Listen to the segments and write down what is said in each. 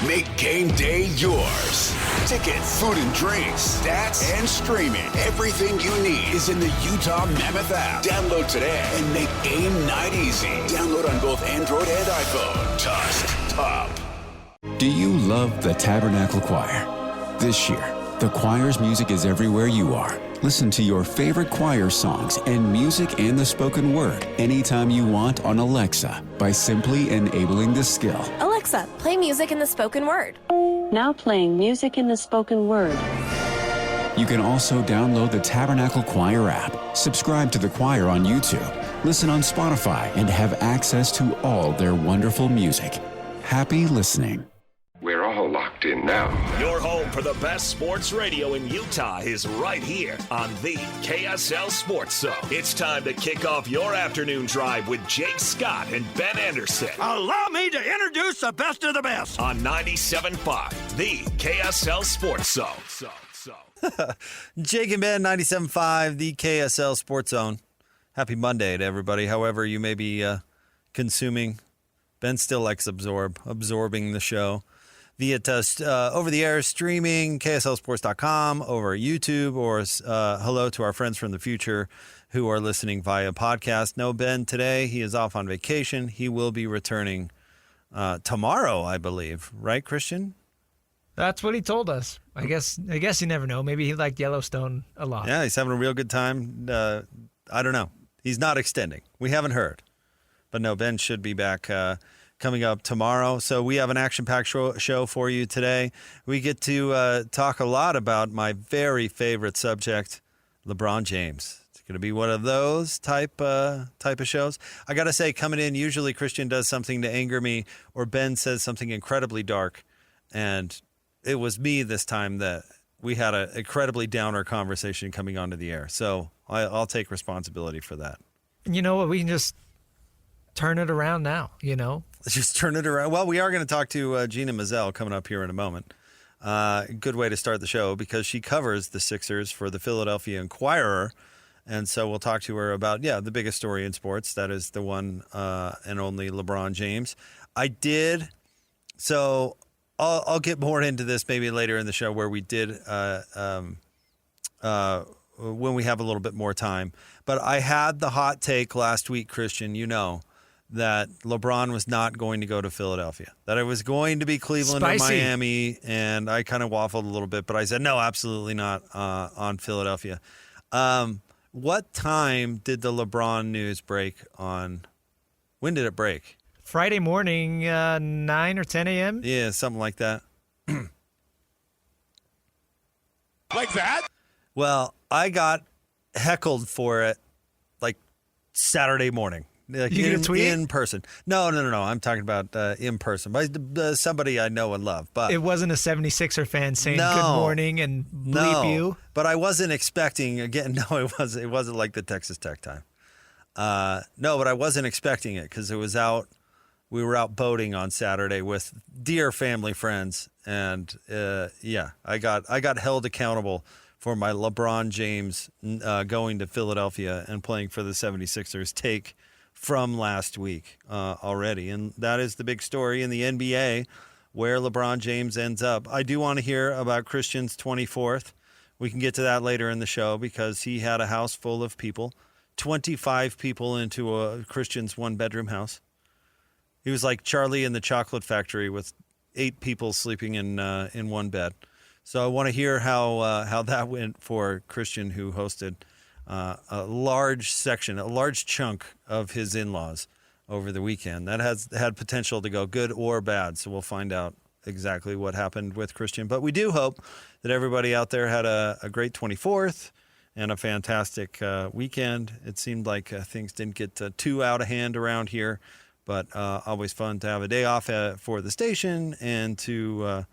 Make game day yours. Tickets, food and drinks, stats, and streaming. Everything you need is in the Utah Mammoth app. Download today and make game night easy. Download on both Android and iPhone. Just top. Do you love the Tabernacle Choir? This year, the choir's music is everywhere you are. Listen to your favorite choir songs and music and the spoken word anytime you want on Alexa by simply enabling the skill. Alexa, play music in the spoken word. Now playing music in the spoken word. You can also download the Tabernacle Choir app, subscribe to the choir on YouTube, listen on Spotify, and have access to all their wonderful music. Happy listening. We're all locked in now. Your home for the best sports radio in Utah is right here on the KSL Sports Zone. It's time to kick off your afternoon drive with Jake Scott and Ben Anderson. Allow me to introduce the best of the best. On 97.5, the KSL Sports Zone. Jake and Ben, 97.5, the KSL Sports Zone. Happy Monday to everybody, however you may be consuming. Ben still likes absorbing the show. Via over-the-air streaming, KSLSports.com, over YouTube, or hello to our friends from the future who are listening via podcast. No, Ben, today he is off on vacation. He will be returning tomorrow, I believe. Right, Christian? That's what he told us. I guess you never know. Maybe he liked Yellowstone a lot. Yeah, he's having a real good time. I don't know. He's not extending. We haven't heard. But no, Ben should be back coming up tomorrow. So we have an action-packed show for you today. We get to talk a lot about my very favorite subject, LeBron James. It's going to be one of those type of shows. I got to say, coming in, usually Christian does something to anger me, or Ben says something incredibly dark. And it was me this time that we had an incredibly downer conversation coming onto the air. So I'll take responsibility for that. You know what? We can just turn it around now, Let's just turn it around. Well, we are going to talk to Gina Mizell coming up here in a moment. Good way to start the show because she covers the Sixers for the Philadelphia Inquirer. And so we'll talk to her about, the biggest story in sports. That is the one and only LeBron James. So I'll get more into this maybe later in the show where we did when we have a little bit more time. But I had the hot take last week, Christian, that LeBron was not going to go to Philadelphia, that it was going to be Cleveland or Miami, and I kind of waffled a little bit, but I said, no, absolutely not on Philadelphia. What time did the LeBron news break on? When did it break? Friday morning, 9 or 10 a.m.? Yeah, something like that. Like that? Well, I got heckled for it like Saturday morning. Like you get a tweet? In person. No. I'm talking about in person. By somebody I know and love. But it wasn't a 76er fan saying good morning and bleep you? But I wasn't expecting, again, no, it wasn't like the Texas Tech time. No, but I wasn't expecting it because we were out boating on Saturday with dear family friends. And I got held accountable for my LeBron James going to Philadelphia and playing for the 76ers take from last week already. And that is the big story in the NBA where LeBron James ends up. I do want to hear about Christian's 24th. We can get to that later in the show because he had a house full of people, 25 people into a Christian's one-bedroom house. He was like Charlie in the Chocolate Factory with 8 people sleeping in one bed. So I want to hear how that went for Christian, who hosted a large chunk of his in-laws over the weekend. That had potential to go good or bad, so we'll find out exactly what happened with Christian. But we do hope that everybody out there had a great 24th and a fantastic weekend. It seemed like things didn't get too out of hand around here, but always fun to have a day off for the station and to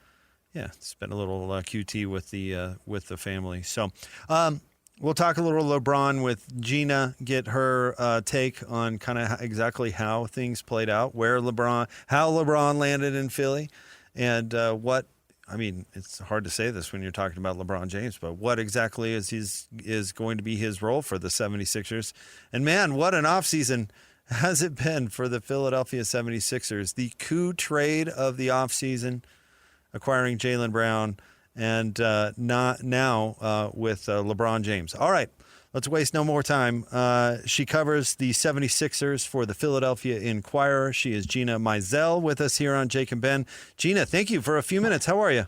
spend a little QT with the family. So we'll talk a little LeBron with Gina, get her take on kind of exactly how things played out, how LeBron landed in Philly, and it's hard to say this when you're talking about LeBron James, but what exactly is going to be his role for the 76ers. And man, what an offseason has it been for the Philadelphia 76ers. The coup trade of the offseason acquiring Jaylen Brown, and now with LeBron James. All right, let's waste no more time. She covers the 76ers for the Philadelphia Inquirer. She is Gina Mizell with us here on Jake and Ben. Gina, thank you for a few minutes. How are you?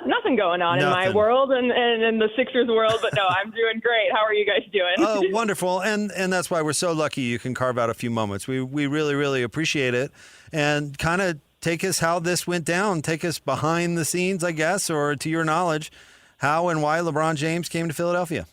Nothing going on in my world and in the Sixers world, but no, I'm doing great. How are you guys doing? Oh, wonderful. And that's why we're so lucky you can carve out a few moments. We really, really appreciate it. And kind of take us how this went down. Take us behind the scenes, I guess, or to your knowledge, how and why LeBron James came to Philadelphia.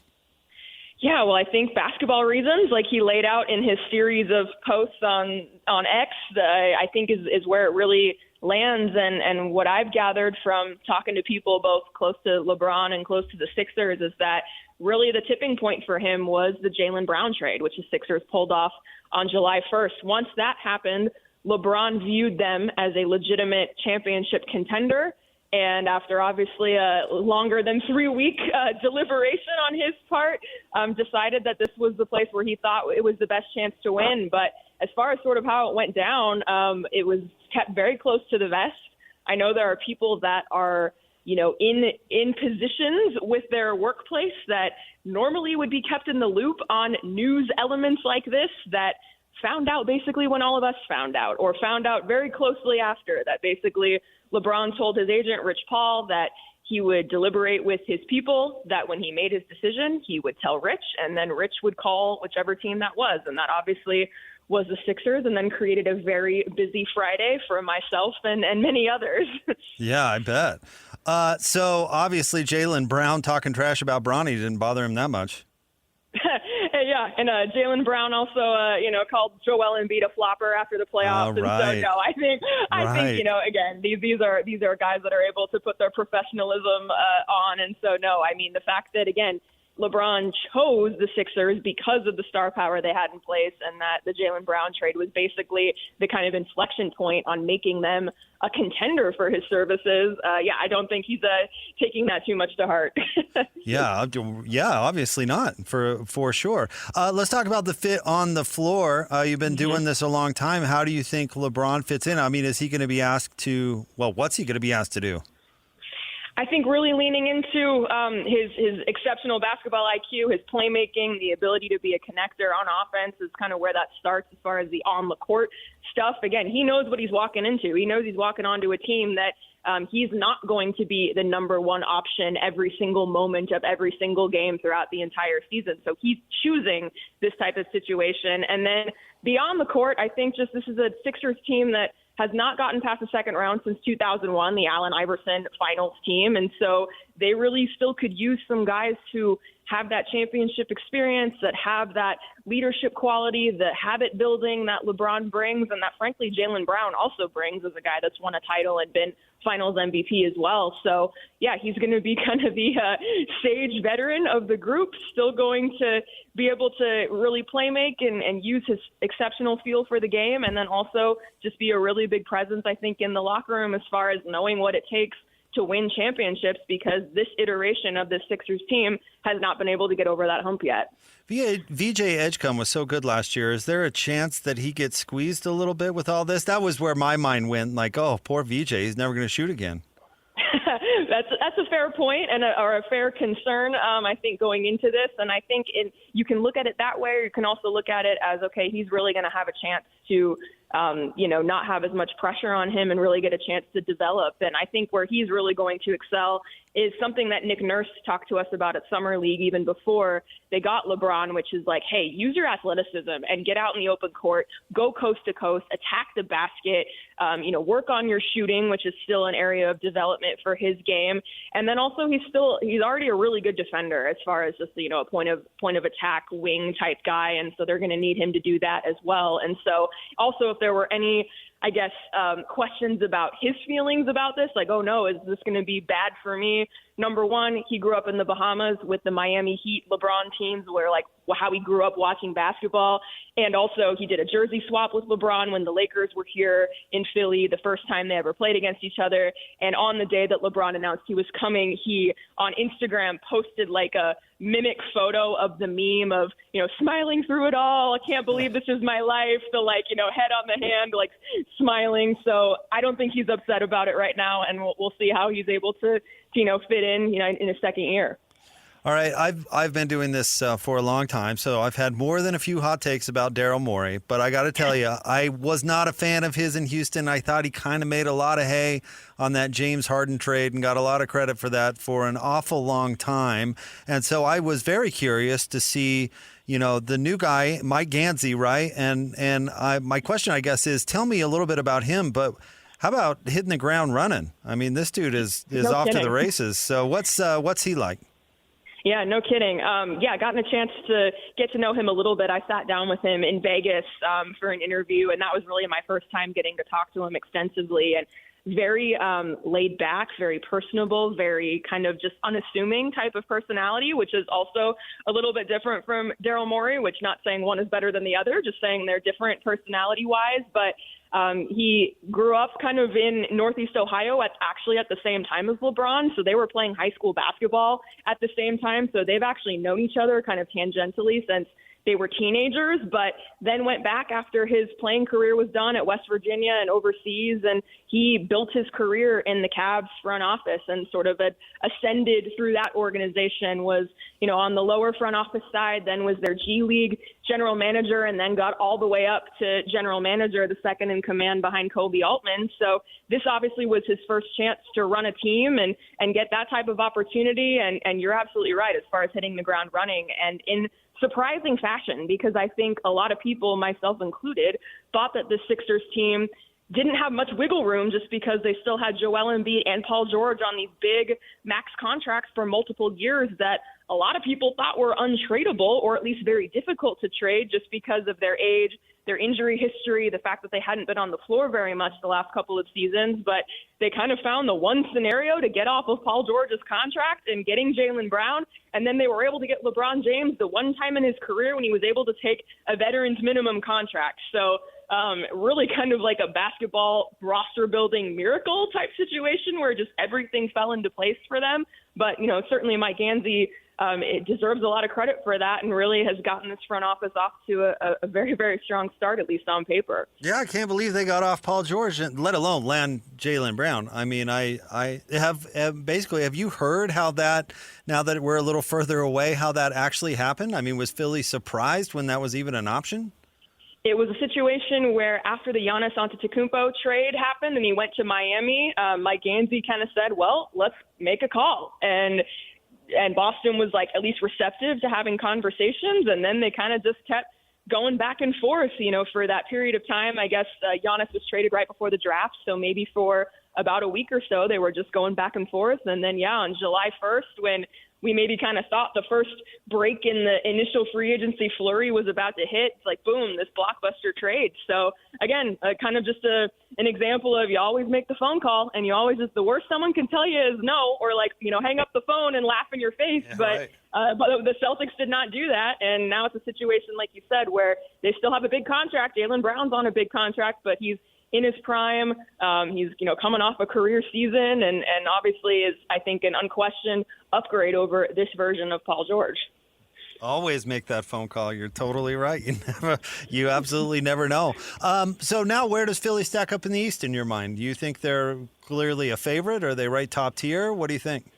Yeah, well, I think basketball reasons, like he laid out in his series of posts on X, I think is where it really lands. And what I've gathered from talking to people both close to LeBron and close to the Sixers is that really the tipping point for him was the Jaylen Brown trade, which the Sixers pulled off on July 1st. Once that happened, LeBron viewed them as a legitimate championship contender. And after obviously a longer than 3-week deliberation on his part, decided that this was the place where he thought it was the best chance to win. But as far as sort of how it went down, it was kept very close to the vest. I know there are people that are, in positions with their workplace that normally would be kept in the loop on news elements like this that found out basically when all of us found out, or found out very closely after, that basically LeBron told his agent, Rich Paul, that he would deliberate with his people, that when he made his decision, he would tell Rich, and then Rich would call whichever team that was. And that obviously was the Sixers, and then created a very busy Friday for myself and many others. Yeah, I bet. So obviously Jaylen Brown talking trash about Bronny didn't bother him that much. Yeah, and Jaylen Brown also, called Joel Embiid a flopper after the playoffs. Right. And so, no, I think, again, these are guys that are able to put their professionalism on. And so, no, I mean, the fact that, again, LeBron chose the Sixers because of the star power they had in place, and that the Jaylen Brown trade was basically the kind of inflection point on making them a contender for his services. I don't think he's taking that too much to heart. Yeah, obviously not, for sure. Let's talk about the fit on the floor. You've been doing this a long time. How do you think LeBron fits in? I mean, is he going to be asked to, what's he going to be asked to do? I think really leaning into his exceptional basketball IQ, his playmaking, the ability to be a connector on offense is kind of where that starts as far as the on-the-court stuff. Again, he knows what he's walking into. He knows he's walking onto a team that he's not going to be the number one option every single moment of every single game throughout the entire season. So he's choosing this type of situation. And then beyond the court, I think just this is a Sixers team that has not gotten past the second round since 2001, the Allen Iverson finals team. And so they really still could use some guys who have that championship experience, that have that leadership quality, the habit building that LeBron brings, and that, frankly, Jaylen Brown also brings as a guy that's won a title and been finals MVP as well. So, yeah, he's going to be kind of the sage veteran of the group, still going to be able to really play make and use his exceptional feel for the game, and then also just be a really big presence, I think, in the locker room as far as knowing what it takes to win championships, because this iteration of the Sixers team has not been able to get over that hump yet. VJ Edgecombe was so good last year. Is there a chance that he gets squeezed a little bit with all this? That was where my mind went, like, oh, poor VJ, he's never going to shoot again. That's a fair point or a fair concern, I think, going into this. And I think you can look at it that way, or you can also look at it as, okay, he's really going to have a chance to not have as much pressure on him and really get a chance to develop. And I think where he's really going to excel is something that Nick Nurse talked to us about at Summer League even before they got LeBron, which is like, hey, use your athleticism and get out in the open court, go coast to coast, attack the basket, work on your shooting, which is still an area of development for his game. And then also he's already a really good defender as far as just, a point of attack wing type guy. And so they're going to need him to do that as well. And so also if there were any, I guess, questions about his feelings about this, like, oh no, is this going to be bad for me number one, he grew up in the Bahamas with the Miami Heat LeBron teams, where like how he grew up watching basketball. And also he did a jersey swap with LeBron when the Lakers were here in Philly the first time they ever played against each other. And on the day that LeBron announced he was coming, he on Instagram posted like a mimic photo of the meme of, smiling through it all. I can't believe this is my life. The head on the hand, like smiling. So I don't think he's upset about it right now. And we'll see how he's able to fit in his second year. All right, I've been doing this for a long time, so I've had more than a few hot takes about Daryl Morey. But I got to tell you, I was not a fan of his in Houston. I thought he kind of made a lot of hay on that James Harden trade and got a lot of credit for that for an awful long time. And so I was very curious to see, the new guy, Mike Gansey, right? And my question, I guess, is tell me a little bit about him, but how about hitting the ground running? I mean, this dude is No off kidding. to the races. So what's he like? Yeah, no kidding. Gotten a chance to get to know him a little bit. I sat down with him in Vegas for an interview, and that was really my first time getting to talk to him extensively. And very laid back, very personable, very kind of just unassuming type of personality, which is also a little bit different from Daryl Morey, which not saying one is better than the other, just saying they're different personality-wise. But he grew up kind of in Northeast Ohio actually at the same time as LeBron. So they were playing high school basketball at the same time. So they've actually known each other kind of tangentially since they were teenagers, but then went back after his playing career was done at West Virginia and overseas. And he built his career in the Cavs front office and sort of ascended through that organization, was, on the lower front office side, then was their G League general manager, and then got all the way up to general manager, the second in command behind Kobe Altman. So this obviously was his first chance to run a team and get that type of opportunity. And you're absolutely right as far as hitting the ground running, and in surprising fashion, because I think a lot of people, myself included, thought that the Sixers team didn't have much wiggle room just because they still had Joel Embiid and Paul George on these big max contracts for multiple years that a lot of people thought were untradeable, or at least very difficult to trade just because of their age, their injury history, the fact that they hadn't been on the floor very much the last couple of seasons. But they kind of found the one scenario to get off of Paul George's contract and getting Jaylen Brown. And then they were able to get LeBron James the one time in his career when he was able to take a veteran's minimum contract. So really kind of like a basketball roster building miracle type situation where just everything fell into place for them. But, certainly Mike Gansey, it deserves a lot of credit for that, and really has gotten this front office off to a very, very strong start, at least on paper. Yeah, I can't believe they got off Paul George, let alone land Jaylen Brown. I mean, I have basically, have you heard how that, now that we're a little further away, how that actually happened? I mean, was Philly surprised when that was even an option? It was a situation where after the Giannis Antetokounmpo trade happened and he went to Miami, Mike Gansey kind of said, well, let's make a call. And Boston was like at least receptive to having conversations. And then they kind of just kept going back and forth, for that period of time. I guess Giannis was traded right before the draft. So maybe for about a week or so, they were just going back and forth. And then, on July 1st, when we maybe kind of thought the first break in the initial free agency flurry was about to hit, it's like, boom, this blockbuster trade. So again, kind of just an example of you always make the phone call, and you always just, the worst someone can tell you is no, or hang up the phone and laugh in your face. Yeah, but right. But the Celtics did not do that. And now it's a situation, like you said, where they still have a big contract. Jaylen Brown's on a big contract, but he's in his prime. He's, coming off a career season and obviously is, I think, an unquestioned upgrade over this version of Paul George. Always make that phone call. You're totally right. You absolutely never know. So now where does Philly stack up in the East in your mind? Do you think they're clearly a favorite? Are they right top tier? What do you think?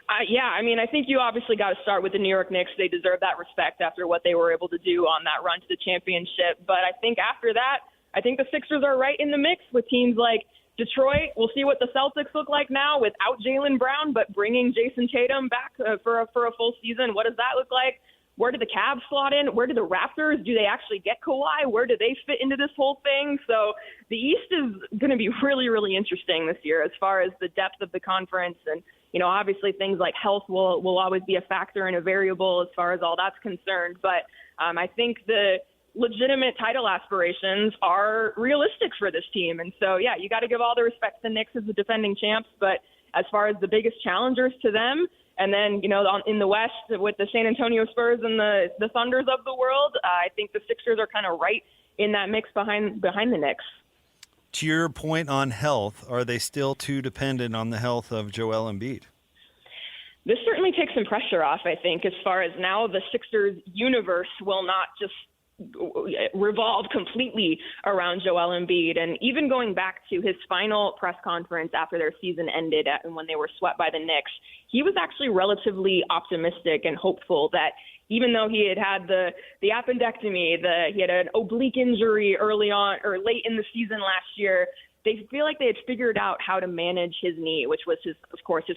I think you obviously got to start with the New York Knicks. They deserve that respect after what they were able to do on that run to the championship. But I think after that, I think the Sixers are right in the mix with teams like Detroit. We'll see what the Celtics look like now without Jaylen Brown, but bringing Jason Tatum back for a full season. What does that look like? Where do the Cavs slot in? Where do the Raptors? Do they actually get Kawhi? Where do they fit into this whole thing? So the East is going to be really, really interesting this year as far as the depth of the conference. And, obviously things like health will always be a factor and a variable as far as all that's concerned. But I think the legitimate title aspirations are realistic for this team. And so, you got to give all the respect to the Knicks as the defending champs. But as far as the biggest challengers to them. And then, in the West with the San Antonio Spurs and the Thunders of the world, I think the Sixers are kind of right in that mix behind the Knicks. To your point on health, are they still too dependent on the health of Joel Embiid? This certainly takes some pressure off, I think, as far as now the Sixers universe will not just revolve completely around Joel Embiid. And even going back to his final press conference after their season ended and when they were swept by the Knicks, he was actually relatively optimistic and hopeful that even though he had the appendectomy, he had an oblique injury early on or late in the season last year, they feel like they had figured out how to manage his knee, which was his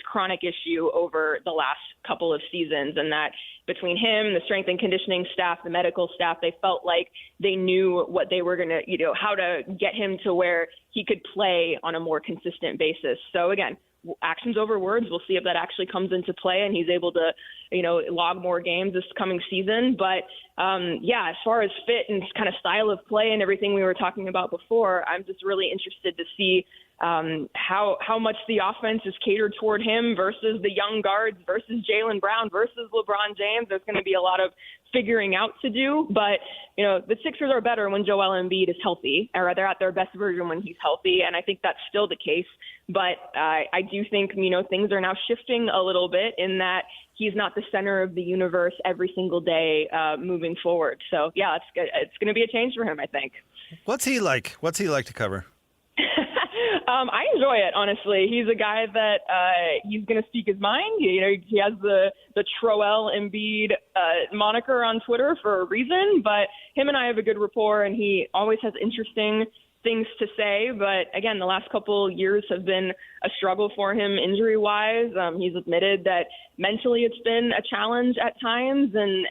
chronic issue over the last couple of seasons. And that between him, the strength and conditioning staff, the medical staff, they felt like they knew what they were going to, how to get him to where he could play on a more consistent basis. So again, actions over words. We'll see if that actually comes into play and he's able to, log more games this coming season. But as far as fit and kind of style of play and everything we were talking about before, I'm just really interested to see how much the offense is catered toward him versus the young guards versus Jaylen Brown versus LeBron James. There's going to be a lot of figuring out to do, but the Sixers are better when Joel Embiid is healthy, or they're at their best version when he's healthy, and I think that's still the case. But I do think things are now shifting a little bit in that he's not the center of the universe every single day moving forward. So it's going to be a change for him, I think. What's he like to cover? I enjoy it, honestly. He's a guy that he's going to speak his mind. He has the Troel Embiid moniker on Twitter for a reason, but him and I have a good rapport, and he always has interesting things to say. But again, the last couple years have been a struggle for him injury-wise. He's admitted that mentally it's been a challenge at times, and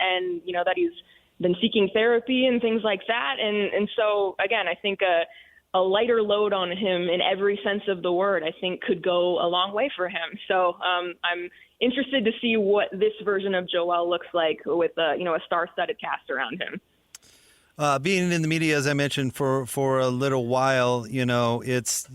that he's been seeking therapy and things like that. And so, again, I think a lighter load on him in every sense of the word, I think, could go a long way for him. So I'm interested to see what this version of Joel looks like with a star-studded cast around him. Being in the media, as I mentioned, for a little while, it's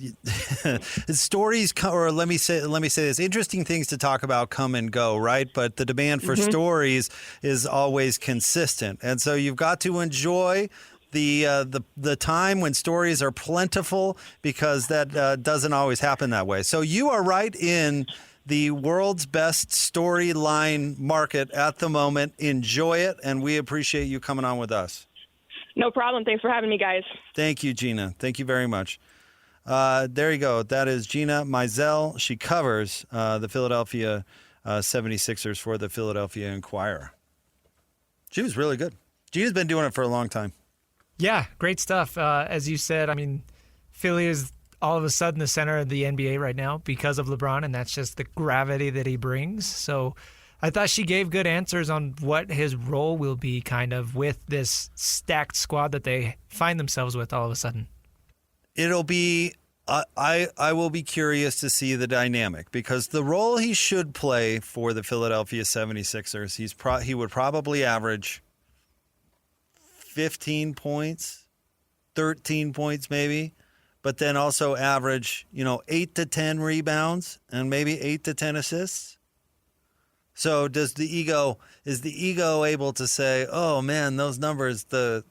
stories, or let me say this: interesting things to talk about come and go, right? But the demand for stories is always consistent, and so you've got to enjoy the time when stories are plentiful, because that doesn't always happen that way. So you are right in the world's best storyline market at the moment. Enjoy it, and we appreciate you coming on with us. No problem. Thanks for having me, guys. Thank you, Gina. Thank you very much. There you go. That is Gina Mizell. She covers the Philadelphia 76ers for the Philadelphia Inquirer. She was really good. Gina's been doing it for a long time. Yeah, great stuff. As you said, Philly is all of a sudden the center of the NBA right now because of LeBron, and that's just the gravity that he brings. So I thought she gave good answers on what his role will be kind of with this stacked squad that they find themselves with all of a sudden. It'll be I will be curious to see the dynamic, because the role he should play for the Philadelphia 76ers, he would probably average 15 points, 13 points maybe, but then also average, 8 to 10 rebounds and maybe 8 to 10 assists. So is the ego able to say, oh man, those numbers, the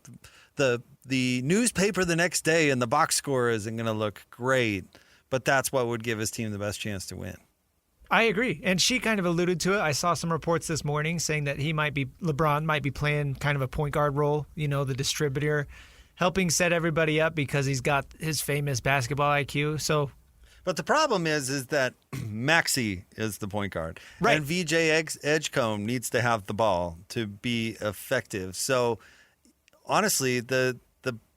newspaper the next day and the box score isn't going to look great, but that's what would give his team the best chance to win. I agree. And she kind of alluded to it. I saw some reports this morning saying that LeBron might be playing kind of a point guard role, the distributor, helping set everybody up because he's got his famous basketball IQ. But the problem is that Maxey is the point guard. Right. And VJ Edgecombe needs to have the ball to be effective. So, honestly, the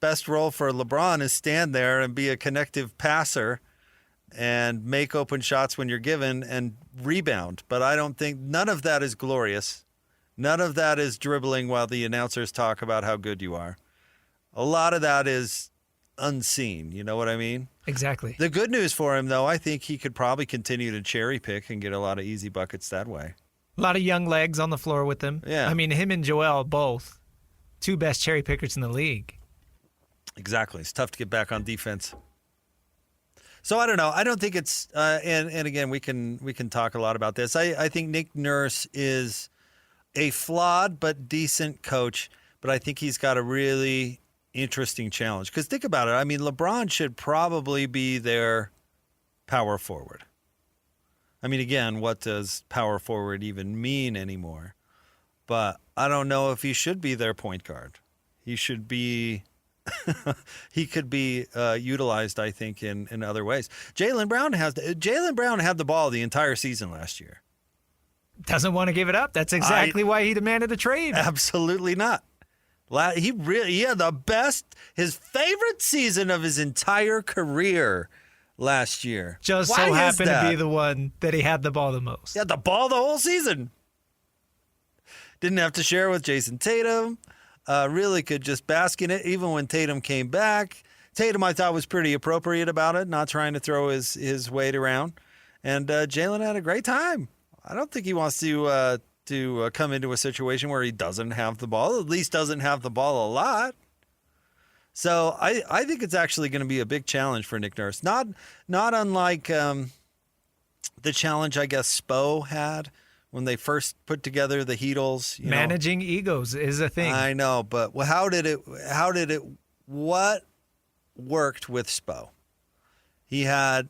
best role for LeBron is stand there and be a connective passer and make open shots when you're given and rebound. But I don't think none of that is glorious. None of that is dribbling while the announcers talk about how good you are. A lot of that is unseen. You know what I mean? Exactly. The good news for him, though, I think he could probably continue to cherry pick and get a lot of easy buckets that way. A lot of young legs on the floor with him. Yeah. Him and Joel, both two best cherry pickers in the league. Exactly. It's tough to get back on defense. So I don't know. I don't think it's and again we can talk a lot about this. I think Nick Nurse is a flawed but decent coach, but I think he's got a really interesting challenge. Because think about it. I mean, LeBron should probably be their power forward. I mean, again, what does power forward even mean anymore? But I don't know if he should be their point guard. He should be he could be utilized, I think, in other ways. Jaylen Brown had the ball the entire season last year. Doesn't want to give it up. That's exactly why he demanded a trade. Absolutely not. He had his favorite season of his entire career last year. Just so happened to be the one that he had the ball the most. He had the ball the whole season. Didn't have to share with Jason Tatum. Really could just bask in it. Even when Tatum came back, Tatum I thought was pretty appropriate about it, not trying to throw his weight around. And Jaylen had a great time. I don't think he wants to come into a situation where he doesn't have the ball, at least doesn't have the ball a lot. So I think it's actually going to be a big challenge for Nick Nurse. Not unlike the challenge I guess Spo had when they first put together the Heatles. Managing egos is a thing. I know, but what worked with Spo? He had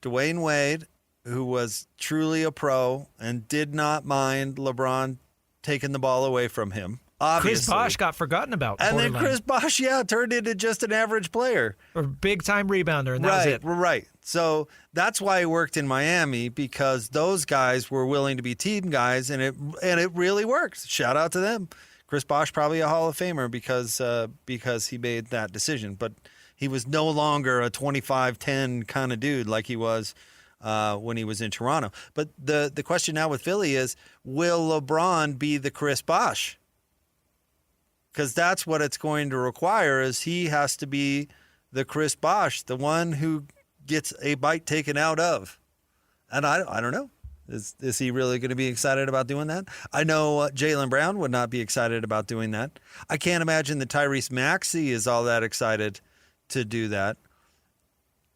Dwayne Wade, who was truly a pro and did not mind LeBron taking the ball away from him. Obviously. Chris Bosh got forgotten about. And then Chris Bosh, turned into just an average player. Or big-time rebounder, and that was it. Right. So that's why he worked in Miami, because those guys were willing to be team guys, and it really worked. Shout out to them. Chris Bosh probably a Hall of Famer because he made that decision. But he was no longer a 25-10 kind of dude like he was when he was in Toronto. But the question now with Philly is, will LeBron be the Chris Bosh? Because that's what it's going to require, is he has to be the Chris Bosh, the one who gets a bite taken out of. And I don't know. Is he really going to be excited about doing that? I know Jaylen Brown would not be excited about doing that. I can't imagine that Tyrese Maxey is all that excited to do that.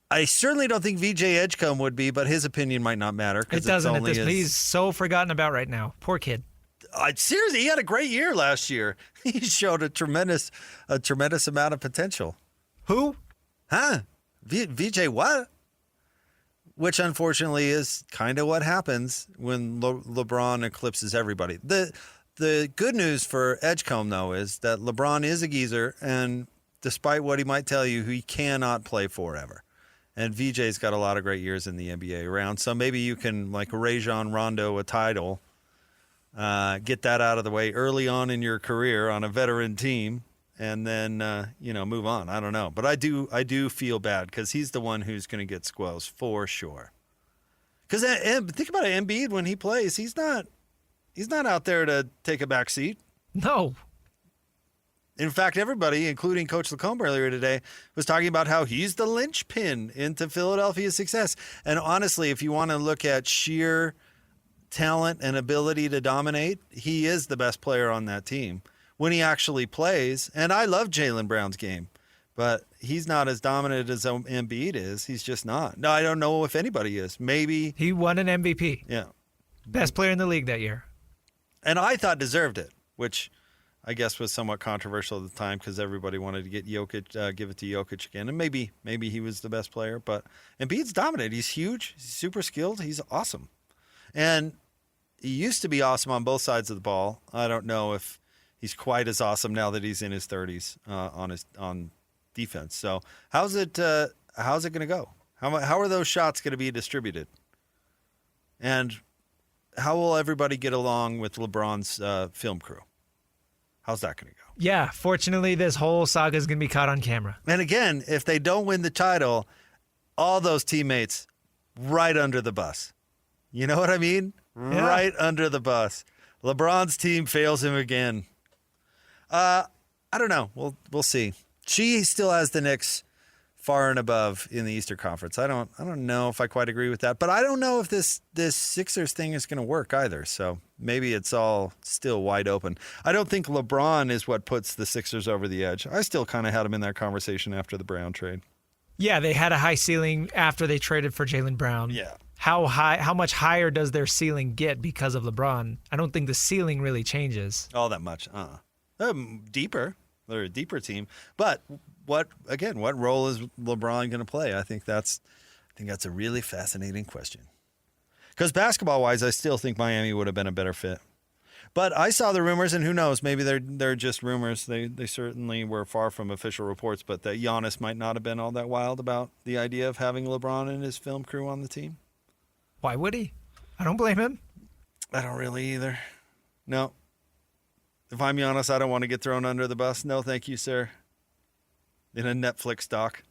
I certainly don't think VJ Edgecombe would be, but his opinion might not matter. It doesn't at this point. He's so forgotten about right now. Poor kid. Seriously, he had a great year last year. He showed a tremendous amount of potential. Who? Huh? VJ what? Which unfortunately is kind of what happens when LeBron eclipses everybody. The good news for Edgecombe, though, is that LeBron is a geezer, and despite what he might tell you, he cannot play forever. And VJ's got a lot of great years in the NBA around, so maybe you can, like Rajon Rondo, a title, get that out of the way early on in your career on a veteran team, and then move on. I don't know, but I do feel bad because he's the one who's going to get squells for sure. Because think about it, Embiid when he plays, he's not out there to take a back seat. No. In fact, everybody, including Coach Lacombe earlier today, was talking about how he's the linchpin into Philadelphia's success. And honestly, if you want to look at sheer talent and ability to dominate, he is the best player on that team when he actually plays. And I love Jaylen Brown's game, but he's not as dominant as Embiid is. He's just not. No, I don't know if anybody is. Maybe he won an MVP. Yeah, best player in the league that year, and I thought deserved it, which I guess was somewhat controversial at the time because everybody wanted to get Jokic, give it to Jokic again, and maybe he was the best player. But Embiid's dominant. He's huge. He's super skilled. He's awesome. And he used to be awesome on both sides of the ball. I don't know if he's quite as awesome now that he's in his 30s on defense. So how's it going to go? How are those shots going to be distributed? And how will everybody get along with LeBron's film crew? How's that going to go? Yeah, fortunately, this whole saga is going to be caught on camera. And again, if they don't win the title, all those teammates right under the bus. You know what I mean? Yeah. Right under the bus. LeBron's team fails him again. I don't know. We'll see. She still has the Knicks far and above in the Eastern Conference. I don't know if I quite agree with that, but I don't know if this Sixers thing is going to work either. So maybe it's all still wide open. I don't think LeBron is what puts the Sixers over the edge. I still kind of had him in that conversation after the Brown trade. Yeah, they had a high ceiling after they traded for Jaylen Brown. Yeah. How much higher does their ceiling get because of LeBron? I don't think the ceiling really changes. All that much. Deeper. They're a deeper team. But what role is LeBron going to play? I think that's a really fascinating question. Because basketball-wise, I still think Miami would have been a better fit. But I saw the rumors, and who knows? Maybe they're just rumors. They certainly were far from official reports, but that Giannis might not have been all that wild about the idea of having LeBron and his film crew on the team. Why would he? I don't blame him. I don't really either. No. If I'm Giannis, I don't want to get thrown under the bus. No, thank you, sir. In a Netflix doc.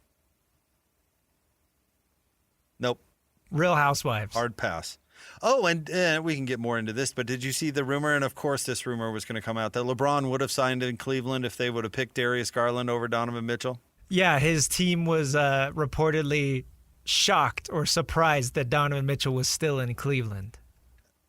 Nope. Real Housewives. Hard pass. Oh, and we can get more into this, but did you see the rumor? And, of course, this rumor was going to come out that LeBron would have signed in Cleveland if they would have picked Darius Garland over Donovan Mitchell? Yeah, his team was reportedly shocked or surprised that Donovan Mitchell was still in Cleveland.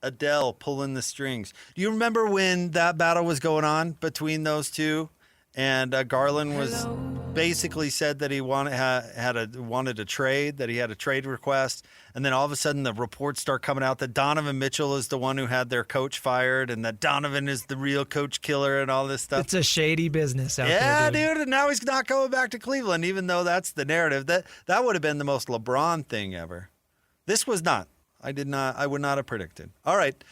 Adele pulling the strings. Do you remember when that battle was going on between those two? And Garland was basically said that he wanted a trade, that he had a trade request. And then all of a sudden the reports start coming out that Donovan Mitchell is the one who had their coach fired and that Donovan is the real coach killer and all this stuff. It's a shady business out there. Yeah, dude. And now he's not going back to Cleveland, even though that's the narrative. That would have been the most LeBron thing ever. This was not. I would not have predicted. All right.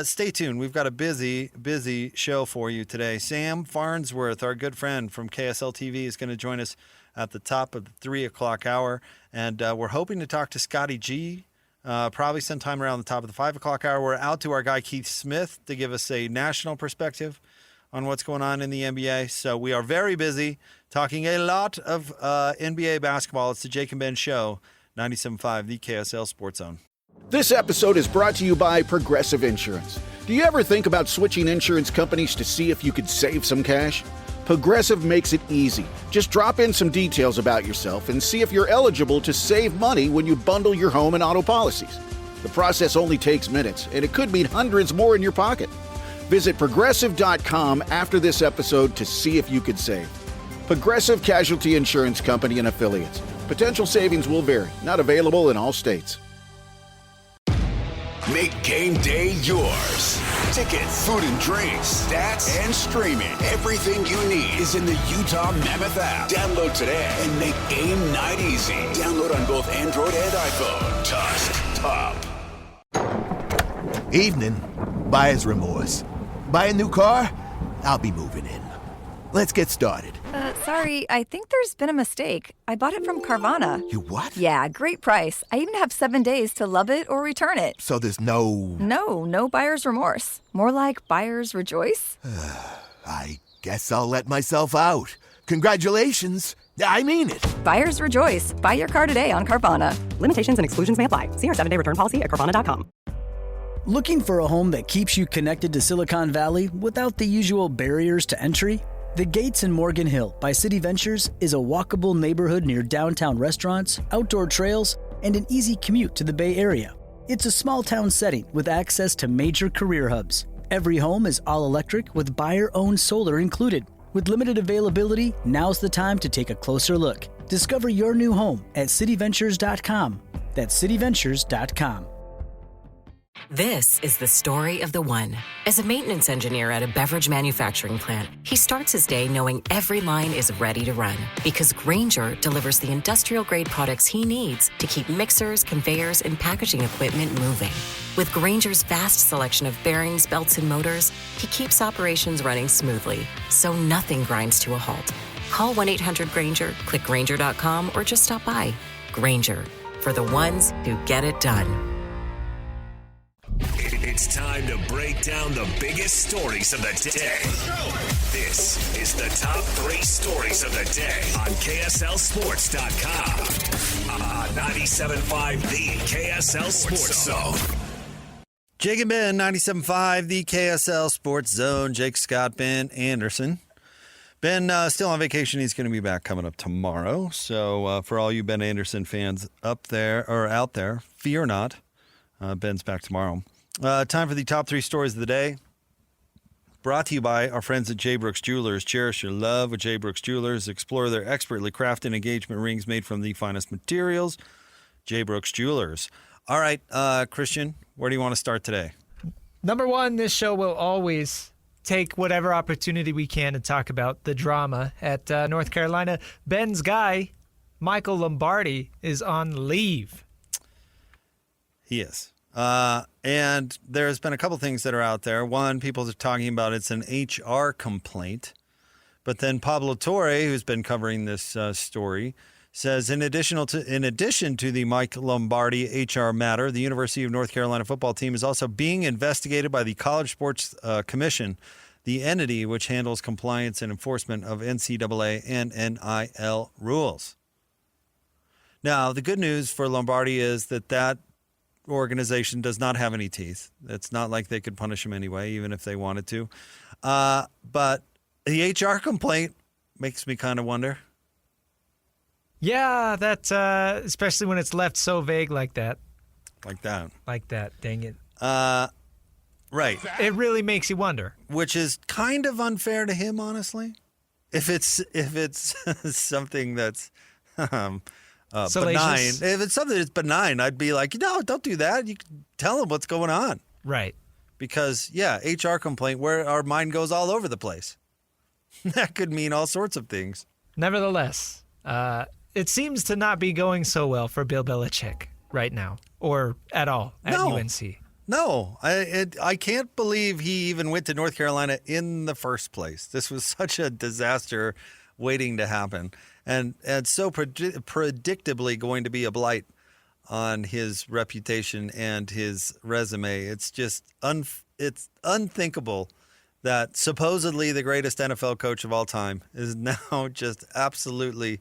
Stay tuned. We've got a busy show for you today. Sam Farnsworth, our good friend from KSL TV, is going to join us at the top of the 3 o'clock hour. And we're hoping to talk to Scotty G probably sometime around the top of the 5 o'clock hour. We're out to our guy Keith Smith to give us a national perspective on what's going on in the NBA. So we are very busy talking a lot of NBA basketball. It's the Jake and Ben Show, 97.5, the KSL Sports Zone. This episode is brought to you by Progressive Insurance. Do you ever think about switching insurance companies to see if you could save some cash? Progressive makes it easy. Just drop in some details about yourself and see if you're eligible to save money when you bundle your home and auto policies. The process only takes minutes, and it could mean hundreds more in your pocket. Visit Progressive.com after this episode to see if you could save. Progressive Casualty Insurance Company and Affiliates. Potential savings will vary. Not available in all states. Make game day yours. Tickets, food and drinks, stats, and streaming. Everything you need is in the Utah Mammoth app. Download today and make game night easy. Download on both Android and iPhone. Just top. Evening. Buyer's remorse. Buy a new car? I'll be moving in. Let's get started. Sorry, I think there's been a mistake. I bought it from Carvana. You what? Yeah, great price. I even have 7 days to love it or return it. So there's no... No buyer's remorse. More like buyer's rejoice. I guess I'll let myself out. Congratulations. I mean it. Buyer's rejoice. Buy your car today on Carvana. Limitations and exclusions may apply. See our 7-day return policy at Carvana.com. Looking for a home that keeps you connected to Silicon Valley without the usual barriers to entry? The Gates in Morgan Hill by City Ventures is a walkable neighborhood near downtown restaurants, outdoor trails, and an easy commute to the Bay Area. It's a small town setting with access to major career hubs. Every home is all electric with buyer-owned solar included. With limited availability, now's the time to take a closer look. Discover your new home at cityventures.com. That's cityventures.com. This is the story of the one. As a maintenance engineer at a beverage manufacturing plant, he starts his day knowing every line is ready to run because Grainger delivers the industrial-grade products he needs to keep mixers, conveyors, and packaging equipment moving. With Grainger's vast selection of bearings, belts, and motors, he keeps operations running smoothly, so nothing grinds to a halt. Call 1-800-GRAINGER, click Grainger.com, or just stop by. Grainger, for the ones who get it done. It's time to break down the biggest stories of the day. This is the top 3 stories of the day on KSLSports.com. 97.5, the KSL Sports Zone. Jake and Ben, 97.5, the KSL Sports Zone. Jake, Scott, Ben Anderson. Ben still on vacation. He's going to be back coming up tomorrow. So for all you Ben Anderson fans up there or out there, fear not. Ben's back tomorrow. Time for the top 3 stories of the day. Brought to you by our friends at J. Brooks Jewelers. Cherish your love with J. Brooks Jewelers. Explore their expertly crafted engagement rings made from the finest materials. J. Brooks Jewelers. All right, Christian, where do you want to start today? Number one, this show will always take whatever opportunity we can to talk about the drama at North Carolina. Ben's guy, Michael Lombardi, is on leave. He is. And there's been a couple things that are out there. One, people are talking about it's an HR complaint. But then Pablo Torre, who's been covering this story, says in addition to the Mike Lombardi HR matter, the University of North Carolina football team is also being investigated by the College Sports Commission, the entity which handles compliance and enforcement of NCAA and NIL rules. Now, the good news for Lombardi is that organization does not have any teeth. It's not like they could punish him anyway, even if they wanted to. But the HR complaint makes me kind of wonder. Yeah, that's especially when it's left so vague like that. Like that. Like that, dang it. Right. It really makes you wonder. Which is kind of unfair to him, honestly. If it's something that's benign. If it's something that's benign, I'd be like, no, don't do that. You can tell him what's going on. Right. Because, yeah, HR complaint where our mind goes all over the place. That could mean all sorts of things. Nevertheless, it seems to not be going so well for Bill Belichick right now, or at all at UNC. No, I can't believe he even went to North Carolina in the first place. This was such a disaster waiting to happen, and so predictably going to be a blight on his reputation and his resume. It's just it's unthinkable that supposedly the greatest NFL coach of all time is now just absolutely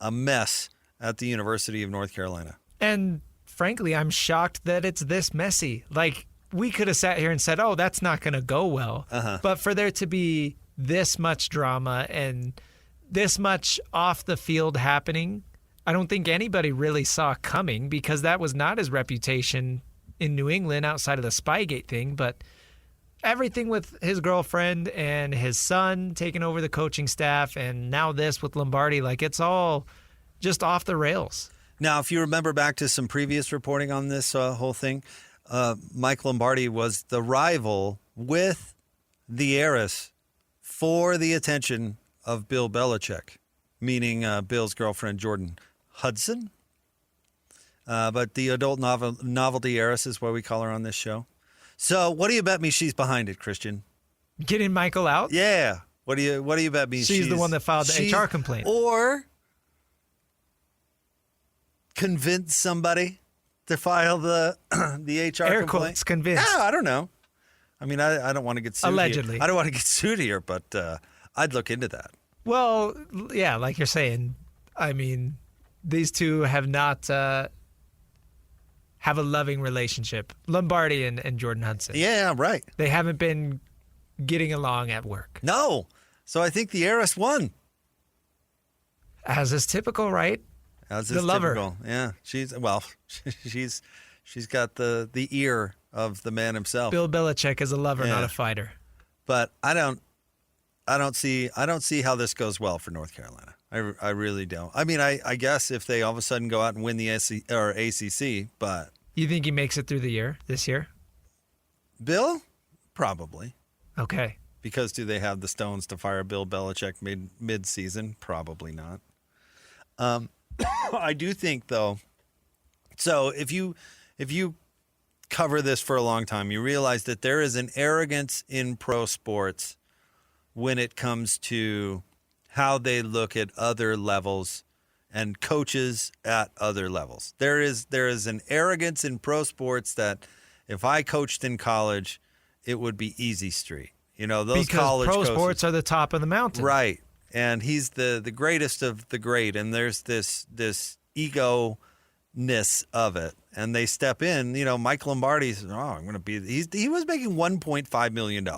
a mess at the University of North Carolina. And frankly, I'm shocked that it's this messy. Like, we could have sat here and said, oh, that's not going to go well. But for there to be this much drama and this much off the field happening, I don't think anybody really saw coming, because that was not his reputation in New England outside of the Spygate thing. But everything with his girlfriend and his son taking over the coaching staff, and now this with Lombardi, like, it's all just off the rails. Now, if you remember back to some previous reporting on this whole thing, Mike Lombardi was the rival with the heiress for the attention of Bill Belichick, meaning Bill's girlfriend, Jordan Hudson. But the adult novelty heiress is what we call her on this show. So what do you bet me she's behind it, Christian? Getting Michael out? Yeah. What do you bet me she's the one that filed the HR complaint? Or convince somebody to file the HR Air complaint? Quotes, convince. Yeah, I don't know. I mean, I don't want to get sued allegedly here. I don't want to get sued here, but I'd look into that. Well, yeah, like you're saying, I mean, these two have not have a loving relationship, Lombardi and Jordan Hudson. Yeah, right. They haven't been getting along at work. No. So I think the heiress won. As is typical, right? As is the lover. Typical. Yeah, she's got the ear of the man himself. Bill Belichick is a lover, not a fighter. But I don't see how this goes well for North Carolina. I really don't. I mean, I guess if they all of a sudden go out and win the ACC, but you think he makes it through the year this year? Bill, probably. Okay. Because do they have the stones to fire Bill Belichick mid-season? Probably not. I do think though. So if you cover this for a long time, you realize that there is an arrogance in pro sports when it comes to how they look at other levels and coaches at other levels. There is an arrogance in pro sports that if I coached in college, it would be easy street. You know, those because college pro coaches, sports are the top of the mountain. Right. And he's the greatest of the great, and there's this ego-ness of it. And they step in, you know, Mike Lombardi's, I'm going to be, he was making $1.5 million.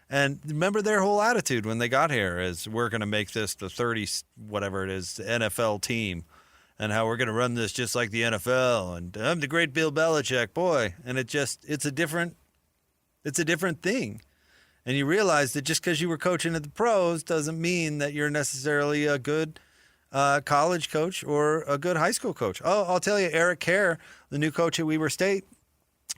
And remember their whole attitude when they got here is we're going to make this the 30, whatever it is, NFL team, and how we're going to run this just like the NFL. And I'm the great Bill Belichick, boy. And it's a different thing. And you realize that just because you were coaching at the pros doesn't mean that you're necessarily a good college coach or a good high school coach. Oh, I'll tell you, Eric Kerr, the new coach at Weber State,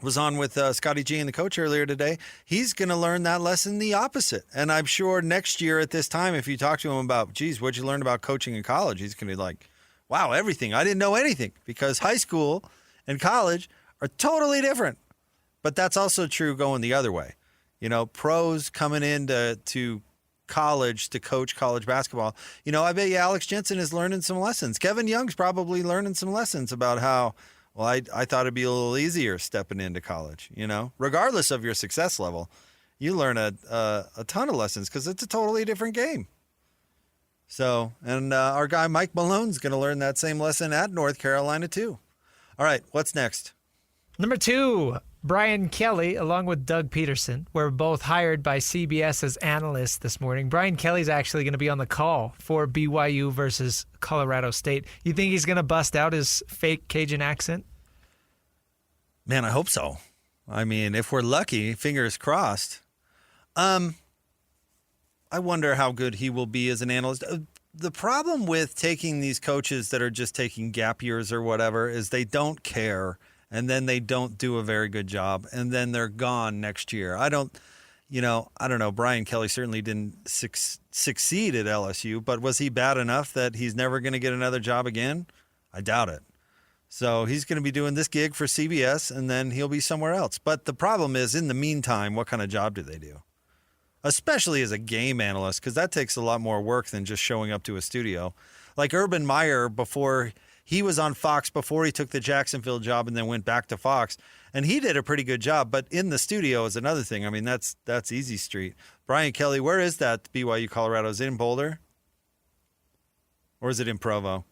was on with Scotty G and the coach earlier today. He's going to learn that lesson the opposite. And I'm sure next year at this time, if you talk to him about, geez, what'd you learn about coaching in college? He's going to be like, wow, everything. I didn't know anything, because high school and college are totally different. But that's also true going the other way. You know, pros coming into college to coach college basketball. You know, I bet you Alex Jensen is learning some lessons. Kevin Young's probably learning some lessons about how, well, I thought it'd be a little easier stepping into college, you know. Regardless of your success level, you learn a ton of lessons because it's a totally different game. So, and our guy Mike Malone's going to learn that same lesson at North Carolina too. All right, what's next? Number 2, Brian Kelly, along with Doug Peterson, were both hired by CBS as analysts this morning. Brian Kelly's actually going to be on the call for BYU versus Colorado State. You think he's going to bust out his fake Cajun accent? Man, I hope so. I mean, if we're lucky, fingers crossed. I wonder how good he will be as an analyst. The problem with taking these coaches that are just taking gap years or whatever is they don't care, and then they don't do a very good job, and then they're gone next year. I don't know. Brian Kelly certainly didn't succeed at LSU, but was he bad enough that he's never going to get another job again? I doubt it. So he's going to be doing this gig for CBS, and then he'll be somewhere else. But the problem is, in the meantime, what kind of job do they do? Especially as a game analyst, because that takes a lot more work than just showing up to a studio. Like Urban Meyer, before he was on Fox, before he took the Jacksonville job and then went back to Fox, and he did a pretty good job. But in the studio is another thing. I mean, that's easy street. Brian Kelly, where is that BYU Colorado? Is it in Boulder? Or is it in Provo?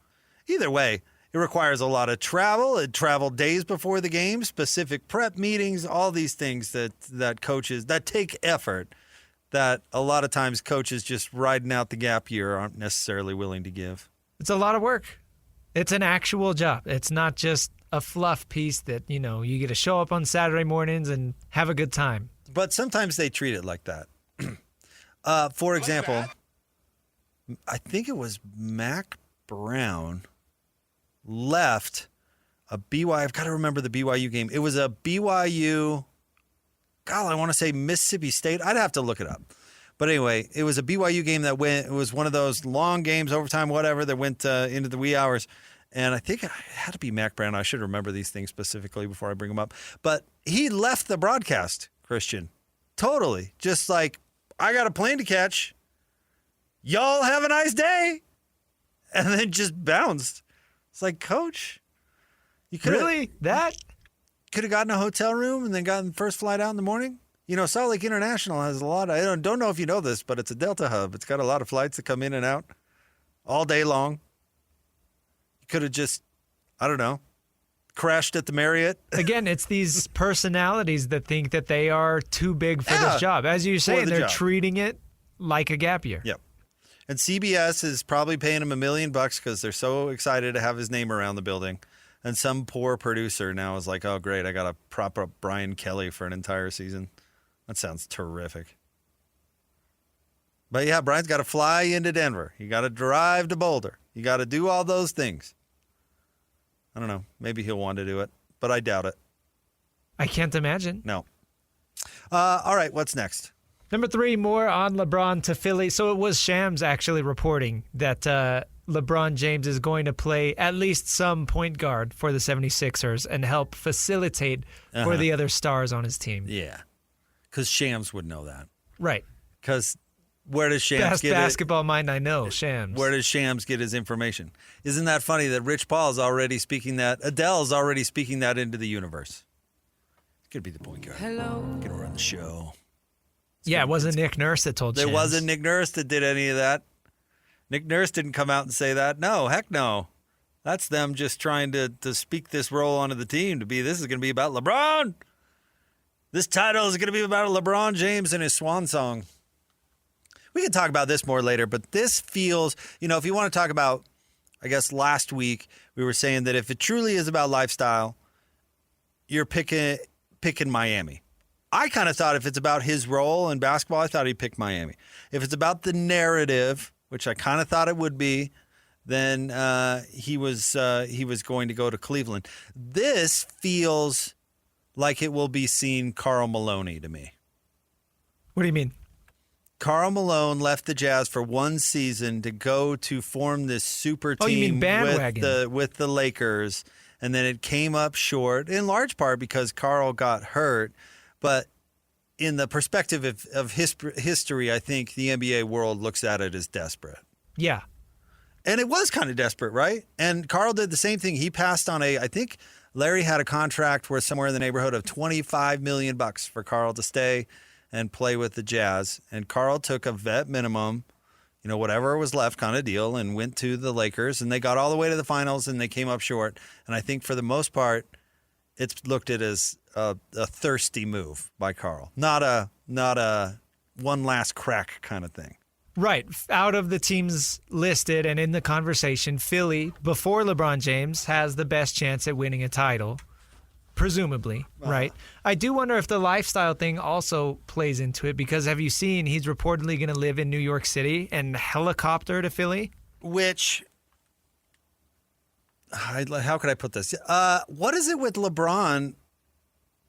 Either way, it requires a lot of travel. It traveled days before the game, specific prep meetings, all these things that coaches, that take effort, that a lot of times coaches just riding out the gap year aren't necessarily willing to give. It's a lot of work. It's an actual job. It's not just a fluff piece that, you get to show up on Saturday mornings and have a good time. But sometimes they treat it like that. For example, I think it was Mac Brown left a BYU. I've got to remember the BYU game. It was a BYU, I want to say Mississippi State. I'd have to look it up. But anyway, it was a BYU game that it was one of those long games, overtime, whatever, that went into the wee hours. And I think it had to be Mac Brown. I should remember these things specifically before I bring them up. But he left the broadcast, Christian. Totally. Just like, I got a plane to catch. Y'all have a nice day. And then just bounced. It's like, Coach, you could really that could have gotten a hotel room and then gotten the first flight out in the morning. Salt Lake International has a lot. I don't know if you know this, but it's a Delta hub. It's got a lot of flights that come in and out all day long. You could have just, I don't know, crashed at the Marriott. Again, it's these personalities that think that they are too big for this job. As you say, they're treating it like a gap year. Yep. And CBS is probably paying him $1 million because they're so excited to have his name around the building. And some poor producer now is like, oh, great, I got to prop up Brian Kelly for an entire season. That sounds terrific. But yeah, Brian's got to fly into Denver. You got to drive to Boulder. You got to do all those things. I don't know. Maybe he'll want to do it, but I doubt it. I can't imagine. No. All right, what's next? Number 3, more on LeBron to Philly. So it was Shams actually reporting that LeBron James is going to play at least some point guard for the 76ers and help facilitate for the other stars on his team. Yeah, because Shams would know that. Right. Because where does Shams Best get it? basketball mind I know, Shams. Where does Shams get his information? Isn't that funny that Rich Paul's already speaking that, Adele's already speaking that into the universe? Could be the point guard. Hello. Gonna run the show. It wasn't Nick Nurse that told Shams. There wasn't Nick Nurse that did any of that. Nick Nurse didn't come out and say that. No, heck no. That's them just trying to speak this role onto the team to be, this is going to be about LeBron. This title is going to be about LeBron James and his swan song. We can talk about this more later, but this feels, if you want to talk about, I guess last week we were saying that if it truly is about lifestyle, you're picking Miami. I kind of thought if it's about his role in basketball, I thought he'd pick Miami. If it's about the narrative, which I kind of thought it would be, then he was going to go to Cleveland. This feels like it will be seen Karl Maloney to me. What do you mean? Karl Malone left the Jazz for one season to go to form this super team you mean bandwagon. with the Lakers, and then it came up short, in large part because Karl got hurt. But in the perspective of history, I think the NBA world looks at it as desperate. Yeah. And it was kind of desperate, right? And Karl did the same thing. He passed on I think Larry had a contract worth somewhere in the neighborhood of $25 million for Karl to stay and play with the Jazz. And Karl took a vet minimum, whatever was left kind of deal, and went to the Lakers. And they got all the way to the finals, and they came up short. And I think for the most part, it's looked at as a thirsty move by Karl, not a one last crack kind of thing. Right. Out of the teams listed and in the conversation, Philly, before LeBron James, has the best chance at winning a title, presumably, right? I do wonder if the lifestyle thing also plays into it, because have you seen he's reportedly going to live in New York City and helicopter to Philly? Which, how could I put this? What is it with LeBron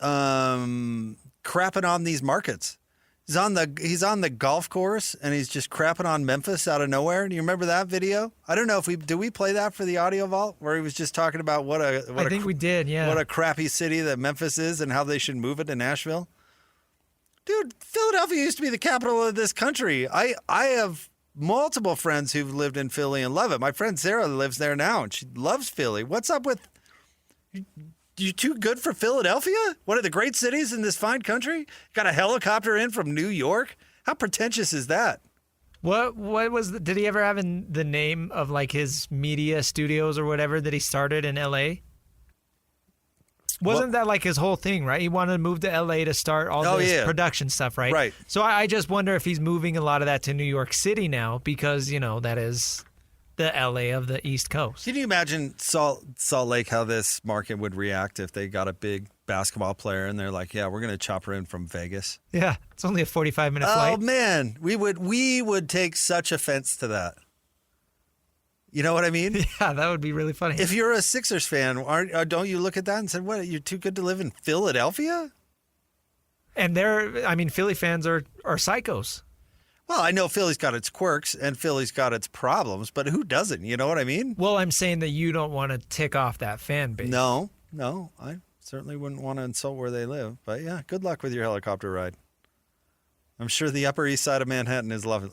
crapping on these markets? He's on the golf course and he's just crapping on Memphis out of nowhere. Do you remember that video? I don't know if we play that for the audio vault where he was just talking about I think we did, yeah. What a crappy city that Memphis is and how they should move it to Nashville. Dude, Philadelphia used to be the capital of this country. I have multiple friends who've lived in Philly and love it. My friend Sarah lives there now and she loves Philly. What's up with you too good for Philadelphia? One of the great cities in this fine country? Got a helicopter in from New York? How pretentious is that? What was did he ever have the name of like his media studios or whatever that he started in LA? Wasn't that like his whole thing, right? He wanted to move to LA to start all this production stuff, right? Right. So I just wonder if he's moving a lot of that to New York City now because, that is the LA of the East Coast. Can you imagine Salt Lake, how this market would react if they got a big basketball player and they're like, yeah, we're going to chop her in from Vegas? Yeah, it's only a 45-minute flight. Oh, man, we would take such offense to that. You know what I mean? Yeah, that would be really funny. If you're a Sixers fan, don't you look at that and say, what, you're too good to live in Philadelphia? And Philly fans are psychos. Well, I know Philly's got its quirks and Philly's got its problems, but who doesn't? You know what I mean? Well, I'm saying that you don't want to tick off that fan base. No, I certainly wouldn't want to insult where they live. But yeah, good luck with your helicopter ride. I'm sure the Upper East Side of Manhattan is lovely.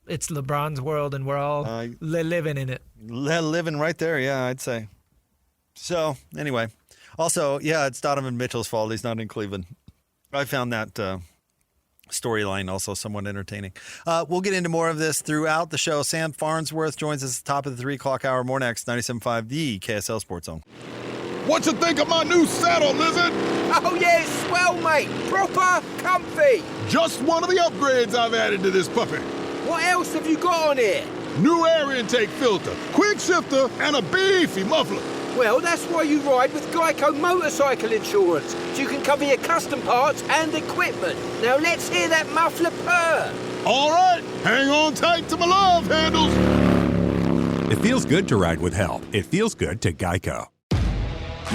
It's LeBron's world, and we're all living in it. Living right there, yeah, I'd say. So anyway, also, yeah, it's Donovan Mitchell's fault. He's not in Cleveland. I found that storyline also somewhat entertaining. We'll get into more of this throughout the show. Sam Farnsworth joins us at the top of the 3 o'clock hour. More next, 97.5, the KSL Sports Zone. What you think of my new saddle, Lizard? Oh, yeah, it's swell, mate. Proper comfy. Just one of the upgrades I've added to this puppy. What else have you got on here? New air intake filter, quick shifter, and a beefy muffler. Well, that's why you ride with Geico motorcycle insurance, so you can cover your custom parts and equipment. Now let's hear that muffler purr. All right, hang on tight to my love handles. It feels good to ride with help. It feels good to Geico.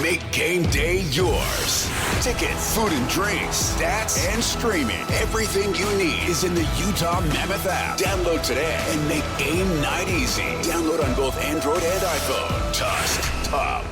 Make game day yours. Tickets, food and drinks, stats, and streaming. Everything you need is in the Utah Mammoth app. Download today and make game night easy. Download on both Android and iPhone. Tusk Top.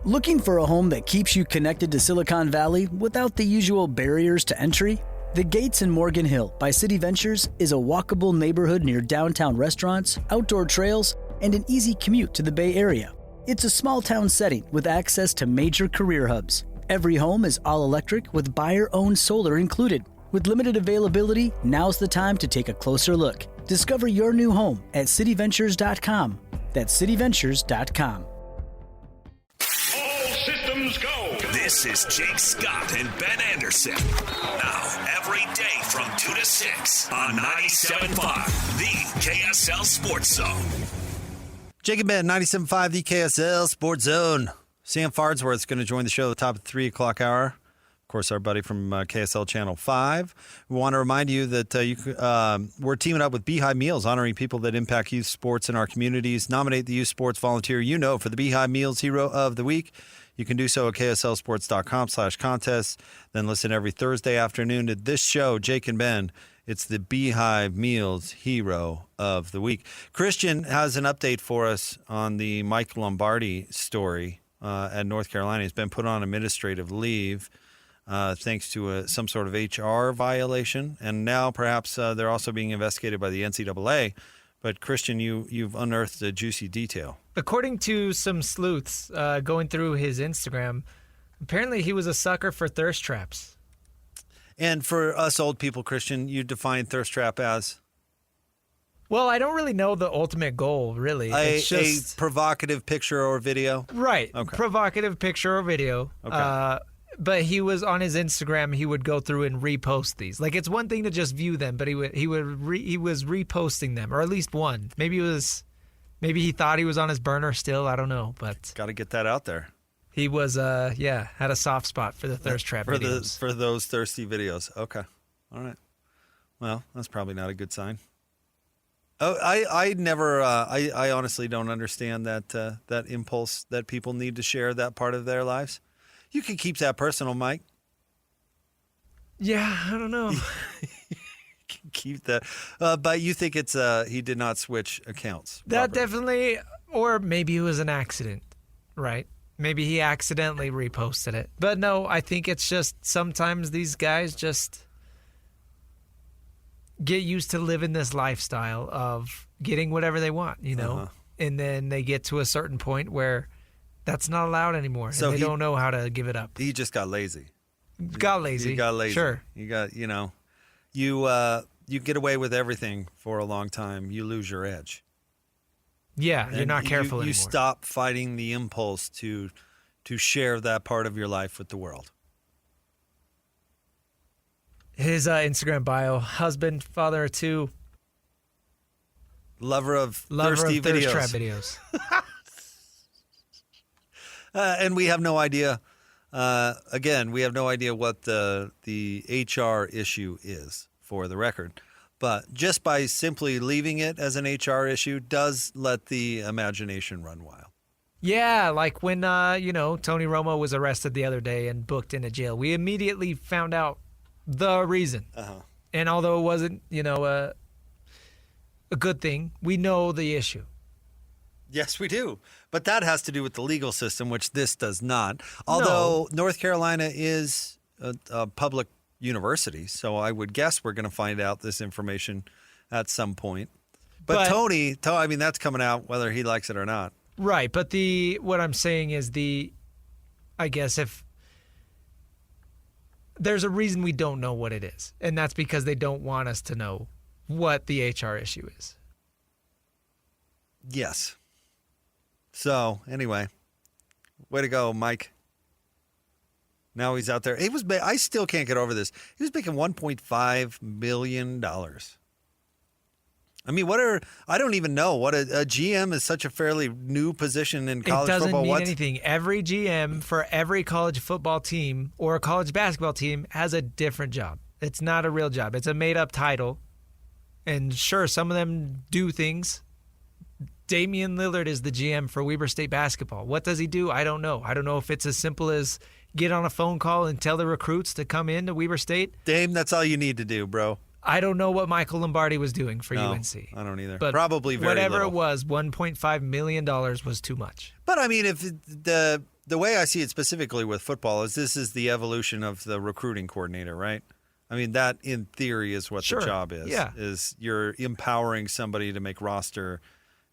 Looking for a home that keeps you connected to Silicon Valley without the usual barriers to entry? The Gates in Morgan Hill by City Ventures is a walkable neighborhood near downtown restaurants, outdoor trails, and an easy commute to the Bay Area. It's a small town setting with access to major career hubs. Every home is all electric with buyer-owned solar included. With limited availability, now's the time to take a closer look. Discover your new home at cityventures.com. That's cityventures.com. All systems go. This is Jake Scott and Ben Anderson. Now, every day from 2 to 6 on 97.5, the KSL Sports Zone. Jake and Ben, 97.5, the KSL Sports Zone. Sam Farnsworth is going to join the show at the top of the 3 o'clock hour. Of course, our buddy from KSL Channel 5. We want to remind you that we're teaming up with Beehive Meals, honoring people that impact youth sports in our communities. Nominate the youth sports volunteer you know for the Beehive Meals Hero of the Week. You can do so at kslsports.com/contest. Then listen every Thursday afternoon to this show, Jake and Ben. It's the Beehive Meals Hero of the Week. Christian has an update for us on the Mike Lombardi story at North Carolina. He's been put on administrative leave thanks to some sort of HR violation. And now perhaps they're also being investigated by the NCAA. But, Christian, you've unearthed a juicy detail. According to some sleuths going through his Instagram, apparently he was a sucker for thirst traps. And for us old people, Christian, you define thirst trap as? Well, I don't really know the ultimate goal, really. It's just a provocative picture or video? Right. Okay. Provocative picture or video. Okay. But he was on his Instagram. He would go through and repost these. Like, it's one thing to just view them, but he was reposting them, or at least one. Maybe he thought he was on his burner still. I don't know, but got to get that out there. He was had a soft spot for the thirst trap videos. For those thirsty videos. Okay. All right. Well, that's probably not a good sign. Oh, I never. I honestly don't understand that impulse that people need to share that part of their lives. You can keep that personal, Mike. Yeah, I don't know. Keep that, but you think it's he did not switch accounts. That definitely, or maybe it was an accident, right? Maybe he accidentally reposted it. But no, I think it's just sometimes these guys just get used to living this lifestyle of getting whatever they want, you know? And then they get to a certain point where that's not allowed anymore. So and they don't know how to give it up. He just got lazy. Got lazy. You got lazy. Sure. You got, you get away with everything for a long time. You lose your edge. Yeah, you're not careful anymore. You anymore. Stop fighting the impulse to share that part of your life with the world. His Instagram bio: husband, father of two, lover of thirsty thirst videos. Trap videos. And we have no idea. Again, we have no idea what the HR issue is, for the record. But just by simply leaving it as an HR issue does let the imagination run wild. Yeah, like when Tony Romo was arrested the other day and booked into jail. We immediately found out the reason. And although it wasn't, a good thing, we know the issue. Yes, we do. But that has to do with the legal system, which this does not. Although North Carolina is a public university, so I would guess we're going to find out this information at some point. But Tony, that's coming out whether he likes it or not. Right, but what I'm saying is I guess if there's a reason we don't know what it is, and that's because they don't want us to know what the HR issue is. Yes. So, anyway, way to go, Mike. Now he's out there. I still can't get over this. He was making $1.5 million. I mean, I don't even know what a GM is. Such a fairly new position in college football. It doesn't mean anything. Every GM for every college football team or a college basketball team has a different job. It's not a real job. It's a made-up title. And sure, some of them do things. Damian Lillard is the GM for Weber State basketball. What does he do? I don't know. I don't know if it's as simple as get on a phone call and tell the recruits to come in to Weber State. Dame, that's all you need to do, bro. I don't know what Michael Lombardi was doing for UNC. I don't either. But probably very whatever little. It was, $1.5 million was too much. But I mean, if the way I see it specifically with football is this is the evolution of the recruiting coordinator, right? I mean, that in theory is what the job is. Yeah. Is you're empowering somebody to make roster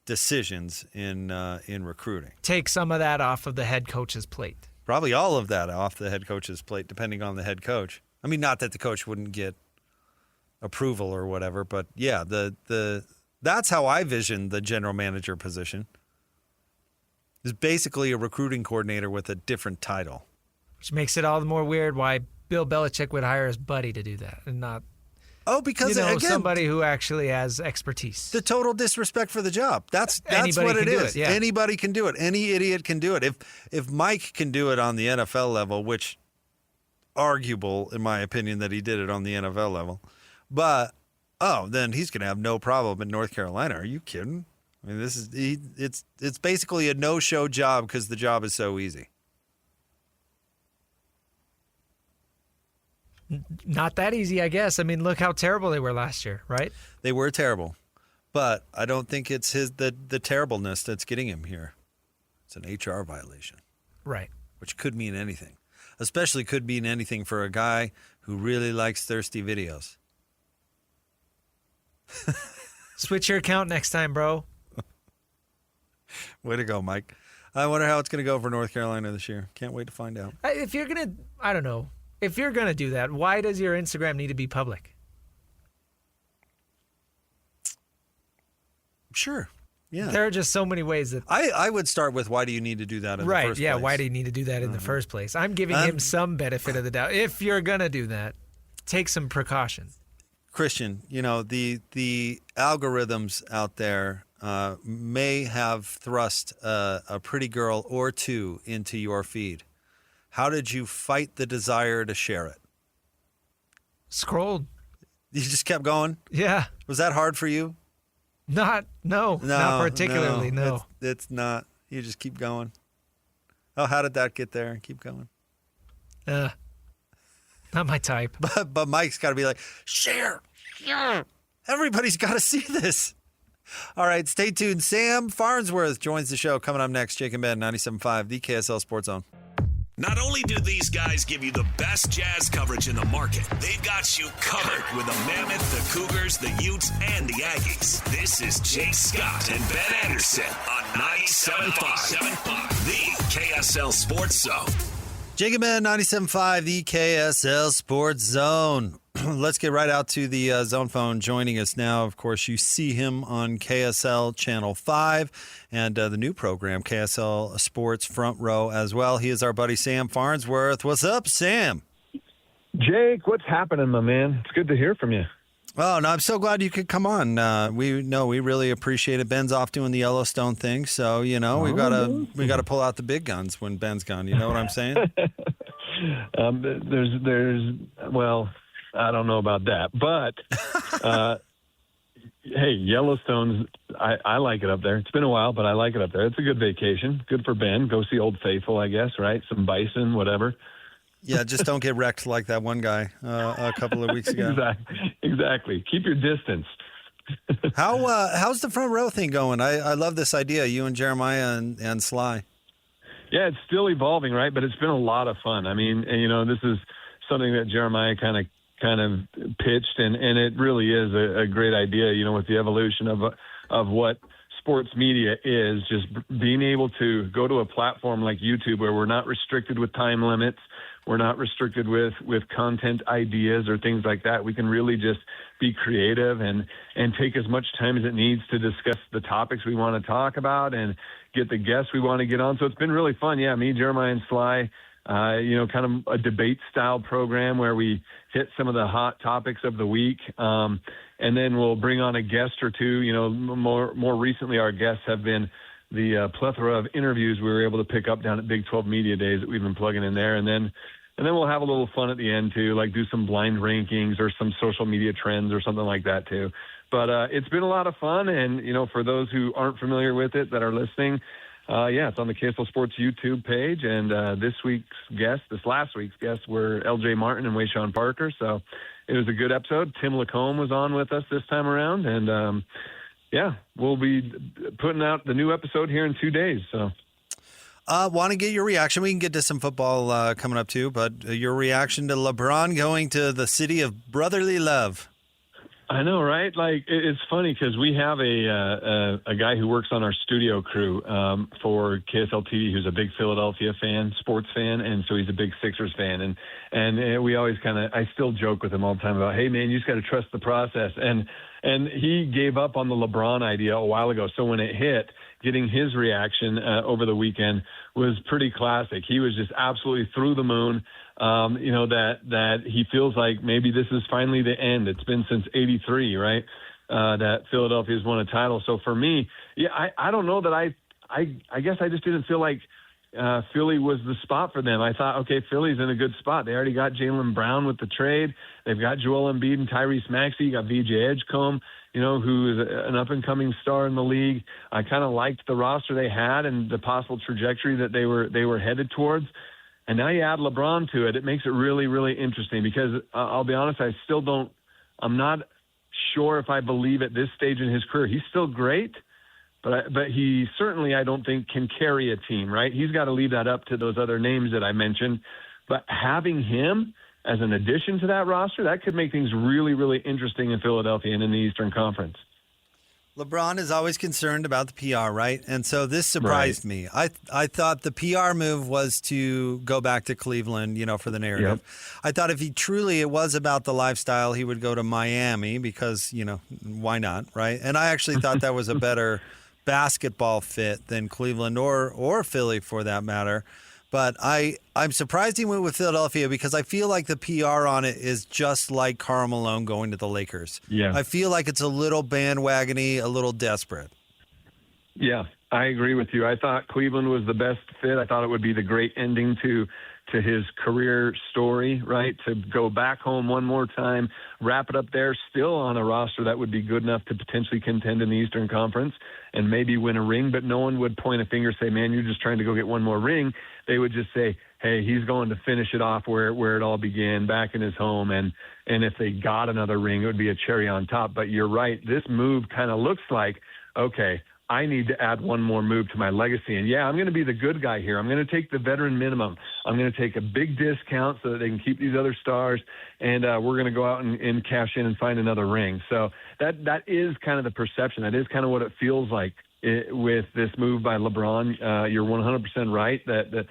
decisions in recruiting. Take some of that off of the head coach's plate. Probably all of that off the head coach's plate, depending on the head coach. I mean, not that the coach wouldn't get approval or whatever, but yeah, that's how I vision the general manager position. Is basically a recruiting coordinator with a different title. Which makes it all the more weird why Bill Belichick would hire his buddy to do that and not because again, somebody who actually has expertise. The total disrespect for the job. That's Anybody what it can do is. it, yeah. Anybody can do it. Any idiot can do it. If Mike can do it on the NFL level, which arguable, in my opinion, that he did it on the NFL level. But, then he's going to have no problem in North Carolina. Are you kidding? I mean, it's basically a no-show job because the job is so easy. Not that easy, I guess. I mean, look how terrible they were last year, right? They were terrible. But I don't think it's the terribleness that's getting him here. It's an HR violation. Right. Which could mean anything. Especially could mean anything for a guy who really likes thirsty videos. Switch your account next time, bro. Way to go, Mike. I wonder how it's going to go for North Carolina this year. Can't wait to find out. If you're going to, I don't know. If you're going to do that, why does your Instagram need to be public? Sure. Yeah. There are just so many ways that... I would start with, why do you need to do that in the first place? Right, yeah, why do you need to do that in the first place? I'm giving him some benefit of the doubt. If you're going to do that, take some precautions. Christian, the algorithms out there may have thrust a pretty girl or two into your feed. How did you fight the desire to share it? Scrolled. You just kept going? Yeah. Was that hard for you? Not particularly, no. It's not. You just keep going. Oh, how did that get there? Keep going. Not my type. But Mike's got to be like, share. Everybody's got to see this. All right, stay tuned. Sam Farnsworth joins the show. Coming up next, Jake and Ben, 97.5, the KSL Sports Zone. Not only do these guys give you the best Jazz coverage in the market, they've got you covered with the Mammoth, the Cougars, the Utes, and the Aggies. This is Jake Scott and Ben Anderson on 97.5, the KSL Sports Zone. Jake and Ben, 97.5, the KSL Sports Zone. Let's get right out to the zone phone. Joining us now, of course, you see him on KSL Channel 5 and the new program, KSL Sports Front Row as well. He is our buddy Sam Farnsworth. What's up, Sam? Jake, what's happening, my man? It's good to hear from you. Oh, no, I'm so glad you could come on. We really appreciate it. Ben's off doing the Yellowstone thing, so, we got to pull out the big guns when Ben's gone. You know what I'm saying? Well, I don't know about that, but hey, Yellowstone's, I like it up there. It's been a while, but I like it up there. It's a good vacation. Good for Ben. Go see Old Faithful, I guess, right? Some bison, whatever. Yeah, just don't get wrecked like that one guy a couple of weeks ago. Exactly. Keep your distance. How's the front row thing going? I love this idea, you and Jeremiah and Sly. Yeah, it's still evolving, right? But it's been a lot of fun. I mean, this is something that Jeremiah kind of pitched, and it really is a great idea, with the evolution of what sports media is, just being able to go to a platform like YouTube where we're not restricted with time limits. We're not restricted with content ideas or things like that. We can really just be creative and take as much time as it needs to discuss the topics we want to talk about and get the guests we want to get on. So it's been really fun. Yeah, me, Jeremiah, and Sly, kind of a debate-style program where we hit some of the hot topics of the week, and then we'll bring on a guest or two. More recently, our guests have been the plethora of interviews we were able to pick up down at Big 12 Media Days that we've been plugging in there, and then we'll have a little fun at the end too, like do some blind rankings or some social media trends or something like that too. But it's been a lot of fun, and for those who aren't familiar with it that are listening, it's on the KSL Sports YouTube page, and this last week's guests were LJ Martin and Wayshawn Parker, so it was a good episode. Tim Lacombe was on with us this time around, and we'll be putting out the new episode here in 2 days. So, want to get your reaction. We can get to some football coming up too, but your reaction to LeBron going to the city of brotherly love. I know, right? Like, it's funny because we have a guy who works on our studio crew for KSL TV who's a big Philadelphia sports fan, and so he's a big Sixers fan. And we always I still joke with him all the time about, hey, man, you just got to trust the process. And he gave up on the LeBron idea a while ago. So when it hit, getting his reaction over the weekend was pretty classic. He was just absolutely through the moon. That he feels like maybe this is finally the end. It's been since '83, right? That Philadelphia's won a title. So for me, I don't know that I guess I just didn't feel like Philly was the spot for them. I thought, okay, Philly's in a good spot. They already got Jaylen Brown with the trade. They've got Joel Embiid and Tyrese Maxey. You got VJ Edgecombe, who is an up-and-coming star in the league. I kind of liked the roster they had and the possible trajectory that they were headed towards. And now you add LeBron to it. It makes it really, really interesting because I'll be honest, I'm not sure if I believe at this stage in his career. He's still great, but he certainly, I don't think, can carry a team, right? He's got to leave that up to those other names that I mentioned. But having him as an addition to that roster, that could make things really, really interesting in Philadelphia and in the Eastern Conference. LeBron is always concerned about the PR, right? And so this surprised me. I thought the PR move was to go back to Cleveland, for the narrative. Yep. I thought if it was about the lifestyle, he would go to Miami because, why not, right? And I actually thought that was a better basketball fit than Cleveland or Philly for that matter. But I'm surprised he went with Philadelphia because I feel like the PR on it is just like Karl Malone going to the Lakers. Yeah. I feel like it's a little bandwagony, a little desperate. Yeah, I agree with you. I thought Cleveland was the best fit. I thought it would be the great ending to his career story, right? To go back home one more time, wrap it up there, still on a roster that would be good enough to potentially contend in the Eastern Conference and maybe win a ring, but no one would point a finger and say, man, you're just trying to go get one more ring. They would just say, hey, he's going to finish it off where it all began, back in his home. And if they got another ring, it would be a cherry on top. But you're right. This move kind of looks like, okay, I need to add one more move to my legacy. And, yeah, I'm going to be the good guy here. I'm going to take the veteran minimum. I'm going to take a big discount so that they can keep these other stars, and we're going to go out and cash in and find another ring. So that is kind of the perception. That is kind of what it feels like with this move by LeBron. You're 100% right that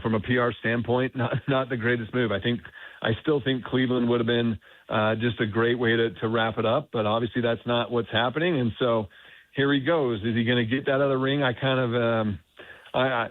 from a PR standpoint, not the greatest move. I still think Cleveland would have been just a great way to wrap it up, but obviously that's not what's happening. And so here he goes. Is he going to get that other ring? I kind of, I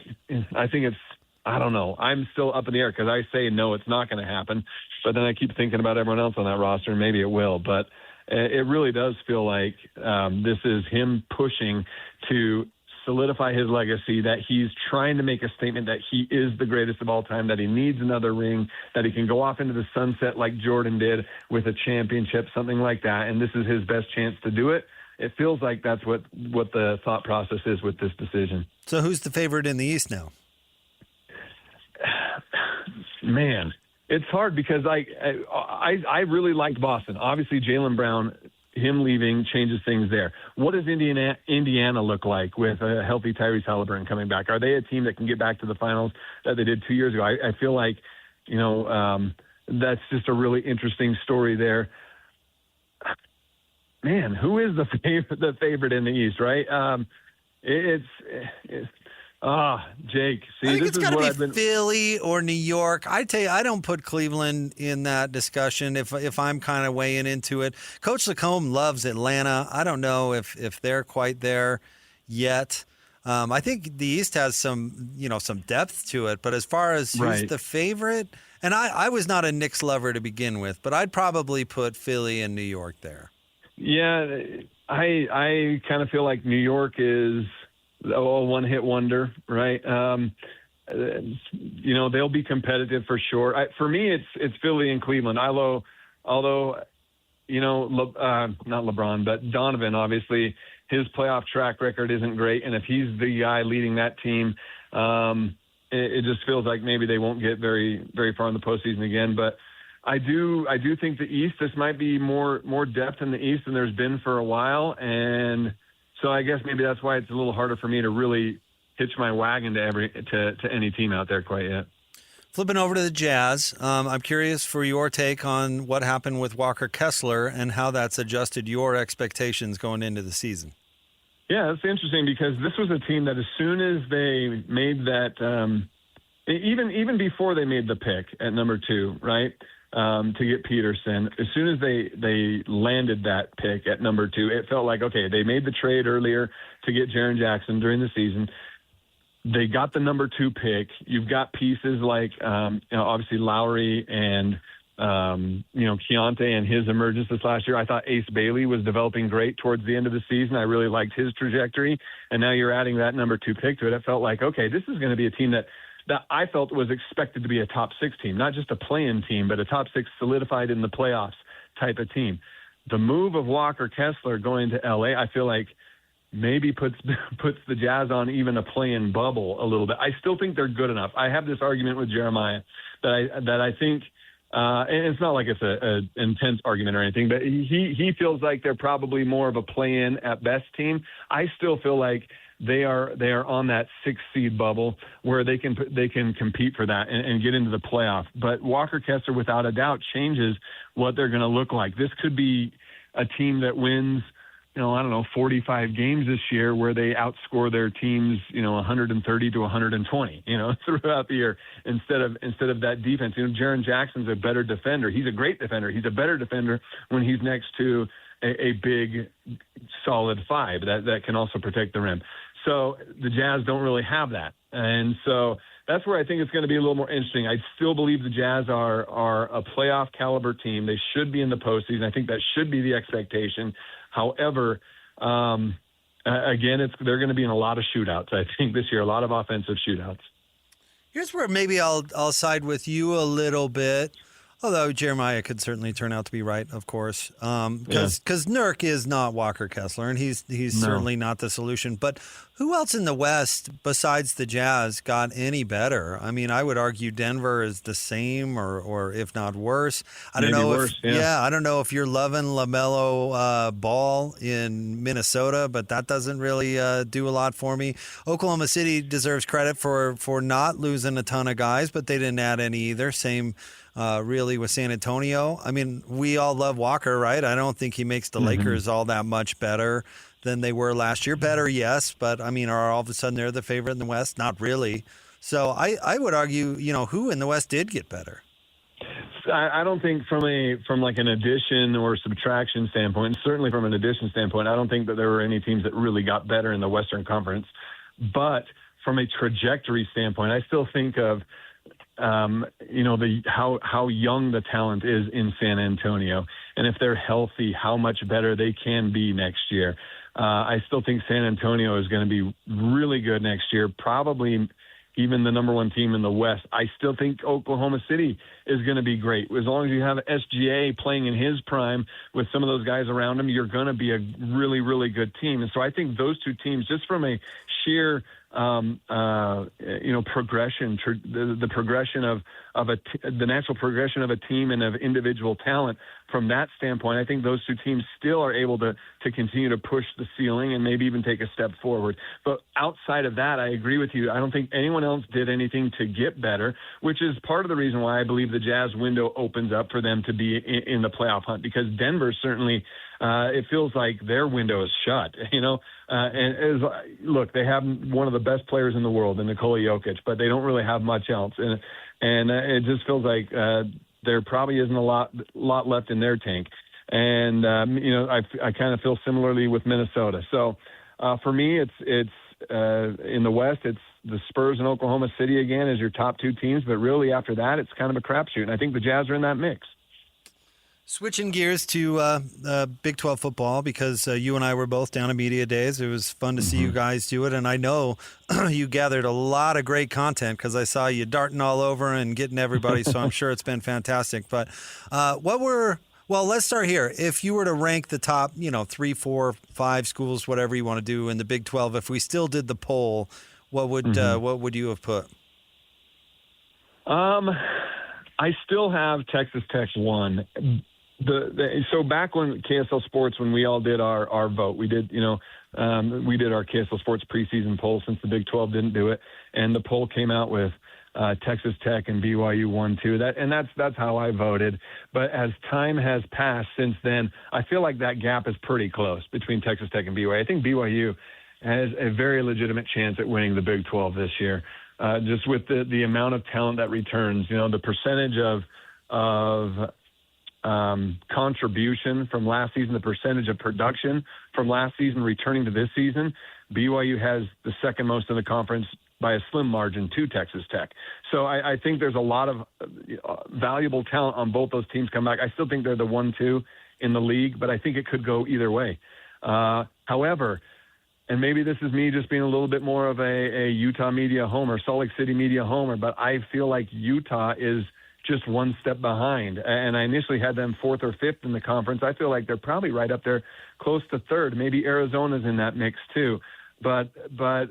think it's, I don't know. I'm still up in the air because I say no, it's not going to happen. But then I keep thinking about everyone else on that roster, and maybe it will. But it really does feel like this is him pushing to solidify his legacy, that he's trying to make a statement that he is the greatest of all time, that he needs another ring, that he can go off into the sunset like Jordan did with a championship, something like that. And this is his best chance to do it. It feels like that's what the thought process is with this decision. So who's the favorite in the East now? Man, it's hard because I really liked Boston. Obviously, Jaylen Brown, him leaving changes things there. What does Indiana look like with a healthy Tyrese Halliburton coming back? Are they a team that can get back to the finals that they did 2 years ago? I feel like, that's just a really interesting story there. Man, who is the favorite in the East, right? Jake. See, I think it's got to be Philly or New York. I tell you, I don't put Cleveland in that discussion if I'm kind of weighing into it. Coach Lacombe loves Atlanta. I don't know if they're quite there yet. I think the East has some depth to it, but as far as who's the favorite, and I was not a Knicks lover to begin with, but I'd probably put Philly and New York there. Yeah, I kind of feel like New York is a one-hit wonder, right? They'll be competitive for sure. For me, it's Philly and Cleveland. Although not LeBron, but Donovan, obviously, his playoff track record isn't great, and if he's the guy leading that team, it just feels like maybe they won't get very, very far in the postseason again. But I do think the East, this might be more depth in the East than there's been for a while. And so I guess maybe that's why it's a little harder for me to really hitch my wagon to any team out there quite yet. Flipping over to the Jazz, I'm curious for your take on what happened with Walker Kessler and how that's adjusted your expectations going into the season. Yeah, it's interesting because this was a team that as soon as they made that, even before they made the pick at number 2, right? To get Peterson. As soon as they landed that pick at number 2, it felt like, okay, they made the trade earlier to get Jaren Jackson during the season. They got the number 2 pick. You've got pieces like, obviously Lowry and Keontae and his emergence this last year. I thought Ace Bailey was developing great towards the end of the season. I really liked his trajectory. And now you're adding that number 2 pick to it. It felt like, okay, this is going to be a team that I felt was expected to be a top 6 team, not just a play-in team, but a top 6 solidified in the playoffs type of team. The move of Walker Kessler going to LA, I feel like maybe puts the Jazz on even a play-in bubble a little bit. I still think they're good enough. I have this argument with Jeremiah that I think, and it's not like it's an intense argument or anything, but he feels like they're probably more of a play-in at best team. I still feel like they are on that 6 seed bubble where they can compete for that and get into the playoff. But Walker Kessler, without a doubt, changes what they're going to look like. This could be a team that wins, 45 games this year, where they outscore their teams, 130 to 120, throughout the year instead of that defense. Jaren Jackson's a better defender. He's a great defender. He's a better defender when he's next to a big, solid 5 that can also protect the rim. So the Jazz don't really have that. And so that's where I think it's going to be a little more interesting. I still believe the Jazz are a playoff caliber team. They should be in the postseason. I think that should be the expectation. However, again, they're going to be in a lot of shootouts, I think, this year, a lot of offensive shootouts. Here's where maybe I'll side with you a little bit. Although Jeremiah could certainly turn out to be right, of course, because Nurk is not Walker Kessler, and he's certainly not the solution. But who else in the West besides the Jazz got any better? I mean, I would argue Denver is the same, or if not worse. I don't know. I don't know if you're loving LaMelo Ball in Minnesota, but that doesn't really do a lot for me. Oklahoma City deserves credit for not losing a ton of guys, but they didn't add any either. Same. Really with San Antonio. I mean, we all love Walker, right? I don't think he makes the Lakers all that much better than they were last year. Better, yes, but I mean, are all of a sudden they're the favorite in the West? Not really. So I would argue, who in the West did get better? I don't think from like an addition or subtraction standpoint, certainly from an addition standpoint, I don't think that there were any teams that really got better in the Western Conference. But from a trajectory standpoint, I still think of how young the talent is in San Antonio, and if they're healthy, how much better they can be next year. I still think San Antonio is going to be really good next year, probably even the number 1 team in the West. I still think Oklahoma City is going to be great. As long as you have SGA playing in his prime with some of those guys around him, you're going to be a really, really good team. And so I think those 2 teams, just from a sheer progression, the progression of the natural progression of a team and of individual talent. From that standpoint, I think those 2 teams still are able to continue to push the ceiling and maybe even take a step forward. But outside of that, I agree with you. I don't think anyone else did anything to get better, which is part of the reason why I believe the Jazz window opens up for them to be in the playoff hunt, because Denver certainly, it feels like their window is shut, look, they have one of the best players in the world in Nikola Jokic, but they don't really have much else. And it just feels like there probably isn't a lot left in their tank. And, I kind of feel similarly with Minnesota. So for me, it's in the West, it's the Spurs and Oklahoma City again as your top 2 teams. But really after that, it's kind of a crapshoot. And I think the Jazz are in that mix. Switching gears to Big 12 football, because you and I were both down at Media Days. It was fun to see you guys do it, and I know you gathered a lot of great content because I saw you darting all over and getting everybody, so I'm sure it's been fantastic. But let's start here. If you were to rank the top, 3, 4, 5 schools, whatever you want to do in the Big 12, if we still did the poll, what would you have put? I still have Texas Tech 1. So back when KSL Sports, when we all did our vote, we did our KSL Sports preseason poll since the Big 12 didn't do it, and the poll came out with Texas Tech and BYU 1-2. That's how I voted. But as time has passed since then, I feel like that gap is pretty close between Texas Tech and BYU. I think BYU has a very legitimate chance at winning the Big 12 this year, just with the amount of talent that returns. The percentage of contribution from last season, the percentage of production from last season returning to this season, BYU has the second most in the conference by a slim margin to Texas Tech. So I think there's a lot of valuable talent on both those teams come back. I still think they're the 1-2 in the league, but I think it could go either way. However, and maybe this is me just being a little bit more of a Utah media homer, Salt Lake City media homer, but I feel like Utah is just one step behind. And I initially had them 4th or 5th in the conference. I feel like they're probably right up there, close to 3rd. Maybe Arizona's in that mix too. But for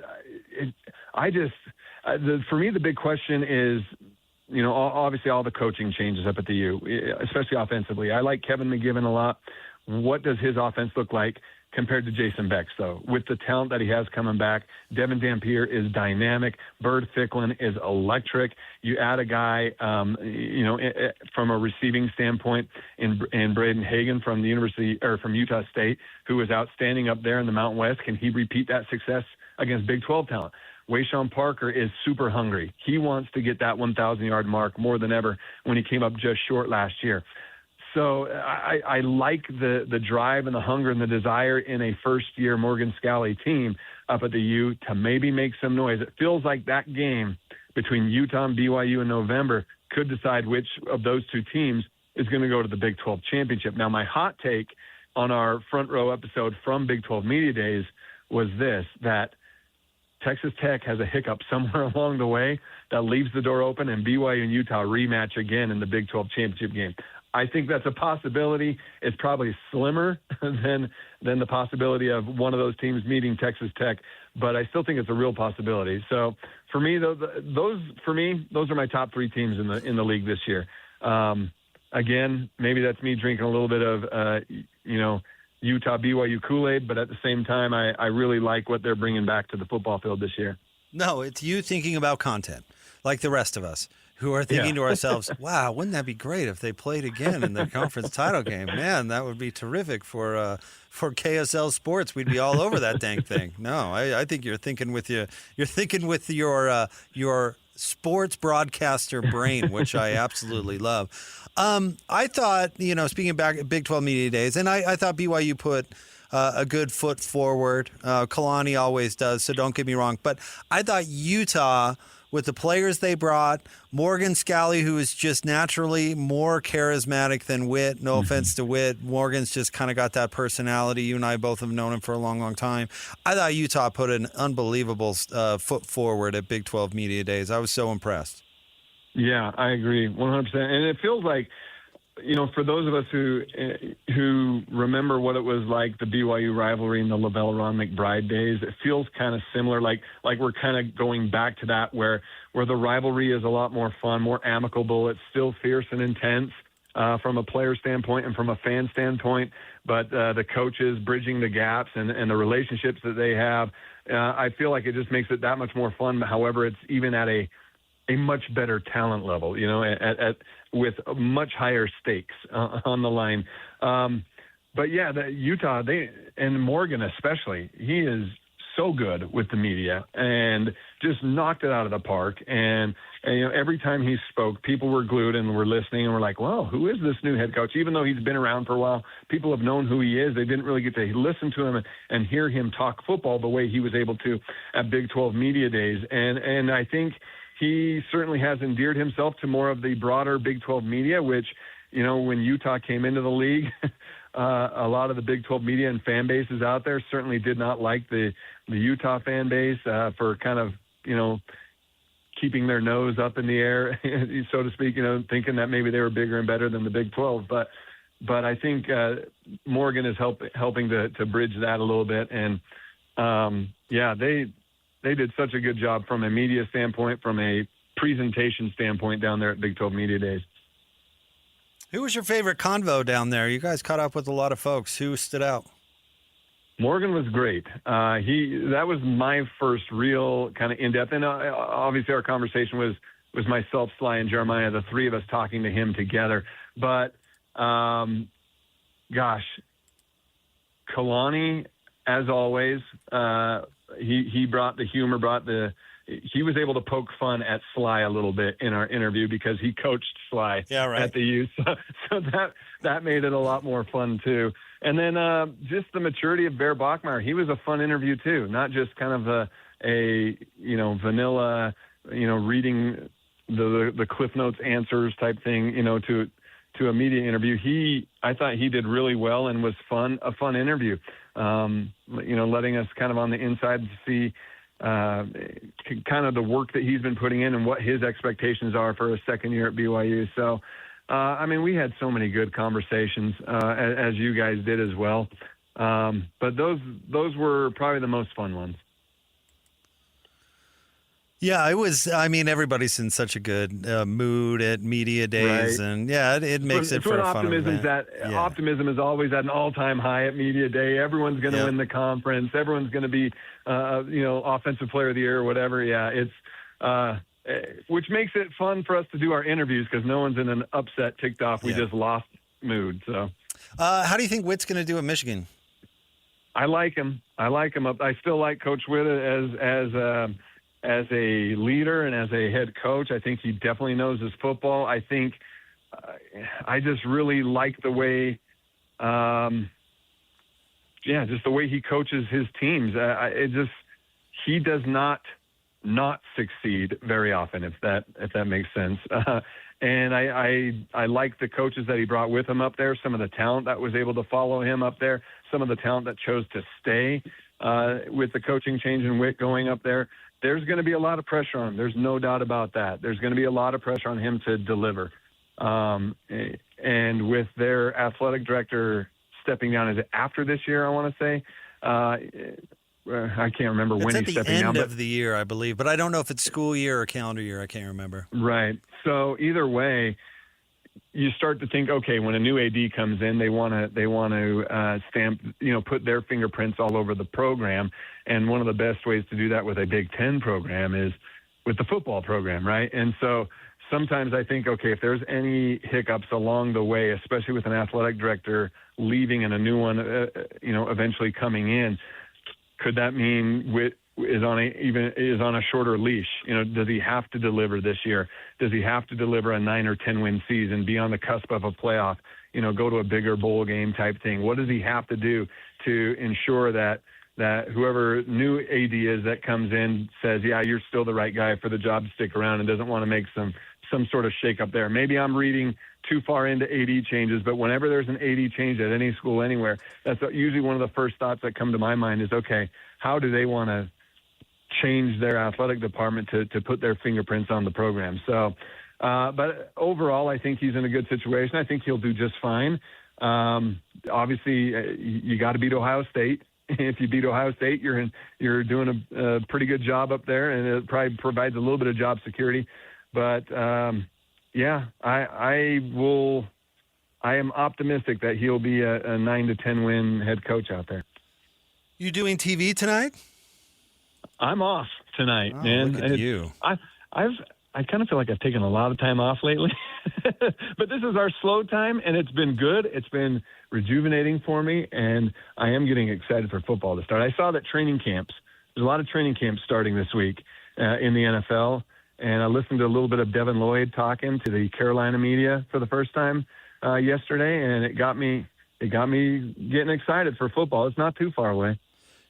me, the big question is, obviously all the coaching changes up at the U, especially offensively. I like Kevin McGiven a lot. What does his offense look like compared to Jason Beck's, though? With the talent that he has coming back, Devin Dampier is dynamic. Bird Ficklin is electric. You add a guy, from a receiving standpoint in Braden Hagan from from Utah State, who is outstanding up there in the Mountain West. Can he repeat that success against Big 12 talent? Wayshawn Parker is super hungry. He wants to get that 1,000-yard mark more than ever when he came up just short last year. So I like the drive and the hunger and the desire in a first-year Morgan Scally team up at the U to maybe make some noise. It feels like that game between Utah and BYU in November could decide which of those two teams is going to go to the Big 12 championship. Now, my hot take on our front row episode from Big 12 Media Days was this, that Texas Tech has a hiccup somewhere along the way that leaves the door open, and BYU and Utah rematch again in the Big 12 championship game. I think that's a possibility. It's probably slimmer than the possibility of one of those teams meeting Texas Tech, but I still think it's a real possibility. So for me, those are my top 3 teams in the league this year. Again, maybe that's me drinking a little bit of Utah BYU Kool-Aid, but at the same time, I really like what they're bringing back to the football field this year. No, it's you thinking about content, like the rest of us, who are thinking to ourselves, wow, wouldn't that be great if they played again in the conference title game? Man, that would be terrific for KSL Sports. We'd be all over that dang thing. No, I think you're thinking with your sports broadcaster brain, which I absolutely love. I thought, speaking back at Big 12 Media Days, and I thought BYU put a good foot forward. Kalani always does, so don't get me wrong. But I thought Utah, with the players they brought, Morgan Scally, who is just naturally more charismatic than Witt. No offense to Witt. Morgan's just kind of got that personality. You and I both have known him for a long, long time. I thought Utah put an unbelievable foot forward at Big 12 Media Days. I was so impressed. Yeah, I agree 100%. And it feels like, for those of us who remember what it was like, the BYU rivalry in the LaVell-Ron McBride days, it feels kind of similar, like we're kind of going back to that where the rivalry is a lot more fun, more amicable. It's still fierce and intense from a player standpoint and from a fan standpoint, but the coaches bridging the gaps and the relationships that they have, I feel like it just makes it that much more fun. However, it's even at a much better talent level, with much higher stakes on the line. But yeah, the Utah, and Morgan especially, he is so good with the media and just knocked it out of the park. And every time he spoke, people were glued and were listening and were like, well, who is this new head coach? Even though he's been around for a while, people have known who he is. They didn't really get to listen to him and hear him talk football the way he was able to at Big 12 Media Days. And I think he certainly has endeared himself to more of the broader Big 12 media, which, when Utah came into the league, a lot of the Big 12 media and fan bases out there certainly did not like the Utah fan base for kind of, keeping their nose up in the air, so to speak, thinking that maybe they were bigger and better than the Big 12. But I think Morgan is helping to bridge that a little bit. And, they did such a good job from a media standpoint, from a presentation standpoint down there at Big 12 Media Days. Who was your favorite convo down there? You guys caught up with a lot of folks. Who stood out? Morgan was great. That was my first real kind of in-depth. And obviously our conversation was myself, Sly, and Jeremiah, the three of us talking to him together. But, Kalani, as always, he brought the humor, he was able to poke fun at Sly a little bit in our interview because he coached Sly at the U. So that made it a lot more fun too. And then just the maturity of Bear Bachmeier. He was a fun interview too, not just kind of a vanilla, reading the Cliff Notes answers type thing, to a media interview. I thought he did really well and was a fun interview. Letting us kind of on the inside see kind of the work that he's been putting in and what his expectations are for a second year at BYU. So, we had so many good conversations, as you guys did as well. But those were probably the most fun ones. Yeah, it was. Everybody's in such a good mood at media days, right. And it makes it for a fun event. Optimism is always at an all-time high at media day. Everyone's going to win the conference. Everyone's going to be, offensive player of the year or whatever. Yeah, it's which makes it fun for us to do our interviews because no one's in an upset, ticked off. We just lost mood. So, how do you think Witt's going to do at Michigan? I like him. I still like Coach Witt as a leader and as a head coach. I think he definitely knows his football. I think I just really like the way, just the way he coaches his teams. He does not succeed very often, if that makes sense. And I like the coaches that he brought with him up there, some of the talent that was able to follow him up there, some of the talent that chose to stay with the coaching change and Witt going up there. There's going to be a lot of pressure on him. There's no doubt about that. There's going to be a lot of pressure on him to deliver. And with their athletic director stepping down, is it after this year, I want to say? I can't remember when he's stepping down. It's at the end of the year, I believe. But I don't know if it's school year or calendar year. I can't remember. Right. So either way, you start to think, okay, when a new AD comes in, they want to stamp, put their fingerprints all over the program. And one of the best ways to do that with a Big Ten program is with the football program, right? And so sometimes I think, okay, if there's any hiccups along the way, especially with an athletic director leaving and a new one, eventually coming in, could that mean Witt is on a shorter leash? Does he have to deliver this year? Does he have to deliver a 9 or 10 win season, be on the cusp of a playoff, go to a bigger bowl game type thing? What does he have to do to ensure that whoever new AD is that comes in says, yeah, you're still the right guy for the job to stick around and doesn't want to make some sort of shake up there? Maybe I'm reading too far into AD changes, but whenever there's an AD change at any school anywhere, that's usually one of the first thoughts that come to my mind is, okay, how do they want to change their athletic department to put their fingerprints on the program? So, but overall, I think he's in a good situation. I think he'll do just fine. Obviously, you got to beat Ohio State. If you beat Ohio State, you're doing a pretty good job up there, and it probably provides a little bit of job security. But I am optimistic that he'll be a 9 to 10 win head coach out there. You doing TV tonight? I'm off tonight, oh, man. Look at you. I kind of feel like I've taken a lot of time off lately, but this is our slow time, and it's been good. It's been rejuvenating for me, and I am getting excited for football to start. I saw that there's a lot of training camps starting this week in the NFL, and I listened to a little bit of Devin Lloyd talking to the Carolina media for the first time yesterday, and it got me getting excited for football. It's not too far away.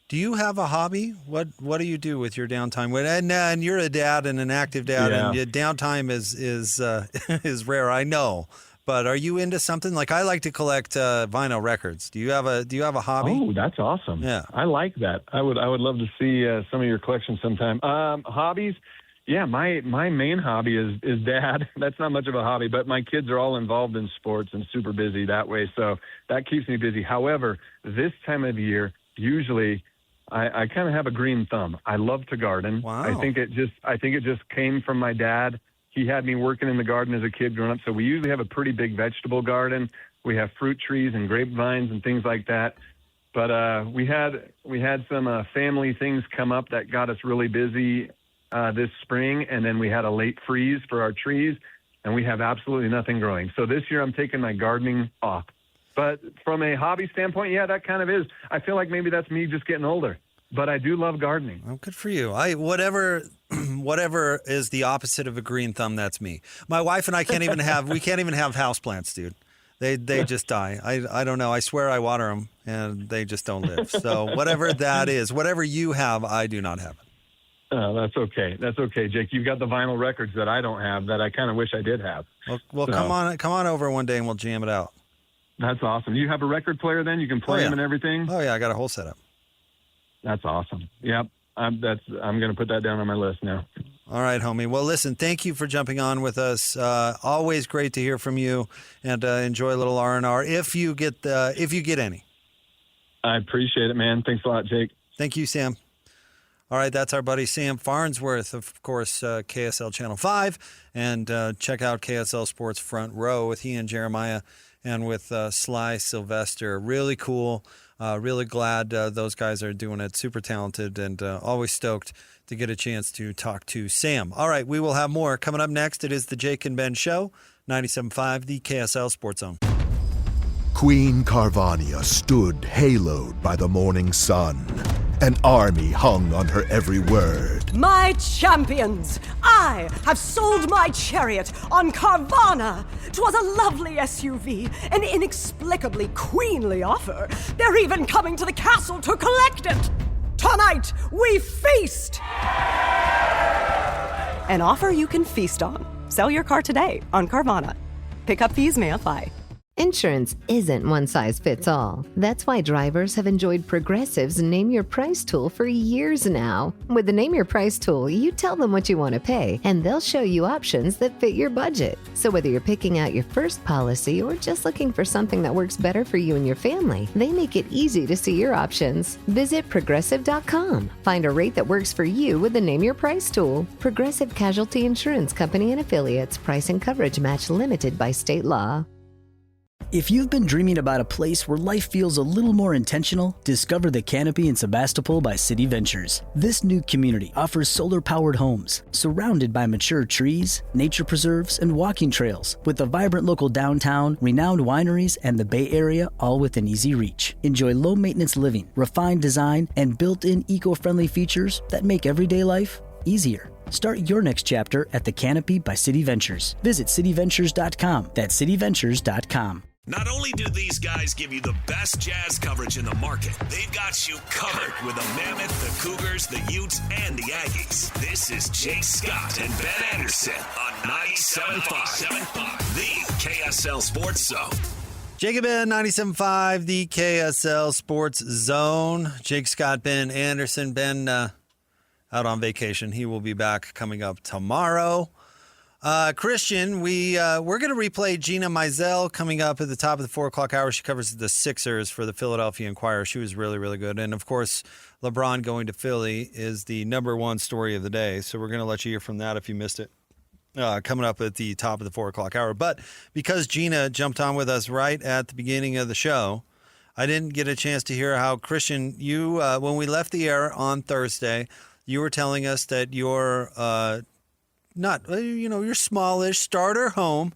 Do you have a hobby? What do you do with your downtime? And you're a dad and an active dad, and your downtime is rare, I know. But are you into something? Like, I like to collect vinyl records. Do you have a hobby? Oh, that's awesome. Yeah, I like that. I would love to see some of your collection sometime. Hobbies. Yeah, my main hobby is dad. That's not much of a hobby, but my kids are all involved in sports and super busy that way, so that keeps me busy. However, this time of year, usually I kind of have a green thumb. I love to garden. Wow. I think it just came from my dad. He had me working in the garden as a kid growing up, so we usually have a pretty big vegetable garden. We have fruit trees and grapevines and things like that. But we had some family things come up that got us really busy this spring, and then we had a late freeze for our trees, and we have absolutely nothing growing. So this year I'm taking my gardening off. But from a hobby standpoint, yeah, that kind of is. I feel like maybe that's me just getting older. But I do love gardening. Oh, good for you. Whatever is the opposite of a green thumb, that's me. My wife and I can't even have houseplants, dude. They just die. I don't know. I swear I water them, and they just don't live. So whatever that is, whatever you have, I do not have it. That's okay. That's okay, Jake. You've got the vinyl records that I don't have that I kind of wish I did have. Well, come on over one day and we'll jam it out. That's awesome. You have a record player then? You can play them and everything? Oh, yeah. I got a whole setup. That's awesome. Yep. I'm going to put that down on my list now. All right, homie. Well, listen, thank you for jumping on with us. Always great to hear from you, and enjoy a little R&R if you get any. I appreciate it, man. Thanks a lot, Jake. Thank you, Sam. All right, that's our buddy Sam Farnsworth, of course, KSL Channel 5, and check out KSL Sports Front Row with he and Jeremiah and with Sly Sylvester. Really cool. Really glad those guys are doing it. Super talented, and always stoked to get a chance to talk to Sam. All right, we will have more coming up next. It is the Jake and Ben Show, 97.5, the KSL Sports Zone. Queen Carvania stood haloed by the morning sun. An army hung on her every word. My champions, I have sold my chariot on Carvana. 'Twas a lovely SUV, an inexplicably queenly offer. They're even coming to the castle to collect it. Tonight, we feast! An offer you can feast on. Sell your car today on Carvana. Pickup fees may apply. Insurance isn't one size fits all. That's why drivers have enjoyed Progressive's Name Your Price tool for years now. With the Name Your Price tool, you tell them what you want to pay, and they'll show you options that fit your budget. So whether you're picking out your first policy or just looking for something that works better for you and your family, they make it easy to see your options. Visit Progressive.com. Find a rate that works for you with the Name Your Price tool. Progressive Casualty Insurance Company and Affiliates. Price and coverage match limited by state law. If you've been dreaming about a place where life feels a little more intentional, discover the Canopy in Sebastopol by City Ventures. This new community offers solar-powered homes, surrounded by mature trees, nature preserves, and walking trails, with a vibrant local downtown, renowned wineries, and the Bay Area all within easy reach. Enjoy low-maintenance living, refined design, and built-in eco-friendly features that make everyday life easier. Start your next chapter at the Canopy by City Ventures. Visit cityventures.com. That's cityventures.com. Not only do these guys give you the best jazz coverage in the market, they've got you covered with the Mammoth, the Cougars, the Utes, and the Aggies. This is Jake Scott and Ben Anderson on 97.5, the KSL Sports Zone. Jake and Ben, 97.5, the KSL Sports Zone. Jake Scott, Ben Anderson. Ben out on vacation. He will be back coming up tomorrow. Christian, we're going to replay Gina Mizell coming up at the top of the 4 o'clock hour. She covers the Sixers for the Philadelphia Inquirer. She was really, really good. And, of course, LeBron going to Philly is the number one story of the day. So we're going to let you hear from that if you missed it. Coming up at the top of the 4 o'clock hour. But because Gina jumped on with us right at the beginning of the show, I didn't get a chance to hear how, Christian, you, when we left the air on Thursday, you were telling us that your your smallish starter home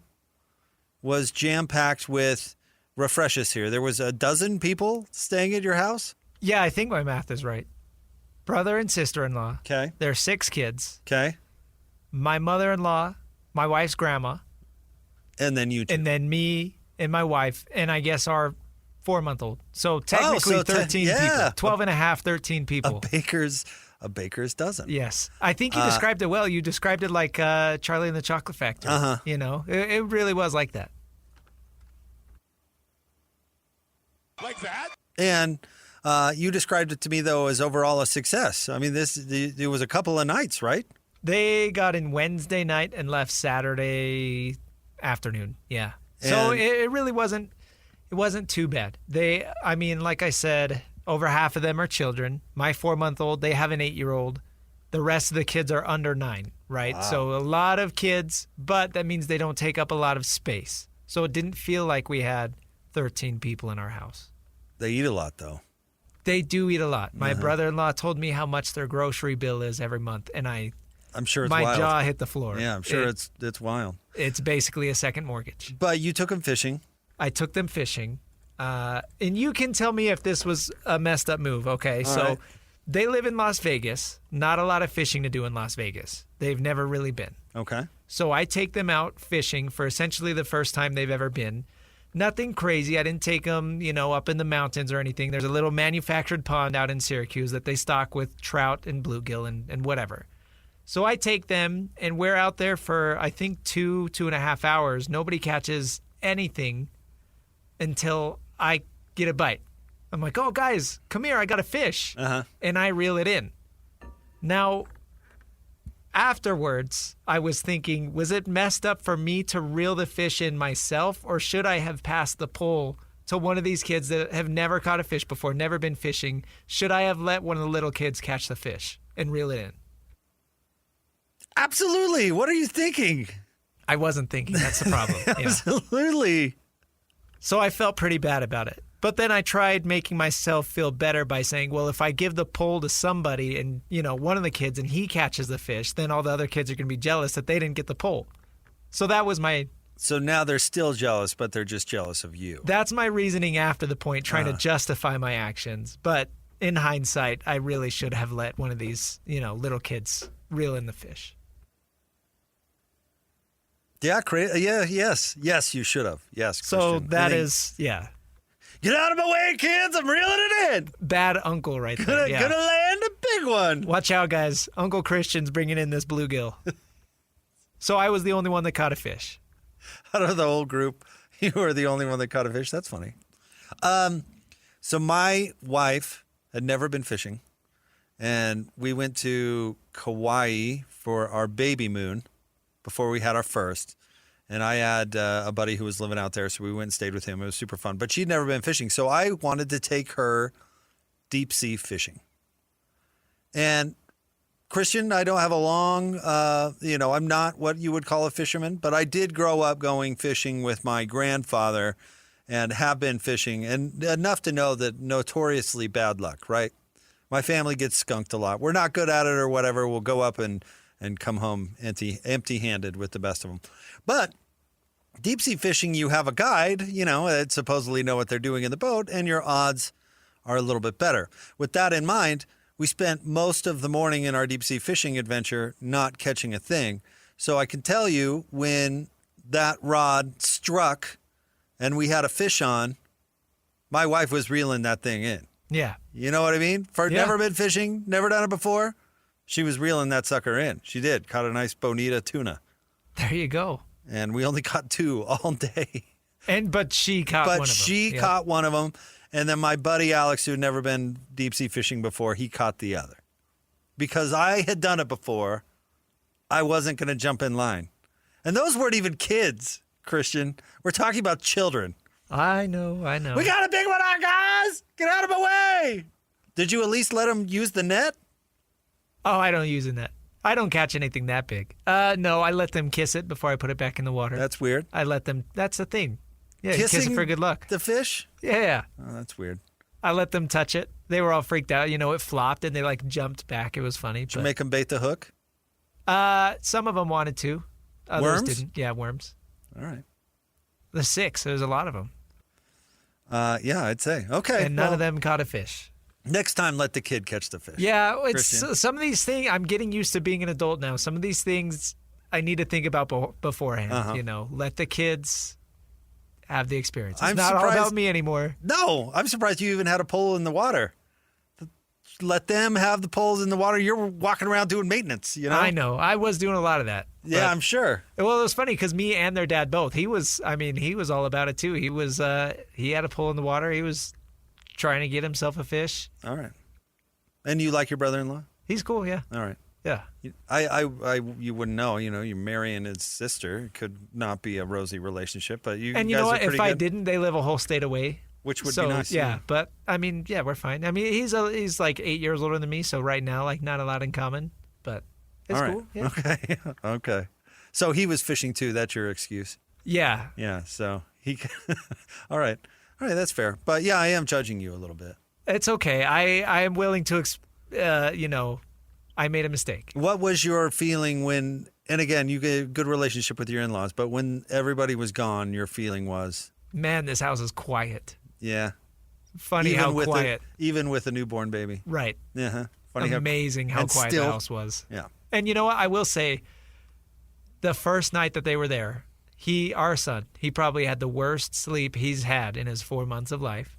was jam-packed with refreshes here. There was a dozen people staying at your house? Yeah, I think my math is right. Brother and sister-in-law. Okay. There are 6 kids. Okay. My mother-in-law, my wife's grandma. And then you two. And then me and my wife, and I guess our 4-month-old. So technically 13 people. 12 and a half, 13 people. A baker's dozen. Yes. I think you described it well. You described it like Charlie and the Chocolate Factory. Uh-huh. You know, it really was like that. Like that? And you described it to me, though, as overall a success. I mean, it was a couple of nights, right? They got in Wednesday night and left Saturday afternoon. Yeah. So it really wasn't too bad. Like I said, over half of them are children. My 4-month-old, they have an 8-year-old. The rest of the kids are under 9, right? Wow. So a lot of kids, but that means they don't take up a lot of space. So it didn't feel like we had 13 people in our house. They eat a lot, though. They do eat a lot. My brother-in-law told me how much their grocery bill is every month, and I'm sure it's my wild. jaw hit the floor. Yeah, I'm sure it's wild. It's basically a second mortgage. But you took them fishing. I took them fishing. And you can tell me if this was a messed up move, okay? All right. They live in Las Vegas. Not a lot of fishing to do in Las Vegas. They've never really been. Okay. So I take them out fishing for essentially the first time they've ever been. Nothing crazy. I didn't take them, up in the mountains or anything. There's a little manufactured pond out in Syracuse that they stock with trout and bluegill and whatever. So I take them, and we're out there for, I think, 2.5 hours. Nobody catches anything until I get a bite. I'm like, oh, guys, come here. I got a fish. And I reel it in. Now, afterwards, I was thinking, was it messed up for me to reel the fish in myself, or should I have passed the pole to one of these kids that have never caught a fish before, never been fishing? Should I have let one of the little kids catch the fish and reel it in? Absolutely. What are you thinking? I wasn't thinking. That's the problem. Absolutely. So I felt pretty bad about it. But then I tried making myself feel better by saying, well, if I give the pole to somebody and, one of the kids and he catches the fish, then all the other kids are going to be jealous that they didn't get the pole. So that was my... So now they're still jealous, but they're just jealous of you. That's my reasoning after the point, trying to justify my actions. But in hindsight, I really should have let one of these, little kids reel in the fish. Yeah, yes, you should have. Yes, Christian. So that is, Get out of my way, kids. I'm reeling it in. Bad uncle right there. Gonna land a big one. Watch out, guys. Uncle Christian's bringing in this bluegill. So I was the only one that caught a fish. Out of the whole group, you were the only one that caught a fish. That's funny. So my wife had never been fishing, and we went to Kauai for our baby moon before we had our first. And I had a buddy who was living out there, so we went and stayed with him. It was super fun. But she'd never been fishing, so I wanted to take her deep sea fishing. And Christian, I don't have a long, I'm not what you would call a fisherman, but I did grow up going fishing with my grandfather and have been fishing, and enough to know that notoriously bad luck, right? My family gets skunked a lot. We're not good at it or whatever. We'll go up and come home empty-handed with the best of them. But deep sea fishing, you have a guide, that supposedly know what they're doing in the boat, and your odds are a little bit better. With that in mind, we spent most of the morning in our deep sea fishing adventure not catching a thing. So I can tell you, when that rod struck and we had a fish on, my wife was reeling that thing in. Yeah. You know what I mean? Never been fishing, never done it before. She was reeling that sucker in. She did. Caught a nice bonita tuna. There you go. And we only caught 2 all day. But she caught one of them. But she caught one of them. And then my buddy Alex, who had never been deep sea fishing before, he caught the other. Because I had done it before, I wasn't going to jump in line. And those weren't even kids, Christian. We're talking about children. I know. We got a big one on, guys! Get out of my way! Did you at least let them use the net? Oh, I don't use a net. I don't catch anything that big. No, I let them kiss it before I put it back in the water. That's weird. I let them. That's the thing. Yeah, Kissing kiss it for good luck. The fish? Yeah. Oh, that's weird. I let them touch it. They were all freaked out. It flopped and they jumped back. It was funny. Did you make them bait the hook? Some of them wanted to. Others worms? Didn't. Yeah, worms. All right. The 6. There's a lot of them. Yeah, I'd say. Okay. And none of them caught a fish. Next time, let the kid catch the fish. Yeah, Christian. Some of these things, I'm getting used to being an adult now. Some of these things I need to think about beforehand. Let the kids have the experience. It's not all about me anymore. No, I'm surprised you even had a pole in the water. Let them have the poles in the water. You're walking around doing maintenance, I know. I was doing a lot of that. Yeah, I'm sure. Well, it was funny because me and their dad both. He was all about it too. He was, he had a pole in the water. He was trying to get himself a fish. All right. And you like your brother-in-law? He's cool, yeah. All right. Yeah. You wouldn't know, you're marrying his sister. It could not be a rosy relationship, but you And guys know what? are pretty If I good. didn't, they live a whole state away. Which would be nice. Yeah, but we're fine. He's like 8 years older than me, so right now, not a lot in common, but it's All right. cool. Yeah. Okay. Okay. So he was fishing too. That's your excuse. Yeah. Yeah. So he. All right. All right. That's fair. But yeah, I am judging you a little bit. It's okay. I am willing to, I made a mistake. What was your feeling when? And again, you get a good relationship with your in-laws, but when everybody was gone, your feeling was, man, this house is quiet. Yeah. Funny how quiet. Even with a newborn baby. Right. Yeah. Funny Amazing how quiet the house was. Yeah. And you know what? I will say, the first night that they were there, Our son, he probably had the worst sleep he's had in his 4 months of life.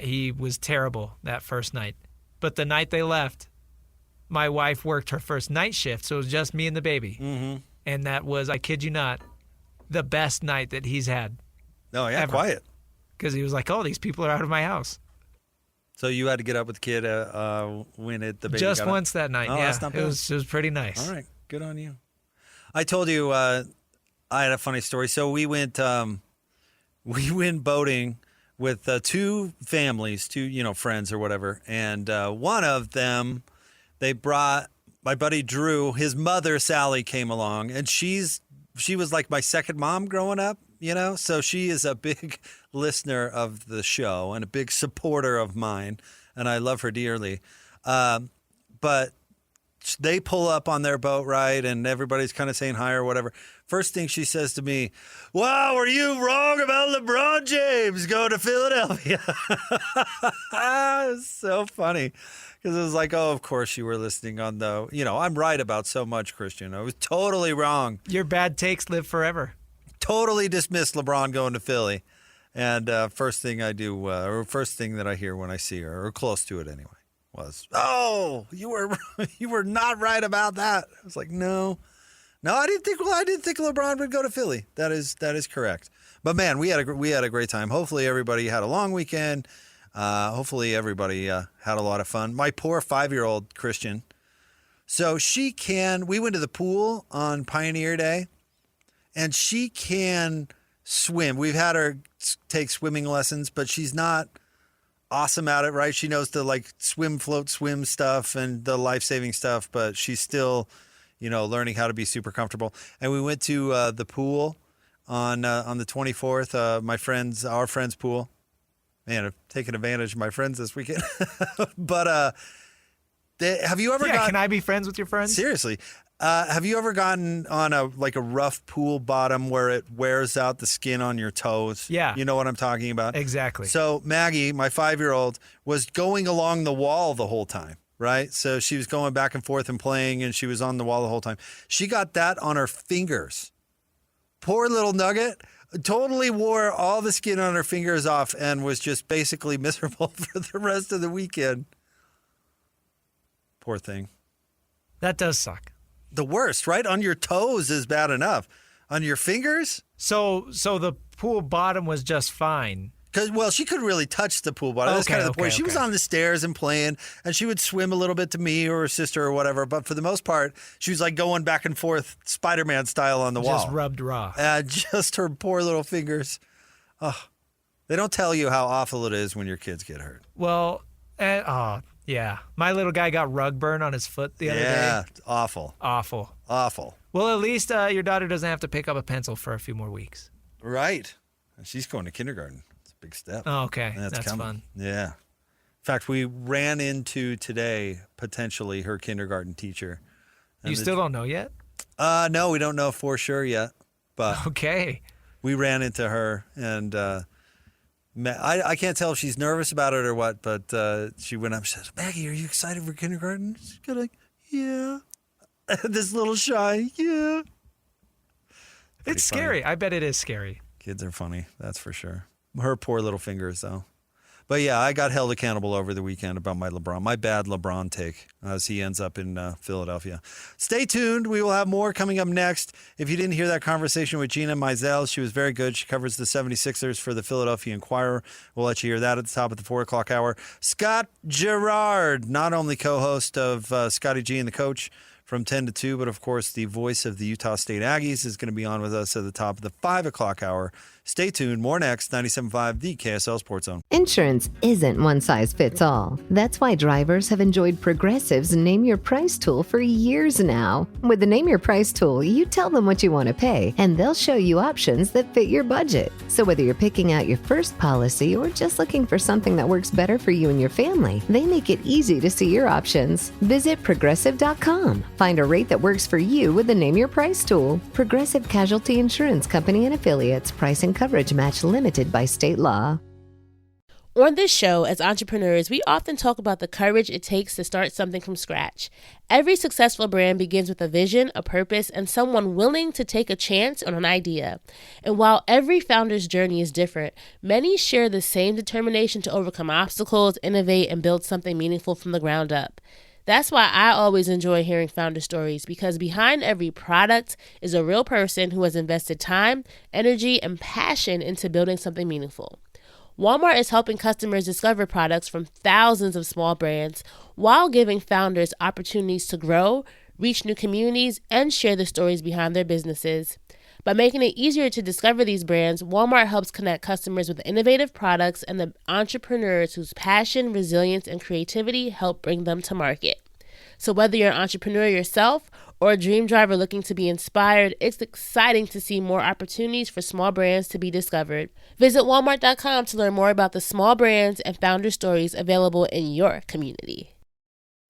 He was terrible that first night. But the night they left, my wife worked her first night shift, so it was just me and the baby. Mm-hmm. And that was, I kid you not, the best night that he's had. Oh, yeah, ever. quiet. Because he was like, oh, these people are out of my house. So you had to get up with the kid when the baby just got once up? that night, Oh, yeah. that's not bad. It was pretty nice. All right, good on you. I told you I had a funny story. So we went boating with two families, two friends or whatever, and one of them they brought my buddy Drew. His mother Sally came along, and she was like my second mom growing up. So she is a big listener of the show and a big supporter of mine, and I love her dearly. But they pull up on their boat ride, and everybody's kind of saying hi or whatever. First thing she says to me, "Wow, were you wrong about LeBron James going to Philadelphia?" It's so funny because it was like, oh, of course you were listening on the, I'm right about so much, Christian. I was totally wrong. Your bad takes live forever. Totally dismissed LeBron going to Philly. And first thing I do, or first thing that I hear when I see her, or close to it anyway, was, "Oh, you were not right about that." I was like, no, I didn't think LeBron would go to Philly. That is correct. But man, we had a great time. Hopefully everybody had a long weekend. Hopefully everybody had a lot of fun. My poor 5-year-old Christian. So we went to the pool on Pioneer Day. And she can swim. We've had her take swimming lessons, but she's not awesome at it, right? She knows the swim, float, swim stuff and the life-saving stuff, but she's still, learning how to be super comfortable. And we went to the pool on the 24th, our friend's pool. Man, I've taken advantage of my friends this weekend. But have you ever can I be friends with your friends? Seriously. Have you ever gotten on a rough pool bottom where it wears out the skin on your toes? Yeah. You know what I'm talking about? Exactly. So Maggie, my 5-year-old, was going along the wall the whole time, right? So she was going back and forth and playing, and she was on the wall the whole time. She got that on her fingers. Poor little nugget. Totally wore all the skin on her fingers off and was just basically miserable for the rest of the weekend. Poor thing. That does suck. The worst, right? On your toes is bad enough. On your fingers? So the pool bottom was just fine. Well, she couldn't really touch the pool bottom. That's kind of the point. She was on the stairs and playing, and she would swim a little bit to me or her sister or whatever. But for the most part, she was going back and forth Spider-Man style on the wall. Just rubbed raw. Just her poor little fingers. Oh, they don't tell you how awful it is when your kids get hurt. Well, yeah. My little guy got rug burn on his foot the other day. Yeah, awful. Awful. Well, at least your daughter doesn't have to pick up a pencil for a few more weeks. Right. She's going to kindergarten. It's a big step. Oh, okay. That's fun. Yeah. In fact, we ran into today, potentially, her kindergarten teacher. You still don't know yet? No, we don't know for sure yet. But okay. We ran into her, and I can't tell if she's nervous about it or what, but she went up and said, "Maggie, are you excited for kindergarten?" She's kind of like, "Yeah." This little shy, yeah. It's scary. I bet it is scary. Kids are funny, that's for sure. Her poor little fingers, though. But yeah, I got held accountable over the weekend about my bad LeBron take as he ends up in Philadelphia. Stay tuned. We will have more coming up next. If you didn't hear that conversation with Gina Mizell, she was very good. She covers the 76ers for the Philadelphia Inquirer. We'll let you hear that at the top of the 4 o'clock hour. Scott Gerard, not only co-host of Scotty G and the Coach from 10 to 2, but of course the voice of the Utah State Aggies is going to be on with us at the top of the 5 o'clock hour. Stay tuned. More next. 97.5, the KSL Sports Zone. Insurance isn't one size fits all. That's why drivers have enjoyed Progressive's Name Your Price tool for years now. With the Name Your Price tool, you tell them what you want to pay, and they'll show you options that fit your budget. So whether you're picking out your first policy or just looking for something that works better for you and your family, they make it easy to see your options. Visit Progressive.com. Find a rate that works for you with the Name Your Price tool. Progressive Casualty Insurance Company and Affiliates. Pricing coverage match limited by state law. On this show, as entrepreneurs, we often talk about the courage it takes to start something from scratch. Every successful brand begins with a vision, a purpose, and someone willing to take a chance on an idea. And while every founder's journey is different, many share the same determination to overcome obstacles, innovate, and build something meaningful from the ground up. That's why I always enjoy hearing founder stories, because behind every product is a real person who has invested time, energy, and passion into building something meaningful. Walmart is helping customers discover products from thousands of small brands while giving founders opportunities to grow, reach new communities, and share the stories behind their businesses. By making it easier to discover these brands, Walmart helps connect customers with innovative products and the entrepreneurs whose passion, resilience, and creativity help bring them to market. So whether you're an entrepreneur yourself or a dream driver looking to be inspired, it's exciting to see more opportunities for small brands to be discovered. Visit Walmart.com to learn more about the small brands and founder stories available in your community.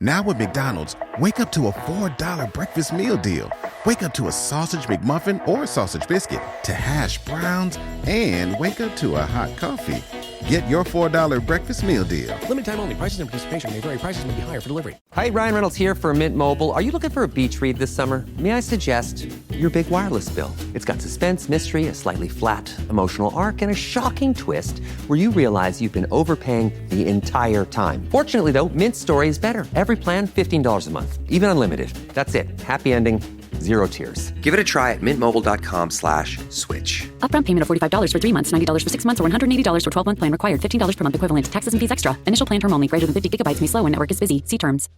Now at McDonald's, wake up to a $4 breakfast meal deal. Wake up to a sausage McMuffin or sausage biscuit, to hash browns, and wake up to a hot coffee. Get your $4 breakfast meal deal. Limited time only. Prices and participation may vary. Prices may be higher for delivery. Hi, Ryan Reynolds here for Mint Mobile. Are you looking for a beach read this summer? May I suggest your big wireless bill? It's got suspense, mystery, a slightly flat, emotional arc, and a shocking twist where you realize you've been overpaying the entire time. Fortunately, though, Mint's story is better. Every plan, $15 a month. Even unlimited. That's it. Happy ending. Zero tears. Give it a try at mintmobile.com/switch. Upfront payment of $45 for 3 months, $90 for 6 months, or $180 for 12-month plan required. $15 per month equivalent. Taxes and fees extra. Initial plan term only. Greater than 50 gigabytes may slow when network is busy. See terms.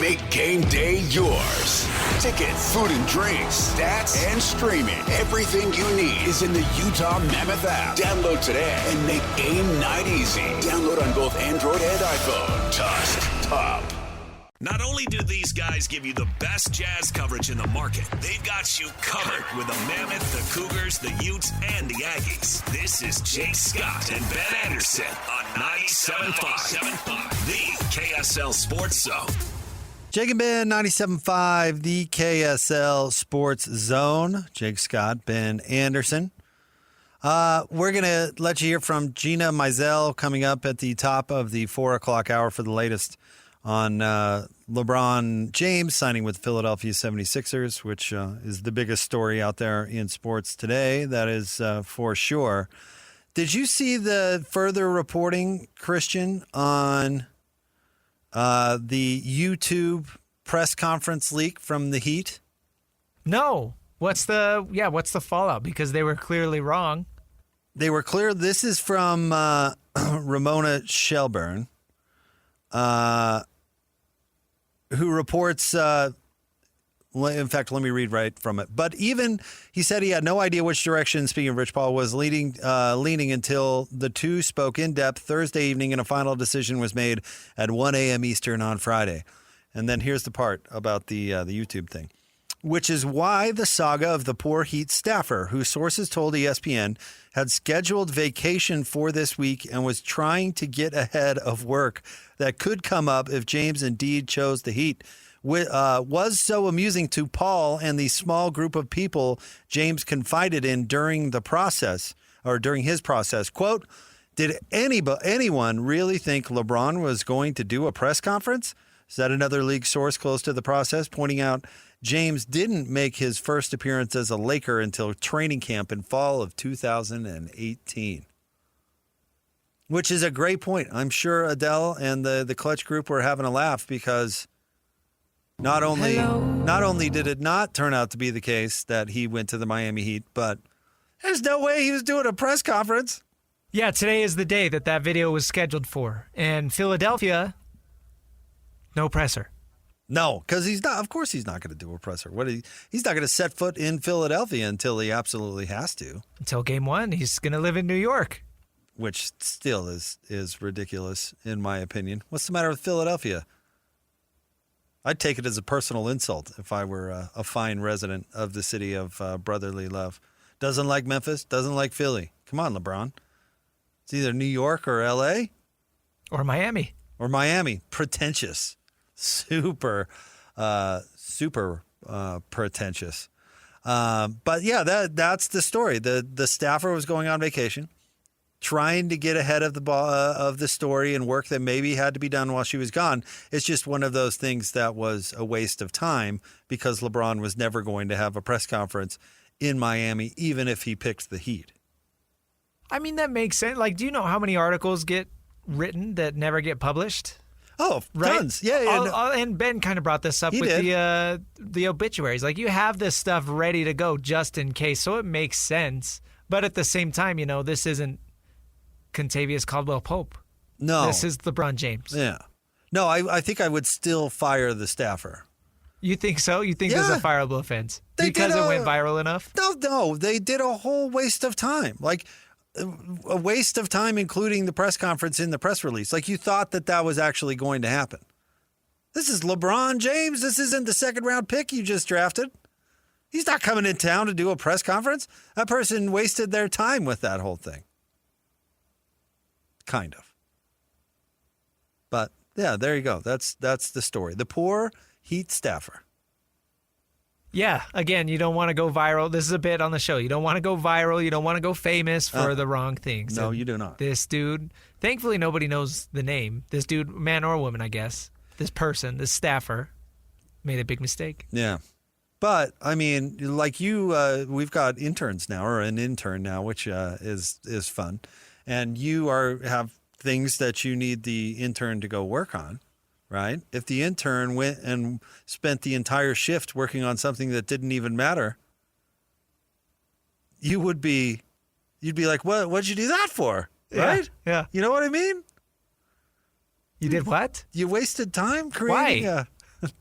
Make game day yours. Tickets, food and drinks, stats, and streaming. Everything you need is in the Utah Mammoth app. Download today and make game night easy. Download on both Android and iPhone. Tusk Top. Not only do these guys give you the best Jazz coverage in the market, they've got you covered with the Mammoth, the Cougars, the Utes, and the Aggies. This is Chase Scott and Ben Anderson on 97.5, the KSL Sports Zone. Jake and Ben, 97.5, the KSL Sports Zone. Jake Scott, Ben Anderson. We're going to let you hear from Gina Mizell coming up at the top of the 4 o'clock hour for the latest on LeBron James signing with Philadelphia 76ers, which is the biggest story out there in sports today. That is for sure. Did you see the further reporting, Christian, on the YouTube press conference leak from the Heat? No. What's the fallout? Because they were clearly wrong. They were clear. This is from Ramona Shelburne. Who reports, in fact, let me read right from it. But even, he said he had no idea which direction, speaking of Rich Paul, was leaning until the two spoke in depth Thursday evening and a final decision was made at 1 a.m. Eastern on Friday. And then here's the part about the YouTube thing, which is why the saga of the poor Heat staffer, who sources told ESPN had scheduled vacation for this week and was trying to get ahead of work that could come up if James indeed chose the Heat, was so amusing to Paul and the small group of people James confided in during the process, or during his process. Quote, did anyone really think LeBron was going to do a press conference? Said another league source close to the process, pointing out James didn't make his first appearance as a Laker until training camp in fall of 2018. Which is a great point. I'm sure Adele and the Clutch group were having a laugh because not only did it not turn out to be the case that he went to the Miami Heat, but there's no way he was doing a press conference. Yeah, today is the day that video was scheduled for. And Philadelphia, no presser. No, because he's not. Of course, he's not going to do a presser. He's not going to set foot in Philadelphia until he absolutely has to. Until game one, he's going to live in New York, which still is ridiculous in my opinion. What's the matter with Philadelphia? I'd take it as a personal insult if I were a fine resident of the city of brotherly love. Doesn't like Memphis, doesn't like Philly. Come on, LeBron. It's either New York or L.A. Or Miami. Pretentious. Super pretentious. But yeah, that's the story. The staffer was going on vacation. trying to get ahead of the story and work that maybe had to be done while she was gone. It's just one of those things that was a waste of time because LeBron was never going to have a press conference in Miami, even if he picked the Heat. I mean, that makes sense. Like, do you know how many articles get written that never get published? Oh, right? Tons. Yeah. And Ben kind of brought this up with the obituaries. Like, you have this stuff ready to go just in case, so it makes sense. But at the same time, this isn't Contavious Caldwell-Pope. No. This is LeBron James. Yeah. No, I think I would still fire the staffer. You think so? You think there's a fireable offense? Because it went viral enough? No. They did a whole waste of time. Like, a waste of time, including the press conference in the press release. Like, you thought that was actually going to happen. This is LeBron James. This isn't the second-round pick you just drafted. He's not coming in town to do a press conference. That person wasted their time with that whole thing. Kind of. But, yeah, there you go. That's the story. The poor Heat staffer. Yeah, again, you don't want to go viral. This is a bit on the show. You don't want to go viral. You don't want to go famous for the wrong things. No, you do not. This dude, thankfully nobody knows the name. This dude, man or woman, I guess. This person, this staffer, made a big mistake. Yeah. But, I mean, like we've got interns now, or an intern now, which is fun. And you have things that you need the intern to go work on. Right? If the intern went and spent the entire shift working on something that didn't even matter, you'd be like, what'd you do that for? Right? Yeah. You know what I mean? You did what? You wasted time creating Why?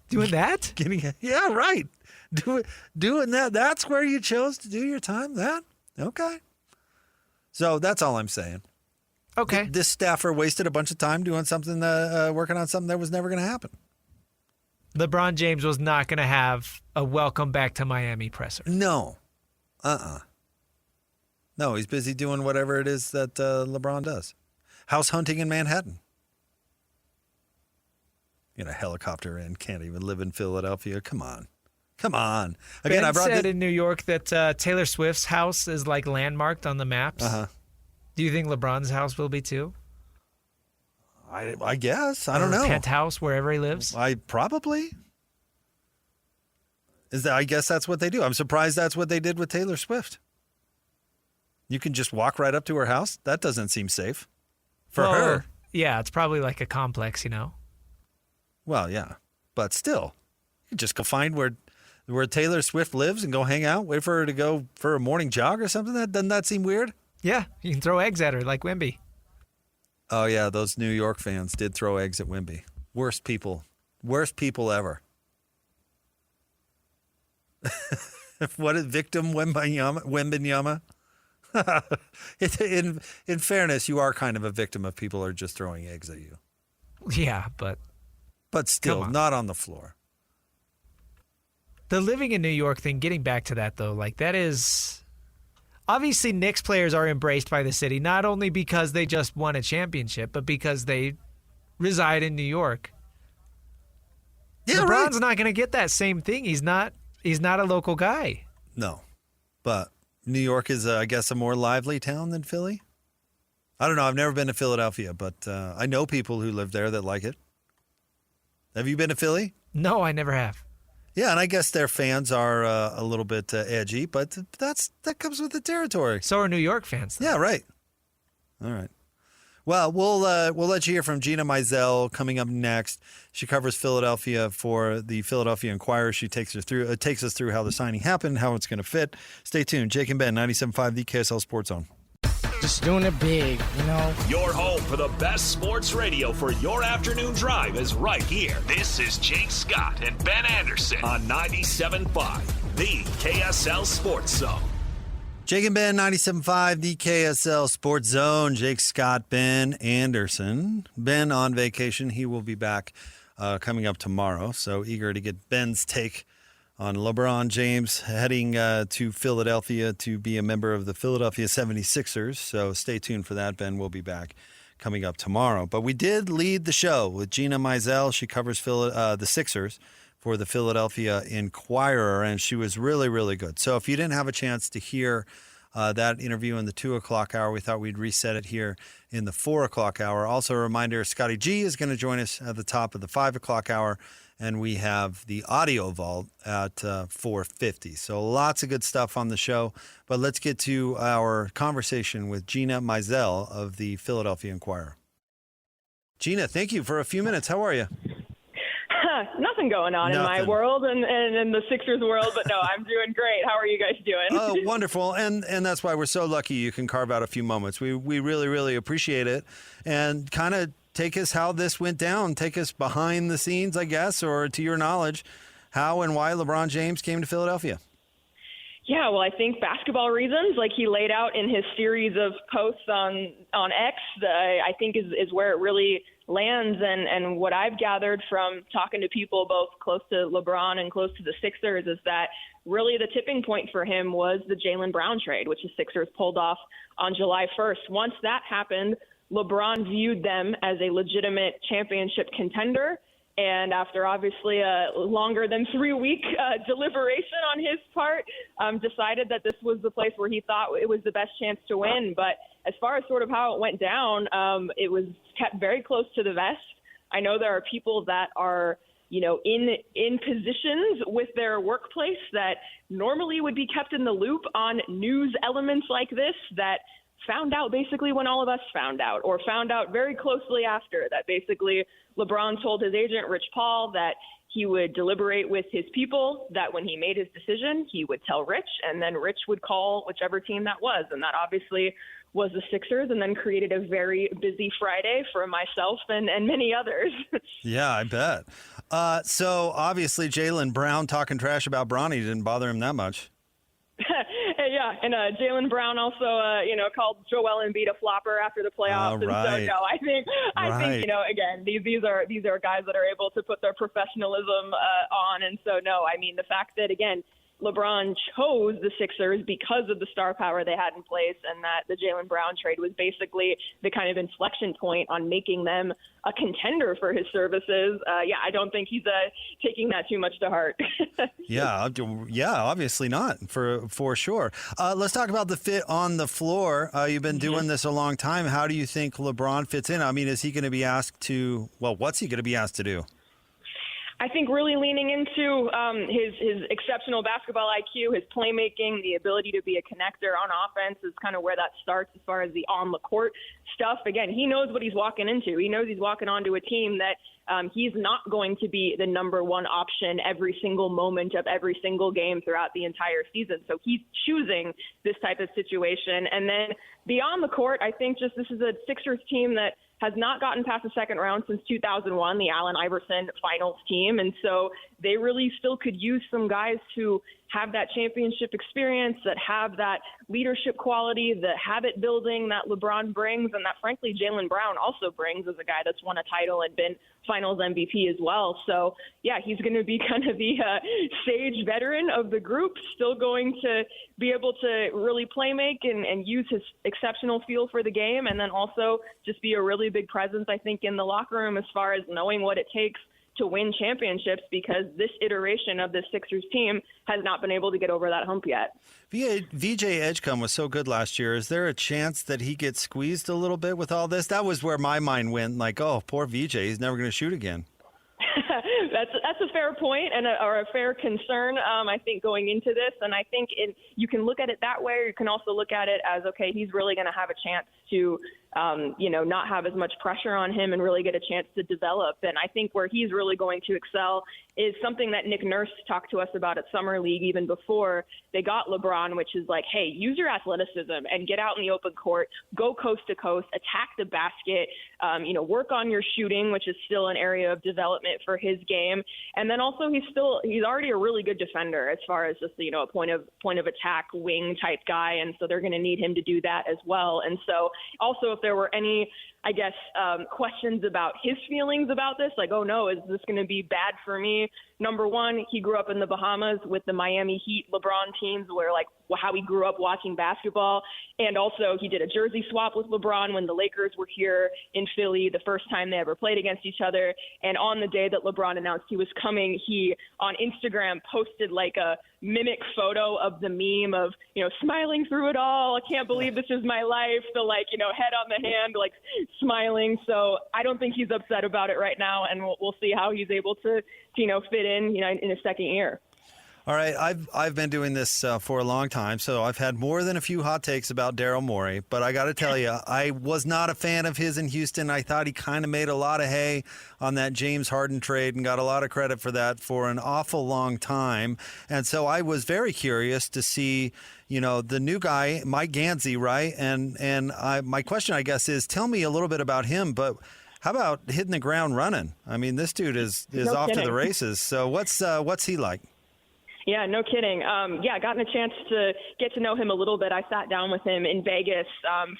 Doing that? Yeah, right. Doing that. That's where you chose to do your time? That? Okay. So that's all I'm saying. Okay. This staffer wasted a bunch of time doing something, working on something that was never going to happen. LeBron James was not going to have a welcome back to Miami presser. No. No, he's busy doing whatever it is that LeBron does. House hunting in Manhattan. Get a helicopter in, can't even live in Philadelphia. Come on. Again, Ben I brought said in New York that Taylor Swift's house is like landmarked on the maps. Uh-huh. Do you think LeBron's house will be too? I guess. I don't know. Penthouse, wherever he lives? I probably. I guess that's what they do. I'm surprised that's what they did with Taylor Swift. You can just walk right up to her house? That doesn't seem safe. For her. Yeah, it's probably like a complex, Well, yeah. But still, you can just go find where Taylor Swift lives and go hang out, wait for her to go for a morning jog or something. Doesn't that seem weird? Yeah, you can throw eggs at her like Wemby. Oh, yeah, those New York fans did throw eggs at Wemby. Worst people ever. What is victim Wembanyama? In fairness, you are kind of a victim if people are just throwing eggs at you. Yeah, but still, not on the floor. The living in New York thing, getting back to that, though, like that is... Obviously, Knicks players are embraced by the city, not only because they just won a championship, but because they reside in New York. Yeah, LeBron's not going to get that same thing. He's not a local guy. No, but New York is, I guess, a more lively town than Philly. I don't know. I've never been to Philadelphia, but I know people who live there that like it. Have you been to Philly? No, I never have. Yeah, and I guess their fans are a little bit edgy, but that comes with the territory. So are New York fans, though. Yeah, right. All right. Well, we'll let you hear from Gina Mizell coming up next. She covers Philadelphia for the Philadelphia Inquirer. She takes us through how the signing happened, how it's going to fit. Stay tuned. Jake and Ben, 97.5, the KSL Sports Zone. Just doing it big, Your home for the best sports radio for your afternoon drive is right here. This is Jake Scott and Ben Anderson on 97.5, the KSL Sports Zone. Jake and Ben, 97.5, the KSL Sports Zone. Jake Scott, Ben Anderson. Ben on vacation. He will be back coming up tomorrow. So eager to get Ben's take on LeBron James heading to Philadelphia to be a member of the Philadelphia 76ers. So stay tuned for that. Ben will be back coming up tomorrow. But we did lead the show with Gina Mizell. She covers the Sixers for the Philadelphia Inquirer, and she was really, really good. So if you didn't have a chance to hear that interview in the 2 o'clock hour. We thought we'd reset it here in the 4 o'clock hour. Also, a reminder, Scotty G is going to join us at the top of the 5 o'clock hour, and we have the audio vault at 4:50. So lots of good stuff on the show. But let's get to our conversation with Gina Mizell of the Philadelphia Inquirer. Gina, thank you for a few minutes. How are you? Nothing going on in my world and in the Sixers world, but no, I'm doing great. How are you guys doing? Oh, wonderful. And that's why we're so lucky you can carve out a few moments. We really, really appreciate it. And kind of take us how this went down. Take us behind the scenes, I guess, or to your knowledge, how and why LeBron James came to Philadelphia. Yeah, well, I think basketball reasons, like he laid out in his series of posts on X, I think is where it really lands. And what I've gathered from talking to people both close to LeBron and close to the Sixers is that really the tipping point for him was the Jaylen Brown trade, which the Sixers pulled off on July 1st. Once that happened, LeBron viewed them as a legitimate championship contender. And after obviously a longer than 3-week deliberation on his part, decided that this was the place where he thought it was the best chance to win. But as far as sort of how it went down, it was kept very close to the vest. I know there are people that are, in positions with their workplace that normally would be kept in the loop on news elements like this that found out basically when all of us found out, or found out very closely after, that basically LeBron told his agent, Rich Paul, that he would deliberate with his people, that when he made his decision, he would tell Rich, and then Rich would call whichever team that was. And that obviously was the Sixers, and then created a very busy Friday for myself and many others. Yeah, I bet. So obviously Jaylen Brown talking trash about Bronny didn't bother him that much. Yeah, and Jaylen Brown also, called Joel Embiid a flopper after the playoffs. And so, no, I think, again, these are guys that are able to put their professionalism on. And so, no, I mean, the fact that, again, LeBron chose the Sixers because of the star power they had in place, and that the Jaylen Brown trade was basically the kind of inflection point on making them a contender for his services. I don't think he's taking that too much to heart. Yeah, obviously not, for sure. Let's talk about the fit on the floor. You've been doing this a long time. How do you think LeBron fits in? I mean, is he going to be asked to, what's he going to be asked to do? I think really leaning into his exceptional basketball IQ, his playmaking, the ability to be a connector on offense is kind of where that starts as far as the on-the-court stuff. Again, he knows what he's walking into. He knows he's walking onto a team that he's not going to be the number one option every single moment of every single game throughout the entire season. So he's choosing this type of situation. And then beyond the court, I think just this is a Sixers team that has not gotten past the second round since 2001, the Allen Iverson finals team. And so they really still could use some guys to have that championship experience, that have that leadership quality, the habit building that LeBron brings, and that, frankly, Jaylen Brown also brings as a guy that's won a title and been finals MVP as well. So, yeah, he's going to be kind of the sage veteran of the group, still going to be able to really play make and use his exceptional feel for the game, and then also just be a really big presence, I think, in the locker room as far as knowing what it takes to win championships, because this iteration of the Sixers team has not been able to get over that hump yet. VJ Edgecombe was so good last year. Is there a chance that he gets squeezed a little bit with all this? That was where my mind went, like, oh, poor VJ, he's never going to shoot again. That's a fair point or a fair concern, I think, going into this. And I think you can look at it that way, or you can also look at it as, okay, he's really going to have a chance to not have as much pressure on him and really get a chance to develop. And I think where he's really going to excel is something that Nick Nurse talked to us about at Summer League even before they got LeBron, which is like, hey, use your athleticism and get out in the open court, go coast to coast, attack the basket, work on your shooting, which is still an area of development for his game. And then also he's already a really good defender as far as just, a point of attack wing type guy. And so they're going to need him to do that as well. And so also if there were any, I guess, questions about his feelings about this, like, oh no, is this going to be bad for me number one, he grew up in the Bahamas with the Miami Heat LeBron teams, where like how he grew up watching basketball. And also he did a jersey swap with LeBron when the Lakers were here in Philly the first time they ever played against each other. And on the day that LeBron announced he was coming, he on Instagram posted like a mimic photo of the meme of, smiling through it all. I can't believe this is my life. The head on the hand, like smiling. So I don't think he's upset about it right now. And we'll see how he's able to fit in, in his second year. All right, I've been doing this for a long time, so I've had more than a few hot takes about Daryl Morey. But I got to tell you, I was not a fan of his in Houston. I thought he kind of made a lot of hay on that James Harden trade and got a lot of credit for that for an awful long time. And so I was very curious to see, the new guy, Mike Gansey, right? And my question, I guess, is tell me a little bit about him, but how about hitting the ground running? I mean, this dude is No off kidding. to the races. So what's he like? Yeah, no kidding. Gotten a chance to get to know him a little bit. I sat down with him in Vegas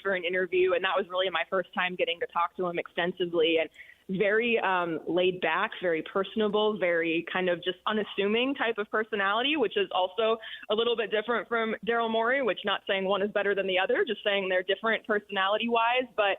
for an interview, and that was really my first time getting to talk to him extensively. And very laid back, very personable, very kind of just unassuming type of personality, which is also a little bit different from Daryl Morey, which not saying one is better than the other, just saying they're different personality-wise. But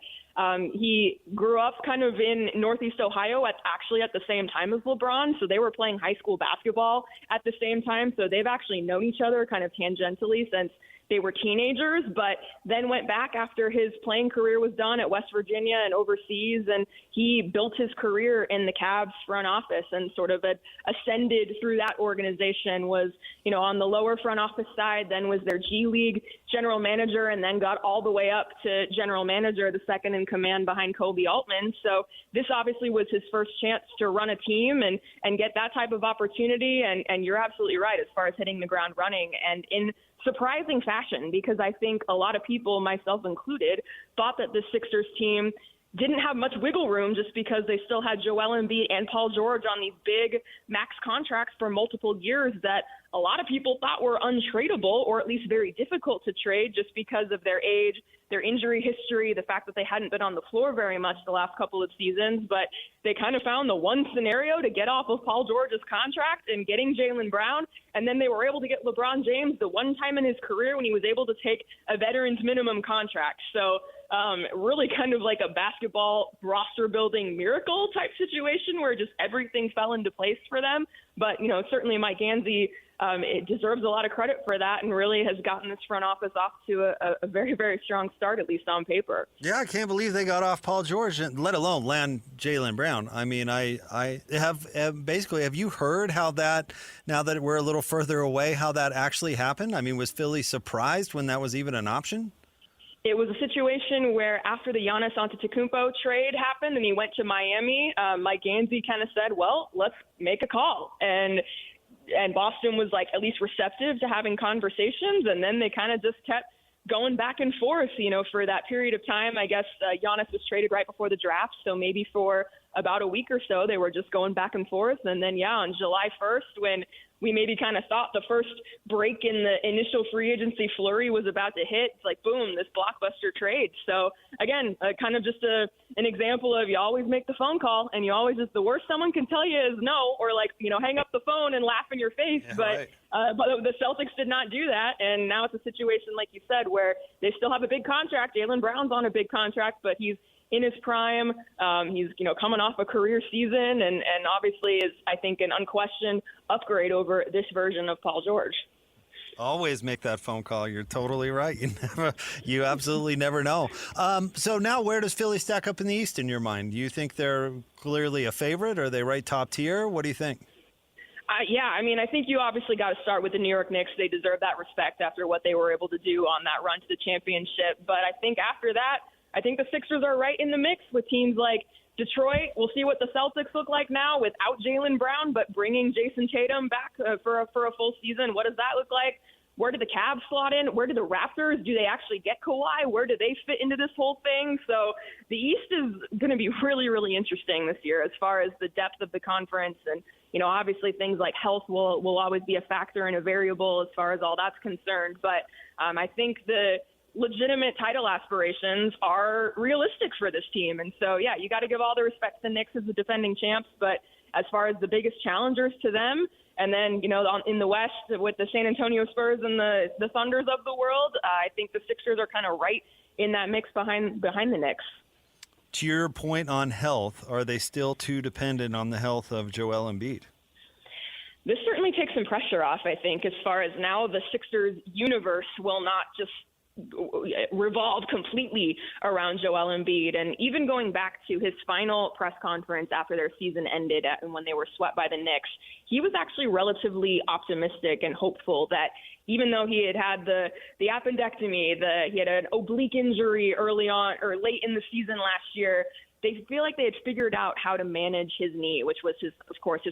he grew up kind of in Northeast Ohio actually at the same time as LeBron. So they were playing high school basketball at the same time. So they've actually known each other kind of tangentially since they were teenagers, but then went back after his playing career was done at West Virginia and overseas, and he built his career in the Cavs front office and sort of ascended through that organization, was, on the lower front office side, then was their G League general manager, and then got all the way up to general manager, the second in command behind Kobe Altman. So this obviously was his first chance to run a team and get that type of opportunity. And you're absolutely right as far as hitting the ground running, and in surprising fashion, because I think a lot of people, myself included, thought that the Sixers team didn't have much wiggle room just because they still had Joel Embiid and Paul George on these big max contracts for multiple years that a lot of people thought were untradeable, or at least very difficult to trade just because of their age, their injury history, the fact that they hadn't been on the floor very much the last couple of seasons. But they kind of found the one scenario to get off of Paul George's contract and getting Jaylen Brown. And then they were able to get LeBron James the one time in his career when he was able to take a veteran's minimum contract. So really kind of like a basketball roster building miracle type situation where just everything fell into place for them. But, certainly Mike Gansey, it deserves a lot of credit for that and really has gotten this front office off to a very, very strong start, at least on paper. Yeah, I can't believe they got off Paul George, let alone land Jaylen Brown. I mean, I have basically, have you heard how that, now that we're a little further away, how that actually happened? I mean, was Philly surprised when that was even an option? It was a situation where after the Giannis Antetokounmpo trade happened and he went to Miami, Mike Gansey kind of said, well, let's make a call. And Boston was like at least receptive to having conversations. And then they kind of just kept going back and forth, for that period of time. I guess Giannis was traded right before the draft. So maybe for about a week or so, they were just going back and forth. And then, on July 1st, when we maybe kind of thought the first break in the initial free agency flurry was about to hit, it's like, boom, this blockbuster trade. So, again, kind of just an example of you always make the phone call, and you always just, the worst someone can tell you is no, or hang up the phone and laugh in your face. Yeah, but right. But the Celtics did not do that, and now it's a situation, like you said, where they still have a big contract. Jaylen Brown's on a big contract, but he's in his prime. He's, coming off a career season and obviously is, I think, an unquestioned upgrade over this version of Paul George. Always make that phone call. You're totally right. You absolutely never know. So now where does Philly stack up in the East in your mind? Do you think they're clearly a favorite? Are they right top tier? What do you think? I think you obviously got to start with the New York Knicks. They deserve that respect after what they were able to do on that run to the championship. But I think after that, I think the Sixers are right in the mix with teams like Detroit. We'll see what the Celtics look like now without Jaylen Brown, but bringing Jason Tatum back for a full season. What does that look like? Where do the Cavs slot in? Where do the Raptors? Do they actually get Kawhi? Where do they fit into this whole thing? So the East is going to be really, really interesting this year as far as the depth of the conference. And, obviously things like health will always be a factor and a variable as far as all that's concerned. But I think the legitimate title aspirations are realistic for this team. And so, you got to give all the respect to the Knicks as the defending champs, but as far as the biggest challengers to them. And then, in the West with the San Antonio Spurs and the Thunders of the world, I think the Sixers are kind of right in that mix behind the Knicks. To your point on health, are they still too dependent on the health of Joel Embiid? This certainly takes some pressure off, I think, as far as now the Sixers universe will not just revolve completely around Joel Embiid. And even going back to his final press conference after their season ended and when they were swept by the Knicks, he was actually relatively optimistic and hopeful that even though he had the appendectomy, he had an oblique injury early on or late in the season last year, they feel like they had figured out how to manage his knee, which was his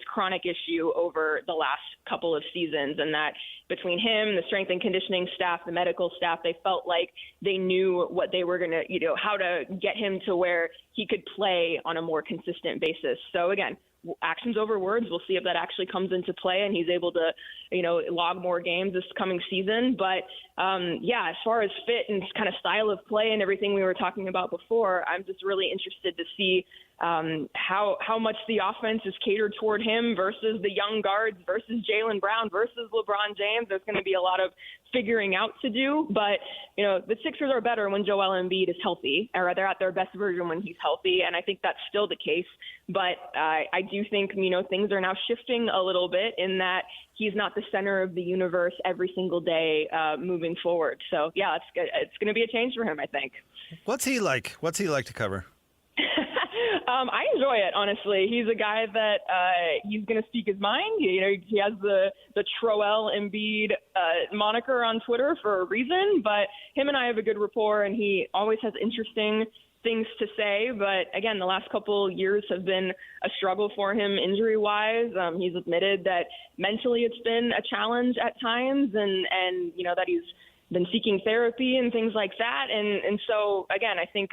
chronic issue over the last couple of seasons. And that between him, the strength and conditioning staff, the medical staff, they felt like they knew what they were going to, how to get him to where he could play on a more consistent basis. So again, actions over words. We'll see if that actually comes into play and he's able to, log more games this coming season. But as far as fit and kind of style of play and everything we were talking about before, I'm just really interested to see how much the offense is catered toward him versus the young guards versus Jaylen Brown versus LeBron James. There's going to be a lot of figuring out to do, but the Sixers are better when Joel Embiid is healthy, or they're at their best version when he's healthy, and I think that's still the case. But I do think things are now shifting a little bit in that he's not the center of the universe every single day moving forward. So it's going to be a change for him, I think. What's he like? What's he like to cover? I enjoy it, honestly. He's a guy that he's going to speak his mind. He has the Troel Embiid moniker on Twitter for a reason, but him and I have a good rapport, and he always has interesting things to say. But again, the last couple years have been a struggle for him injury-wise. He's admitted that mentally it's been a challenge at times, and that he's been seeking therapy and things like that. And so, again, I think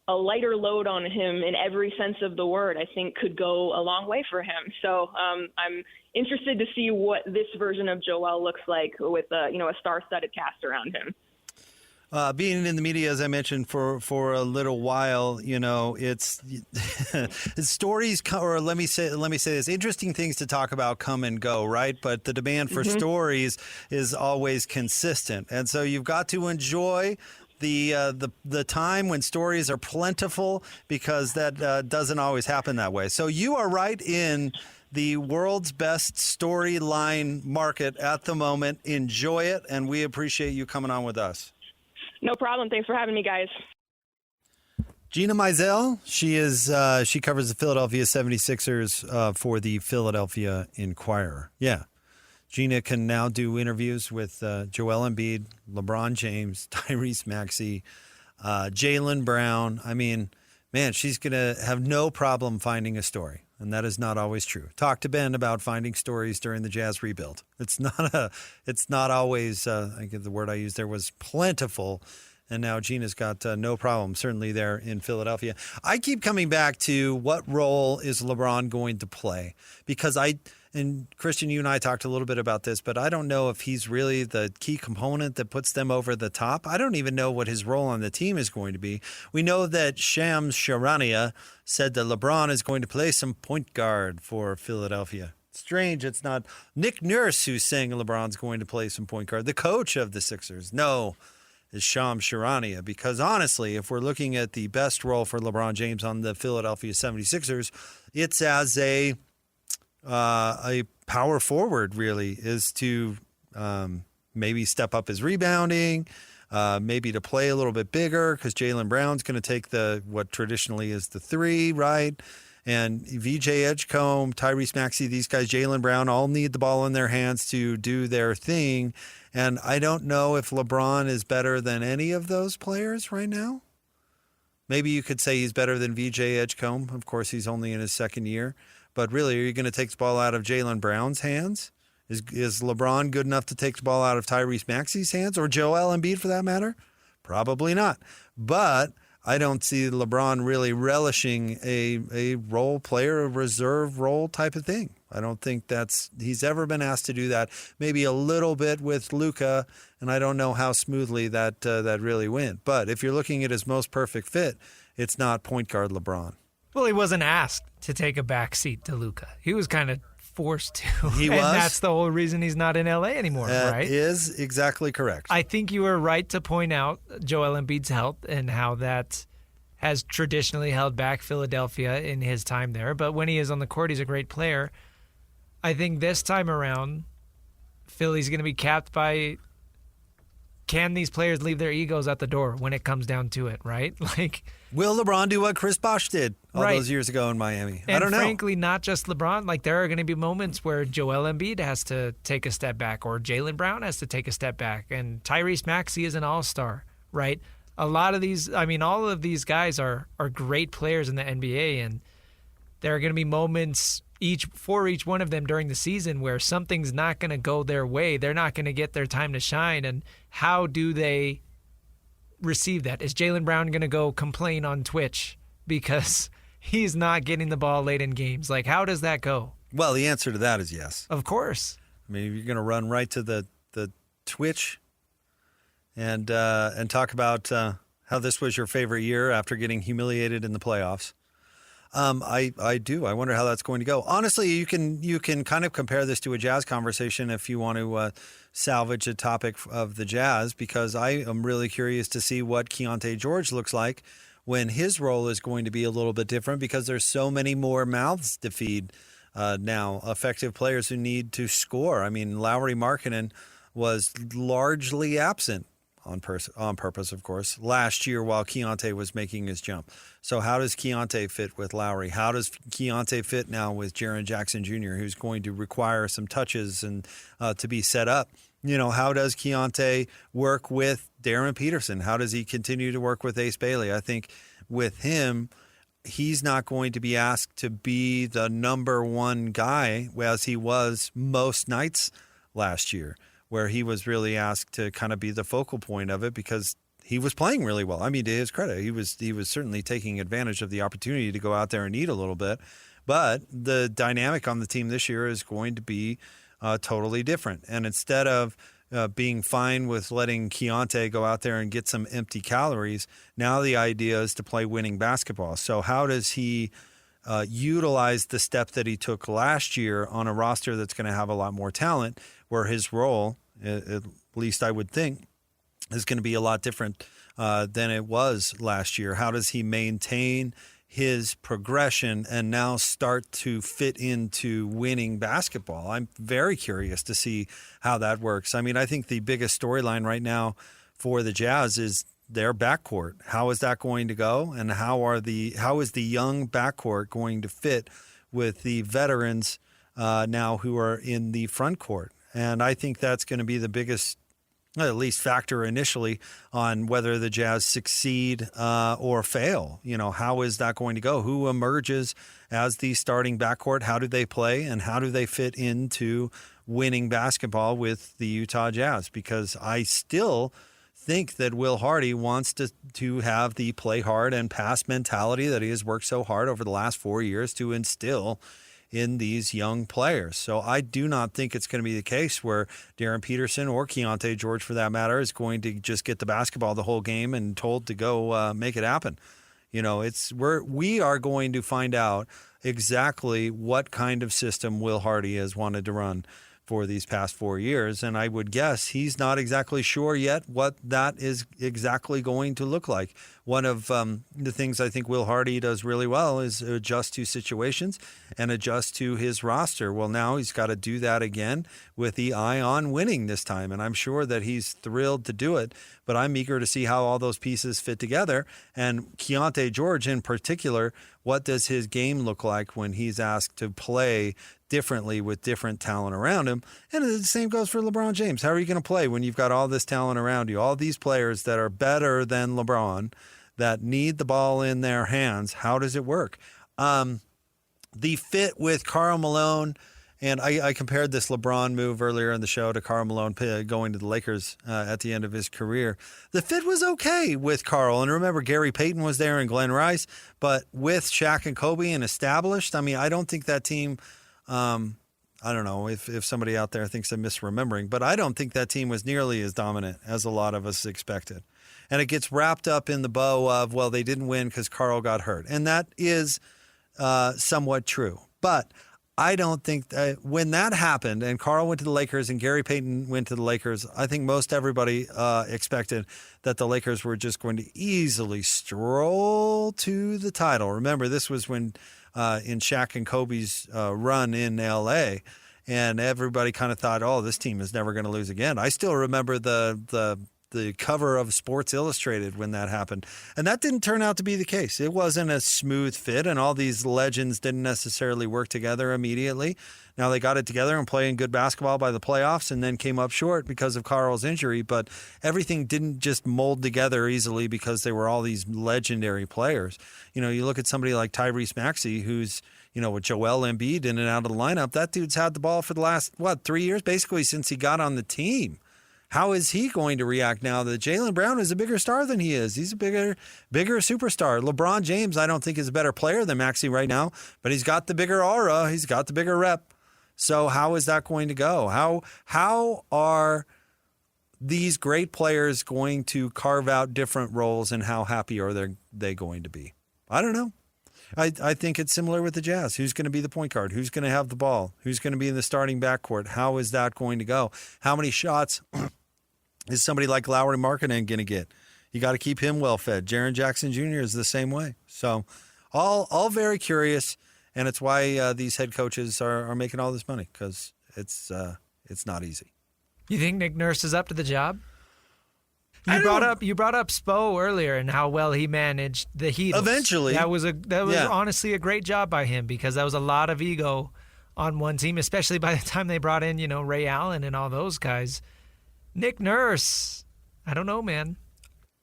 a lighter load on him in every sense of the word, I think could go a long way for him. So I'm interested to see what this version of Joel looks like with a star-studded cast around him. Being in the media, as I mentioned, for a little while, it's stories, or let me say this: interesting things to talk about come and go, right? But the demand for stories is always consistent, and so you've got to enjoy the time when stories are plentiful, because that doesn't always happen that way. So you are right in the world's best storyline market at the moment. Enjoy it, and we appreciate you coming on with us. No problem. Thanks for having me, guys. Gina Mizell, she covers the Philadelphia 76ers for the Philadelphia Inquirer. Yeah. Gina can now do interviews with Joel Embiid, LeBron James, Tyrese Maxey, Jaylen Brown. I mean, man, she's going to have no problem finding a story, and that is not always true. Talk to Ben about finding stories during the Jazz rebuild. It's not always, I think the word I used there was plentiful, and now Gina's got no problem, certainly there in Philadelphia. I keep coming back to what role is LeBron going to play, because and Christian, you and I talked a little bit about this, but I don't know if he's really the key component that puts them over the top. I don't even know what his role on the team is going to be. We know that Shams Charania said that LeBron is going to play some point guard for Philadelphia. Strange, it's not Nick Nurse who's saying LeBron's going to play some point guard. The coach of the Sixers, no, is Shams Charania, because honestly, if we're looking at the best role for LeBron James on the Philadelphia 76ers, it's as a power forward, really, is to maybe step up his rebounding, maybe to play a little bit bigger, because Jaylen Brown's going to take what traditionally is the three, right? And VJ Edgecombe, Tyrese Maxey, these guys, Jaylen Brown, all need the ball in their hands to do their thing. And I don't know if LeBron is better than any of those players right now. Maybe you could say he's better than VJ Edgecombe. Of course, he's only in his second year. But really, are you going to take the ball out of Jaylen Brown's hands? Is LeBron good enough to take the ball out of Tyrese Maxey's hands, or Joel Embiid for that matter? Probably not. But I don't see LeBron really relishing a role player, a reserve role type of thing. I don't think he's ever been asked to do that. Maybe a little bit with Luka, and I don't know how smoothly that really went. But if you're looking at his most perfect fit, it's not point guard LeBron. Well, he wasn't asked to take a back seat to Luka. He was kind of forced to. He and was. That's the whole reason he's not in LA anymore, right? Is exactly correct. I think you were right to point out Joel Embiid's health and how that has traditionally held back Philadelphia in his time there. But when he is on the court, he's a great player. I think this time around, Philly's going to be capped by, can these players leave their egos at the door when it comes down to it, right? Like, will LeBron do what Chris Bosh did all those years ago in Miami? I don't know. And frankly, not just LeBron. Like, there are going to be moments where Joel Embiid has to take a step back, or Jaylen Brown has to take a step back, and Tyrese Maxey is an all-star, right? A lot of these, all of these guys are great players in the NBA, and there are going to be moments for each one of them during the season where something's not going to go their way. They're not going to get their time to shine. And how do they receive that? Is Jaylen Brown going to go complain on Twitch because he's not getting the ball late in games? Like, how does that go? Well, the answer to that is yes. Of course. I mean, you're going to run right to the Twitch and talk about how this was your favorite year after getting humiliated in the playoffs. I do. I wonder how that's going to go. Honestly, you can kind of compare this to a Jazz conversation if you want to salvage a topic of the Jazz, because I am really curious to see what Keyonte George looks like when his role is going to be a little bit different, because there's so many more mouths to feed now, effective players who need to score. I mean, Lauri Markkanen was largely absent on purpose, of course, last year while Keyonte was making his jump. So how does Keyonte fit with Lauri? How does Keyonte fit now with Jaren Jackson Jr., who's going to require some touches and to be set up? You know, how does Keyonte work with Darren Peterson? How does he continue to work with Ace Bailey? I think with him, he's not going to be asked to be the number one guy as he was most nights last year, where he was really asked to kind of be the focal point of it because he was playing really well. I mean, to his credit, he was certainly taking advantage of the opportunity to go out there and eat a little bit. But the dynamic on the team this year is going to be totally different. And instead of being fine with letting Keyonte go out there and get some empty calories, now the idea is to play winning basketball. So how does he utilize the step that he took last year on a roster that's going to have a lot more talent, where his role, at least I would think, is going to be a lot different than it was last year? How does he maintain his progression and now start to fit into winning basketball? I'm very curious to see how that works. I mean, I think the biggest storyline right now for the Jazz is their backcourt. How is that going to go? And how is the young backcourt going to fit with the veterans now who are in the front court? And I think that's going to be the biggest, at least factor initially, on whether the Jazz succeed or fail. You know, how is that going to go? Who emerges as the starting backcourt? How do they play? And how do they fit into winning basketball with the Utah Jazz? Because I still think that Will Hardy wants to have the play hard and pass mentality that he has worked so hard over the last 4 years to instill in these young players. So I do not think it's going to be the case where Darren Peterson or Keyonte George, for that matter, is going to just get the basketball the whole game and told to go make it happen. You know, we are going to find out exactly what kind of system Will Hardy has wanted to run for these past 4 years. And I would guess he's not exactly sure yet what that is exactly going to look like. One of the things I think Will Hardy does really well is adjust to situations and adjust to his roster. Well, now he's got to do that again with the eye on winning this time. And I'm sure that he's thrilled to do it, but I'm eager to see how all those pieces fit together. And Keyonte George in particular, what does his game look like when he's asked to play differently with different talent around him? And the same goes for LeBron James. How are you going to play when you've got all this talent around you, all these players that are better than LeBron, that need the ball in their hands? How does it work? The fit with Karl Malone, and I compared this LeBron move earlier in the show to Karl Malone going to the Lakers at the end of his career. The fit was okay with Karl. And remember, Gary Payton was there and Glenn Rice, but with Shaq and Kobe and established, I mean, I don't think that team, I don't know if somebody out there thinks I'm misremembering, but I don't think that team was nearly as dominant as a lot of us expected. And it gets wrapped up in the bow of, well, they didn't win because Karl got hurt. And that is somewhat true. But I don't think when that happened and Carl went to the Lakers and Gary Payton went to the Lakers, I think most everybody expected that the Lakers were just going to easily stroll to the title. Remember, this was when in Shaq and Kobe's run in L.A., and everybody kind of thought, oh, this team is never going to lose again. I still remember the cover of Sports Illustrated when that happened. And that didn't turn out to be the case. It wasn't a smooth fit, and all these legends didn't necessarily work together immediately. Now they got it together and playing good basketball by the playoffs and then came up short because of Carl's injury, but everything didn't just mold together easily because they were all these legendary players. You know, you look at somebody like Tyrese Maxey, who's, with Joel Embiid in and out of the lineup, that dude's had the ball for the last, 3 years, basically since he got on the team. How is he going to react now that Jaylen Brown is a bigger star than he is? He's a bigger superstar. LeBron James, I don't think, is a better player than Maxey right now, but he's got the bigger aura. He's got the bigger rep. So how is that going to go? How are these great players going to carve out different roles, and how happy are they going to be? I don't know. I think it's similar with the Jazz. Who's going to be the point guard? Who's going to have the ball? Who's going to be in the starting backcourt? How is that going to go? How many shots is somebody like Lauri Markkanen going to get? You got to keep him well fed. Jaren Jackson Jr. is the same way. So all very curious, and it's why these head coaches are making all this money, because it's not easy. You think Nick Nurse is up to the job? You brought up Spo earlier and how well he managed the Heat. Eventually, that was honestly a great job by him, because that was a lot of ego on one team, especially by the time they brought in Ray Allen and all those guys. Nick Nurse, I don't know, man.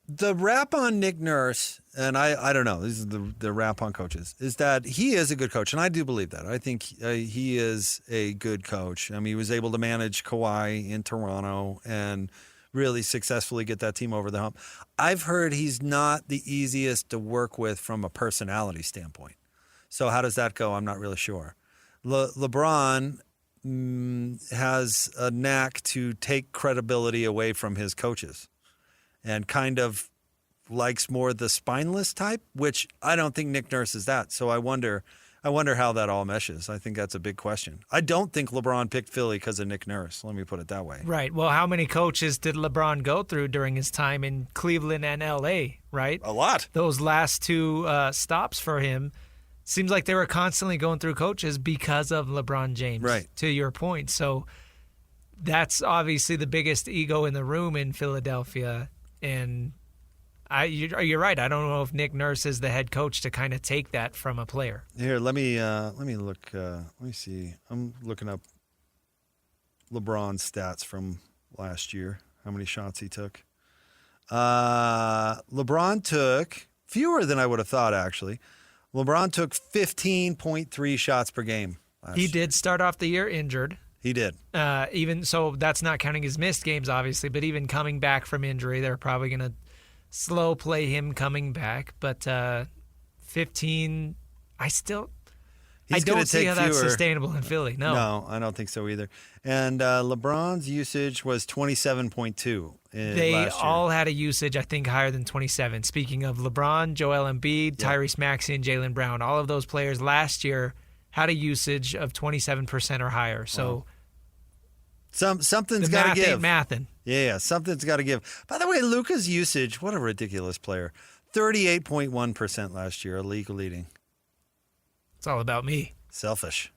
The rap on Nick Nurse, and I don't know, this is the rap on coaches, is that he is a good coach, and I do believe that. I think he is a good coach. I mean, he was able to manage Kawhi in Toronto and really successfully get that team over the hump. I've heard he's not the easiest to work with from a personality standpoint. So how does that go? I'm not really sure. LeBron has a knack to take credibility away from his coaches and kind of likes more the spineless type, which I don't think Nick Nurse is that. So I wonder how that all meshes. I think that's a big question. I don't think LeBron picked Philly because of Nick Nurse. Let me put it that way. Right. Well, how many coaches did LeBron go through during his time in Cleveland and L.A., right? A lot. Those last two stops for him, seems like they were constantly going through coaches because of LeBron James, right, to your point. So that's obviously the biggest ego in the room in Philadelphia. And you're right. I don't know if Nick Nurse is the head coach to kind of take that from a player. Here, let me look. Let me see. I'm looking up LeBron's stats from last year. How many shots he took? LeBron took fewer than I would have thought, actually. LeBron took 15.3 shots per game. He did start off the year injured. He did. Even so, that's not counting his missed games, obviously. But even coming back from injury, they're probably going to slow play him coming back. But 15, I don't see how that's sustainable in Philly. No, I don't think so either. And LeBron's usage was 27.2. They all had a usage, I think, higher than 27. Speaking of LeBron, Joel Embiid, Tyrese Maxey, and Jaylen Brown, all of those players last year had a usage of 27% or higher. So something's got to give. Mathin'. Yeah, something's got to give. By the way, Luka's usage, what a ridiculous player. 38.1% last year, a league leading. It's all about me. Selfish.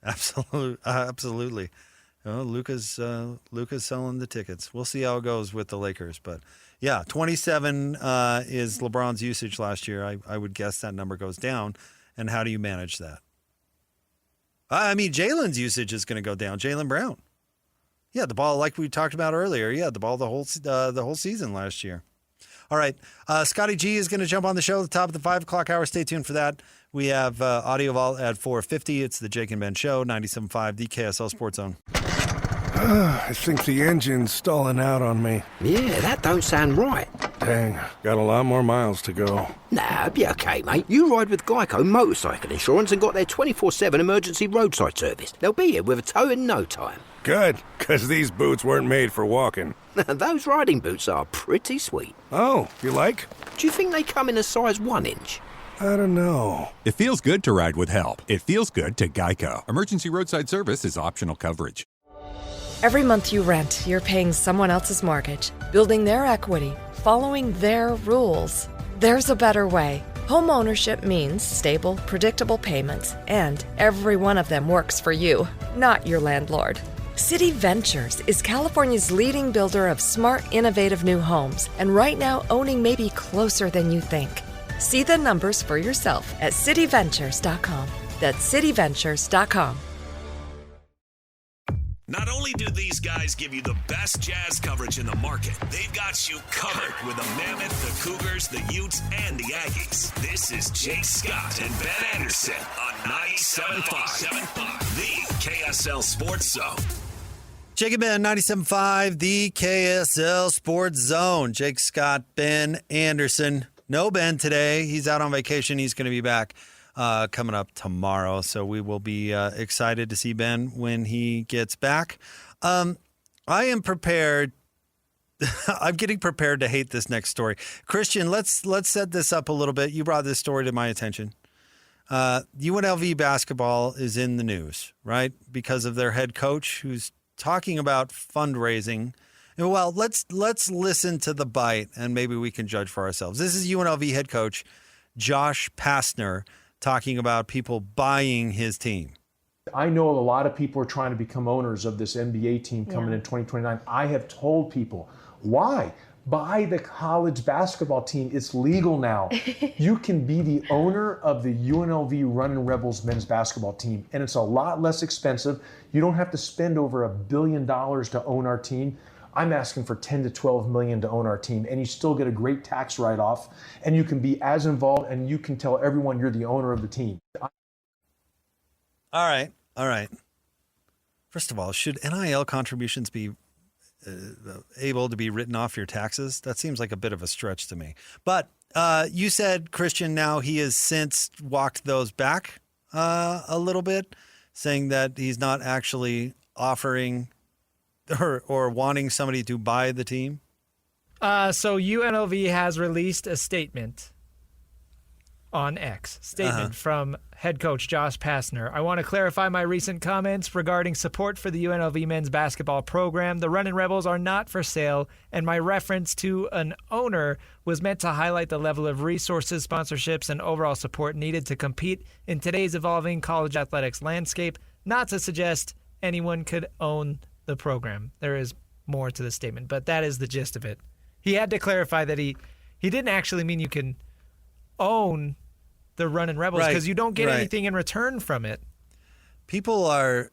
Absolutely. Luka's selling the tickets. We'll see how it goes with the Lakers. But, yeah, 27 is LeBron's usage last year. I would guess that number goes down. And how do you manage that? I mean, Jaylen's usage is going to go down. Jaylen Brown. Yeah, the ball, like we talked about earlier. Yeah, the ball the whole season last year. All right. Scotty G is going to jump on the show at the top of the 5 o'clock hour. Stay tuned for that. We have Audio Vault at 4:50. It's the Jake and Ben Show, 97.5, the KSL Sports Zone. I think the engine's stalling out on me. Yeah, that don't sound right. Dang, got a lot more miles to go. Nah, be okay, mate. You ride with Geico Motorcycle Insurance and got their 24/7 emergency roadside service. They'll be here with a tow in no time. Good, because these boots weren't made for walking. Those riding boots are pretty sweet. Oh, you like? Do you think they come in a size 1 inch? I don't know. It feels good to ride with help. It feels good to Geico. Emergency roadside service is optional coverage. Every month you rent, you're paying someone else's mortgage, building their equity, following their rules. There's a better way. Homeownership means stable, predictable payments, and every one of them works for you, not your landlord. City Ventures is California's leading builder of smart, innovative new homes, and right now owning may be closer than you think. See the numbers for yourself at cityventures.com. That's cityventures.com. Not only do these guys give you the best Jazz coverage in the market, they've got you covered with the Mammoth, the Cougars, the Utes, and the Aggies. This is Chase Scott and Ben Anderson on 97.5, the KSL Sports Zone. Jake and Ben, 97.5, the KSL Sports Zone. Jake Scott, Ben Anderson. No Ben today. He's out on vacation. He's going to be back coming up tomorrow. So we will be excited to see Ben when he gets back. I am prepared. I'm getting prepared to hate this next story. Christian, let's set this up a little bit. You brought this story to my attention. UNLV basketball is in the news, right? Because of their head coach who's talking about fundraising. Well, let's listen to the bite and maybe we can judge for ourselves. This is UNLV head coach Josh Pastner talking about people buying his team. I know a lot of people are trying to become owners of this NBA team coming in 2029. I have told people, why? Buy the college basketball team. It's legal now. You can be the owner of the UNLV Runnin' Rebels men's basketball team, and it's a lot less expensive. You don't have to spend over $1 billion to own our team. I'm asking for $10 to $12 million to own our team, and you still get a great tax write-off, and you can be as involved, and you can tell everyone you're the owner of the team. All right. First of all, should NIL contributions be able to be written off your taxes? That seems like a bit of a stretch to me. But you said, Christian, now he has since walked those back a little bit, saying that he's not actually offering or wanting somebody to buy the team. So UNLV has released a statement on X. From head coach Josh Pastner. I want to clarify my recent comments regarding support for the UNLV men's basketball program. The Runnin' Rebels are not for sale, and my reference to an owner was meant to highlight the level of resources, sponsorships, and overall support needed to compete in today's evolving college athletics landscape, not to suggest anyone could own the program. There is more to the statement, but that is the gist of it. He had to clarify that he didn't actually mean you can own the Runnin' Rebels because you don't get anything in return from it. People are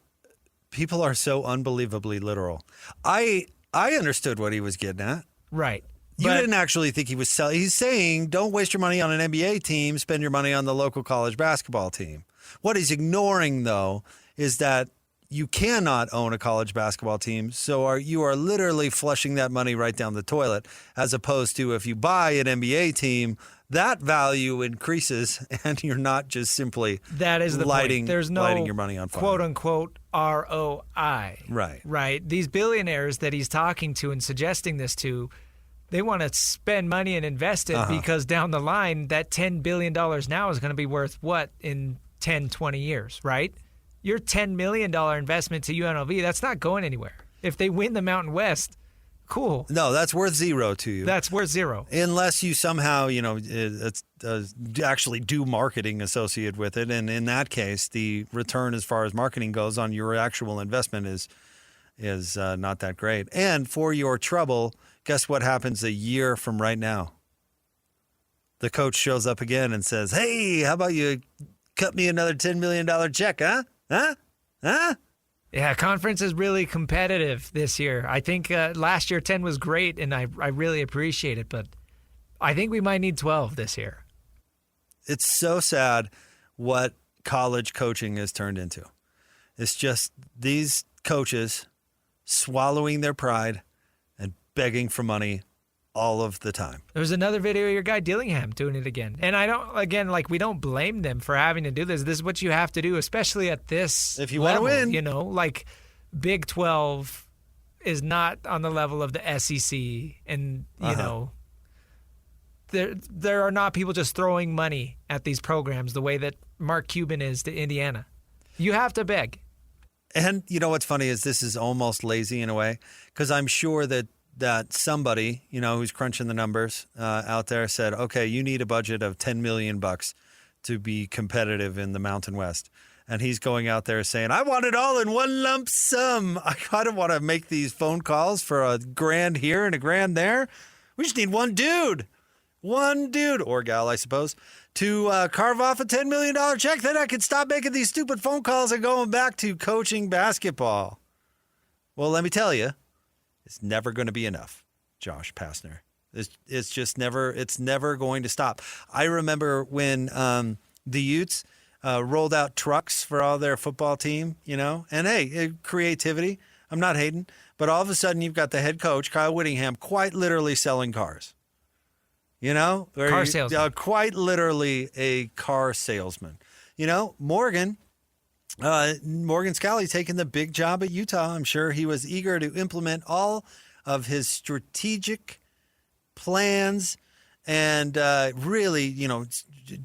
so unbelievably literal. I understood what he was getting at. Right. You didn't actually think he was selling. He's saying don't waste your money on an NBA team, spend your money on the local college basketball team. What he's ignoring, though, is that you cannot own a college basketball team, so you are literally flushing that money right down the toilet, as opposed to if you buy an NBA team, that value increases, and you're not just simply lighting your money on fire. Quote-unquote ROI. Right. These billionaires that he's talking to and suggesting this to, they want to spend money and invest it because down the line, that $10 billion now is going to be worth what in 10, 20 years, right? Your $10 million investment to UNLV, that's not going anywhere. If they win the Mountain West, cool. No, that's worth zero to you. That's worth zero. Unless you somehow, actually do marketing associated with it. And in that case, the return as far as marketing goes on your actual investment is not that great. And for your trouble, guess what happens a year from right now? The coach shows up again and says, hey, how about you cut me another $10 million check, huh? Huh? Yeah, conference is really competitive this year. I think last year 10 was great, and I really appreciate it, but I think we might need 12 this year. It's so sad what college coaching has turned into. It's just these coaches swallowing their pride and begging for money all of the time. There was another video of your guy Dillingham doing it again. And we don't blame them for having to do this. This is what you have to do, especially at this if you level, want to win. Big 12 is not on the level of the SEC and, there are not people just throwing money at these programs the way that Mark Cuban is to Indiana. You have to beg. And you know what's funny is this is almost lazy in a way, because I'm sure that somebody, who's crunching the numbers out there said, okay, you need a budget of $10 million to be competitive in the Mountain West. And he's going out there saying, I want it all in one lump sum. I don't want to make these phone calls for $1,000 here and $1,000 there. We just need one dude, or gal, I suppose, to carve off a $10 million check. Then I could stop making these stupid phone calls and going back to coaching basketball. Well, let me tell you, it's never going to be enough, Josh Pastner. It's just never going to stop. I remember when the Utes rolled out trucks for all their football team, and hey, creativity. I'm not hating. But all of a sudden, you've got the head coach, Kyle Whittingham, quite literally selling cars. Car salesman. Quite literally a car salesman. Morgan Scally taking the big job at Utah. I'm sure he was eager to implement all of his strategic plans and really,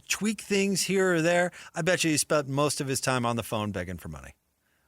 tweak things here or there. I bet you he spent most of his time on the phone begging for money.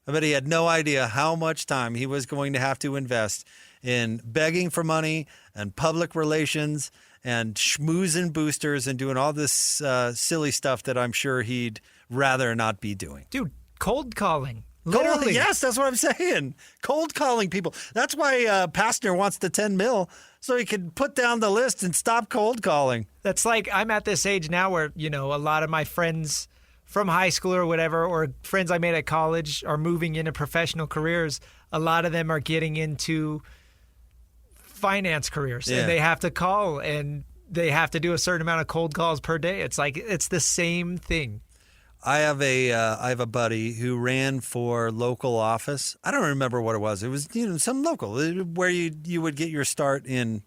I bet he had no idea how much time he was going to have to invest in begging for money and public relations and schmoozing boosters and doing all this silly stuff that I'm sure he'd rather not be doing. Dude, cold calling. Literally. Yes, that's what I'm saying. Cold calling people. That's why Pastner wants the $10 million, so he can put down the list and stop cold calling. That's like, I'm at this age now where, a lot of my friends from high school or whatever, or friends I made at college are moving into professional careers. A lot of them are getting into finance careers, and they have to call, and they have to do a certain amount of cold calls per day. It's like, it's the same thing. I have a buddy who ran for local office. I don't remember what it was. It was some local where you would get your start in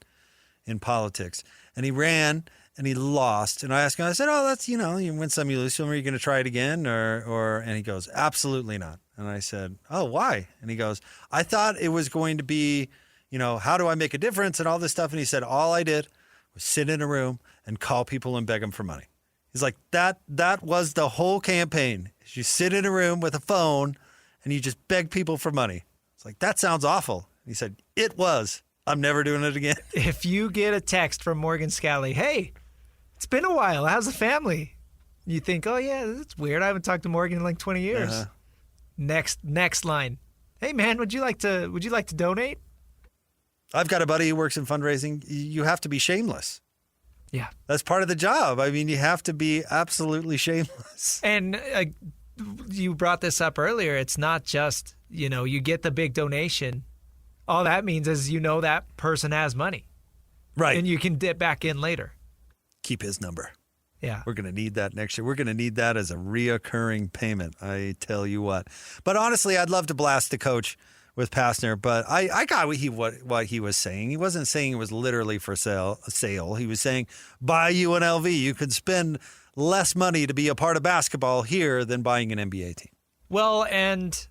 politics. And he ran and he lost. And I asked him, I said, "Oh, that's you win some, you lose some. Are you going to try it again?" Or and he goes, "Absolutely not." And I said, "Oh, why?" And he goes, "I thought it was going to be, how do I make a difference and all this stuff." And he said, "All I did was sit in a room and call people and beg them for money." He's like, that was the whole campaign. You sit in a room with a phone and you just beg people for money. It's like, that sounds awful. He said, it was. I'm never doing it again. If you get a text from Morgan Scally, hey, it's been a while. How's the family? You think, oh, yeah, that's weird. I haven't talked to Morgan in like 20 years. Uh-huh. Next line. Hey, man, would you like to donate? I've got a buddy who works in fundraising. You have to be shameless. Yeah. That's part of the job. I mean, you have to be absolutely shameless. And you brought this up earlier. It's not just, you get the big donation. All that means is that person has money. Right. And you can dip back in later. Keep his number. Yeah. We're going to need that next year. We're going to need that as a reoccurring payment, I tell you what. But honestly, I'd love to blast the coach with Pastner, but I got what he was saying. He wasn't saying it was literally for sale. He was saying, buy UNLV. You could spend less money to be a part of basketball here than buying an NBA team. Well, and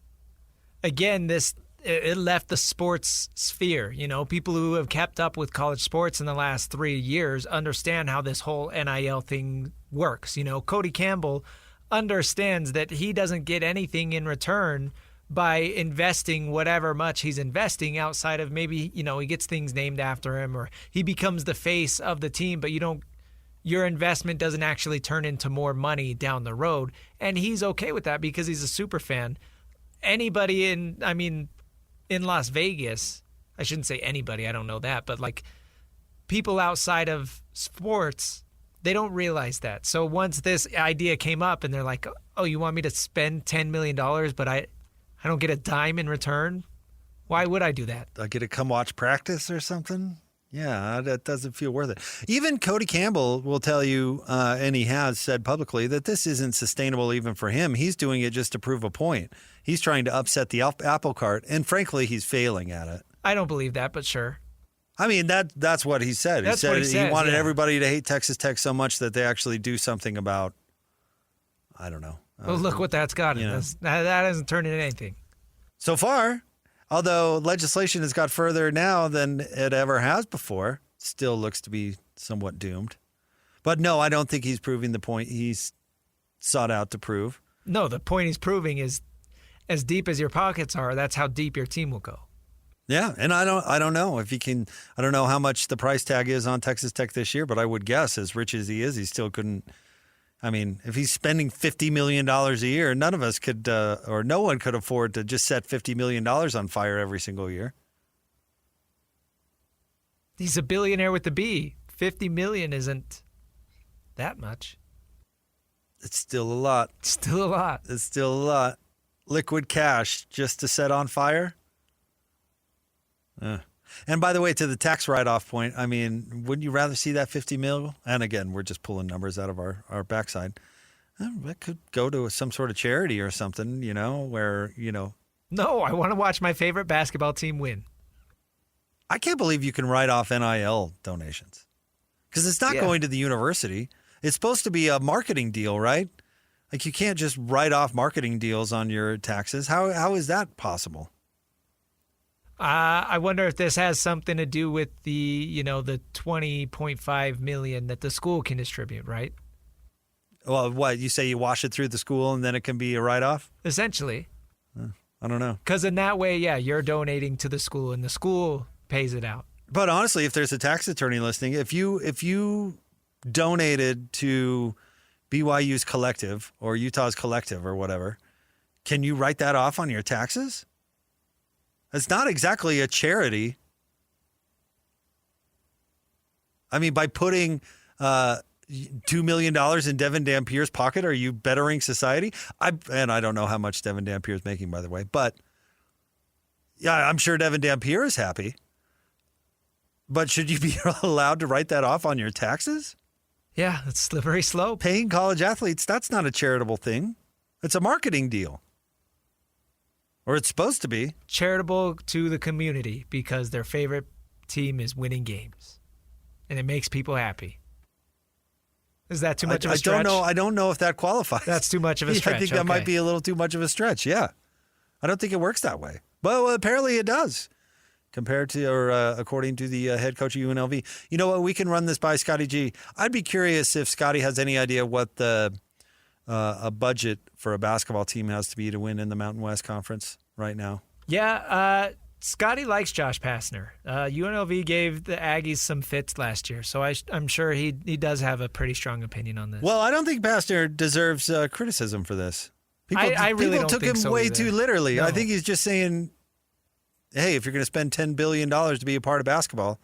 again, it left the sports sphere. People who have kept up with college sports in the last 3 years understand how this whole NIL thing works. Cody Campbell understands that he doesn't get anything in return by investing whatever much he's investing outside of maybe, he gets things named after him or he becomes the face of the team, but your investment doesn't actually turn into more money down the road. And he's okay with that because he's a super fan. Anybody in Las Vegas, I shouldn't say anybody, I don't know that, but like people outside of sports, they don't realize that. So once this idea came up and they're like, oh, you want me to spend $10 million, but I don't get a dime in return? Why would I do that? I get to come watch practice or something? Yeah, that doesn't feel worth it. Even Cody Campbell will tell you, and he has said publicly, that this isn't sustainable even for him. He's doing it just to prove a point. He's trying to upset the apple cart, and frankly, he's failing at it. I don't believe that, but sure. I mean, that's what he said. That's what he says, he wanted everybody to hate Texas Tech so much that they actually do something about, I don't know. Well, look what that's gotten. That hasn't turned into anything. So far, although legislation has got further now than it ever has before, still looks to be somewhat doomed. But no, I don't think he's proving the point he's sought out to prove. No, the point he's proving is as deep as your pockets are, that's how deep your team will go. Yeah, and I don't know if he can. I don't know how much the price tag is on Texas Tech this year, but I would guess, as rich as he is, he still couldn't. I mean, if he's spending $50 million a year, none of us could, or no one could afford to just set $50 million on fire every single year. He's a billionaire with the B. $50 million isn't that much. It's still a lot. It's still a lot. It's still a lot. Liquid cash just to set on fire. And by the way, to the tax write-off point, I mean, wouldn't you rather see that $50 million? And again, we're just pulling numbers out of our backside. That could go to some sort of charity or something, where. No, I want to watch my favorite basketball team win. I can't believe you can write off NIL donations because it's not going to the university. It's supposed to be a marketing deal, right? Like you can't just write off marketing deals on your taxes. How is that possible? I wonder if this has something to do with the $20.5 million that the school can distribute, right? Well, what, you say you wash it through the school and then it can be a write-off? Essentially. I don't know. Because in that way, you're donating to the school and the school pays it out. But honestly, if there's a tax attorney listening, if you donated to BYU's collective or Utah's collective or whatever, can you write that off on your taxes? It's not exactly a charity. I mean, by putting $2 million in Devin Dampier's pocket, are you bettering society? And I don't know how much Devin Dampier is making, by the way, but yeah, I'm sure Devin Dampier is happy. But should you be allowed to write that off on your taxes? Yeah, it's slippery slope. Paying college athletes, that's not a charitable thing. It's a marketing deal. Or it's supposed to be. Charitable to the community because their favorite team is winning games. And it makes people happy. Is that too much of a stretch? I don't know if that qualifies. That's too much of a stretch. I think that might be a little too much of a stretch, yeah. I don't think it works that way. Well, apparently it does. Compared to, or according to the head coach of UNLV. You know what? We can run this by Scotty G. I'd be curious if Scotty has any idea what the a budget for a basketball team has to be to win in the Mountain West Conference right now. Yeah, Scotty likes Josh Pastner. UNLV gave the Aggies some fits last year, so I'm sure he does have a pretty strong opinion on this. Well, I don't think Pastner deserves criticism for this. I really people don't took think him so way either. too literally. No. I think he's just saying, hey, if you're going to spend $10 billion to be a part of basketball,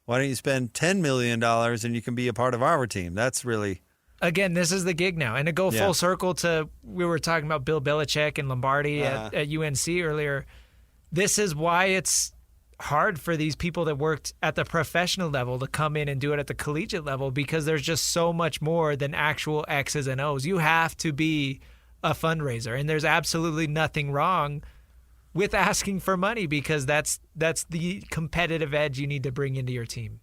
why don't you spend $10 million and you can be a part of our team? That's really... Again, this is the gig now. And to go full circle to, we were talking about Bill Belichick and Lombardi at UNC earlier. This is why it's hard for these people that worked at the professional level to come in and do it at the collegiate level because there's just so much more than actual X's and O's. You have to be a fundraiser, and there's absolutely nothing wrong with asking for money because that's the competitive edge you need to bring into your team.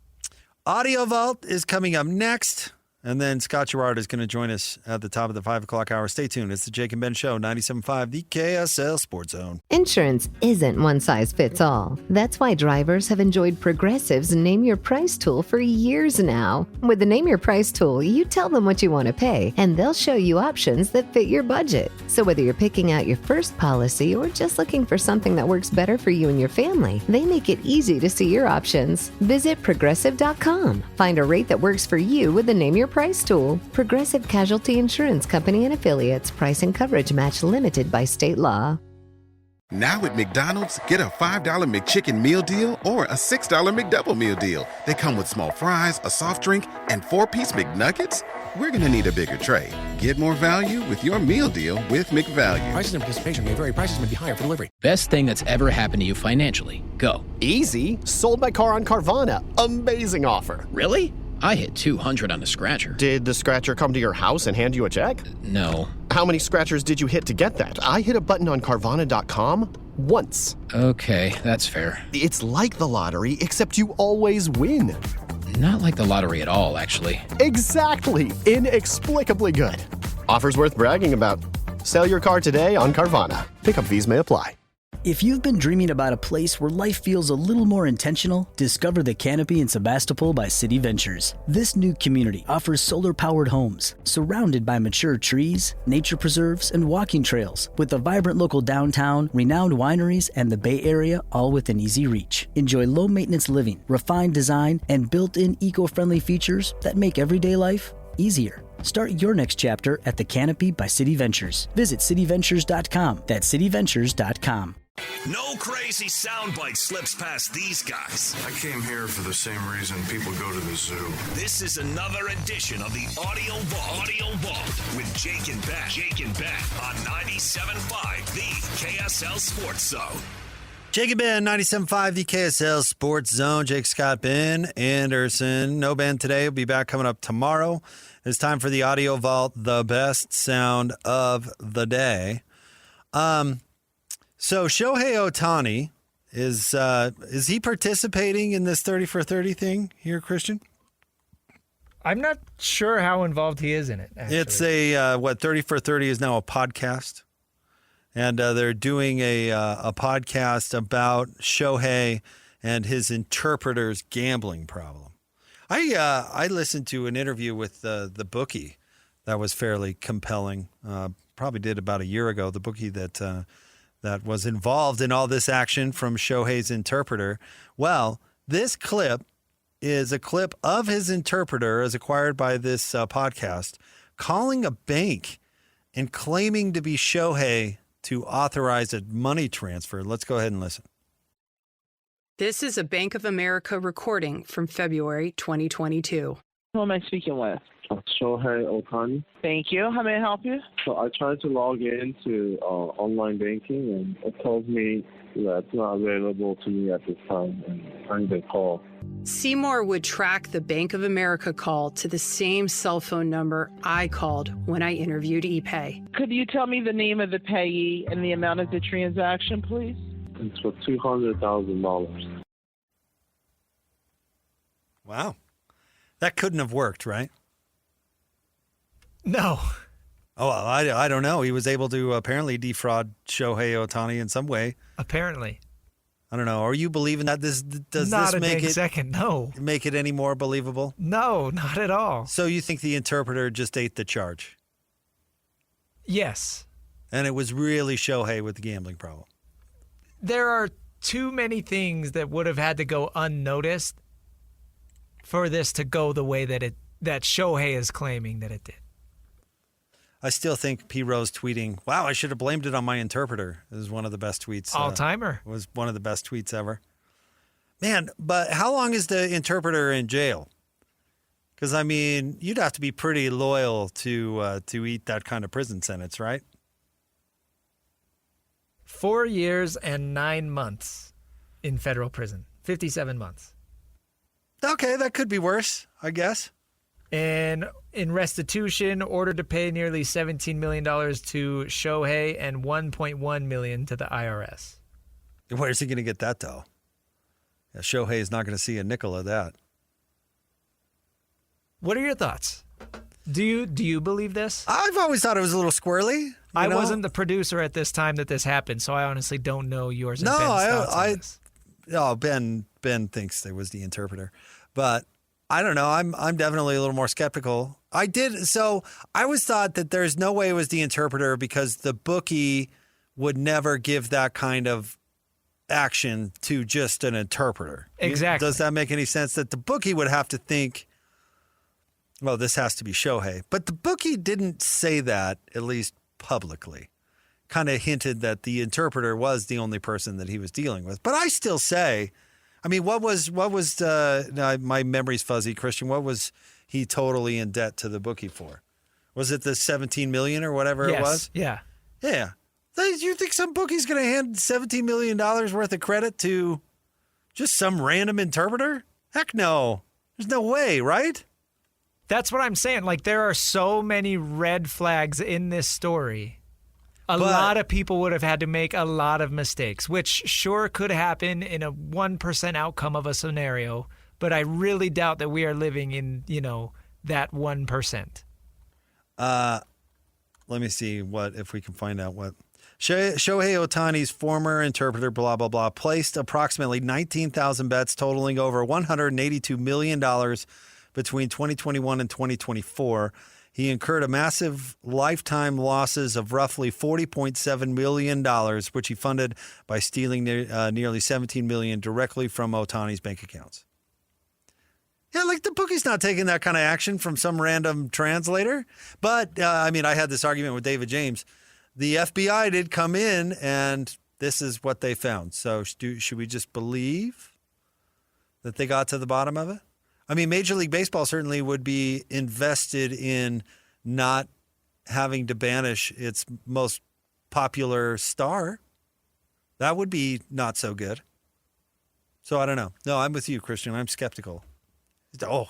Audio Vault is coming up next. And then Scott Gerard is going to join us at the top of the 5 o'clock hour. Stay tuned. It's the Jake and Ben Show, 97.5, the KSL Sports Zone. Insurance isn't one size fits all. That's why drivers have enjoyed Progressive's Name Your Price tool for years now. With the Name Your Price tool, you tell them what you want to pay, and they'll show you options that fit your budget. So whether you're picking out your first policy or just looking for something that works better for you and your family, they make it easy to see your options. Visit Progressive.com. Find a rate that works for you with the Name Your Price tool. Progressive Casualty Insurance Company and Affiliates. Price and coverage match limited by state law. Now at McDonald's, get a $5 McChicken meal deal or a $6 McDouble meal deal. They come with small fries, a soft drink, and 4-piece McNuggets. We're going to need a bigger tray. Get more value with your meal deal with McValue. Prices and participation may vary. Prices may be higher for delivery. Best thing that's ever happened to you financially. Go. Easy. Sold my car on Carvana. Amazing offer. Really? I hit 200 on the scratcher. Did the scratcher come to your house and hand you a check? No. How many scratchers did you hit to get that? I hit a button on Carvana.com once. Okay, that's fair. It's like the lottery, except you always win. Not like the lottery at all, actually. Exactly. Inexplicably good. Offers worth bragging about. Sell your car today on Carvana. Pickup fees may apply. If you've been dreaming about a place where life feels a little more intentional, discover the Canopy in Sebastopol by City Ventures. This new community offers solar-powered homes, surrounded by mature trees, nature preserves, and walking trails, with a vibrant local downtown, renowned wineries, and the Bay Area all within easy reach. Enjoy low-maintenance living, refined design, and built-in eco-friendly features that make everyday life easier. Start your next chapter at the Canopy by City Ventures. Visit cityventures.com. That's cityventures.com. No crazy soundbite slips past these guys. I came here for the same reason people go to the zoo. This is another edition of the Audio Vault with Jake and Ben. On 97.5, the KSL Sports Zone. Jake and Ben, 97.5, the KSL Sports Zone. Jake, Scott, Ben Anderson. No Ben today. We'll be back coming up tomorrow. It's time for the Audio Vault, the best sound of the day. So Shohei Ohtani, is he participating in this 30 for 30 thing here, Christian? I'm not sure how involved he is in it, actually. It's a, 30 for 30 is now a podcast. And they're doing a podcast about Shohei and his interpreter's gambling problem. I listened to an interview with the bookie that was fairly compelling. Probably did about a year ago. The bookie that was involved in all this action from Shohei's interpreter. Well, this clip is a clip of his interpreter, as acquired by this podcast, calling a bank and claiming to be Shohei to authorize a money transfer. Let's go ahead and listen. This is a Bank of America recording from February 2022. Who am I speaking with? Shohei Ohtani. Thank you. How may I help you? So I tried to log into online banking, and it tells me that it's not available to me at this time, and I need a call. Seymour would track the Bank of America call to the same cell phone number I called when I interviewed ePay. Could you tell me the name of the payee and the amount of the transaction, please? It's for $200,000. Wow. That couldn't have worked, right? No. Oh, well, I don't know. He was able to apparently defraud Shohei Ohtani in some way. Apparently. I don't know. Are you believing that does Not this a make dang it second, no. Make it any more believable? No, not at all. So you think the interpreter just ate the charge? Yes. And it was really Shohei with the gambling problem. There are too many things that would have had to go unnoticed for this to go the way that Shohei is claiming that it did. I still think P. Rose tweeting, wow, I should have blamed it on my interpreter. This is one of the best tweets. All-timer. Was one of the best tweets ever. Man, but how long is the interpreter in jail? Because, I mean, you'd have to be pretty loyal to eat that kind of prison sentence, right? 4 years and 9 months in federal prison. 57 months. Okay, that could be worse, I guess. And in restitution, ordered to pay nearly $17 million to Shohei and $1.1 million to the IRS. Where's he going to get that, though? Yeah, Shohei is not going to see a nickel of that. What are your thoughts? Do you believe this? I've always thought it was a little squirrely. I wasn't the producer at this time that this happened, so I honestly don't know yours and Ben's thoughts on this. No, Ben thinks it was the interpreter, but I don't know. I'm definitely a little more skeptical. I always thought that there's no way it was the interpreter because the bookie would never give that kind of action to just an interpreter. Exactly. Does that make any sense? That the bookie would have to think, well, this has to be Shohei. But the bookie didn't say that, at least publicly. Kind of hinted that the interpreter was the only person that he was dealing with. But I still say, I mean, what was my memory's fuzzy, Christian, what was he totally in debt to the bookie for? Was it the $17 million or whatever it was? Yeah. Yeah. You think some bookie's going to hand $17 million worth of credit to just some random interpreter? Heck no. There's no way, right? That's what I'm saying. Like, there are so many red flags in this story. A lot of people would have had to make a lot of mistakes, which sure could happen in a 1% outcome of a scenario, but I really doubt that we are living in, that 1%. Let me see if we can find out what. Shohei Ohtani's former interpreter, blah, blah, blah, placed approximately 19,000 bets totaling over $182 million between 2021 and 2024. He incurred a massive lifetime losses of roughly $40.7 million, which he funded by stealing nearly $17 million directly from Ohtani's bank accounts. Yeah, like the bookie's not taking that kind of action from some random translator. But, I had this argument with David James. The FBI did come in, and this is what they found. So should we just believe that they got to the bottom of it? Major League Baseball certainly would be invested in not having to banish its most popular star. That would be not so good. So I don't know. No, I'm with you, Christian. I'm skeptical. Oh,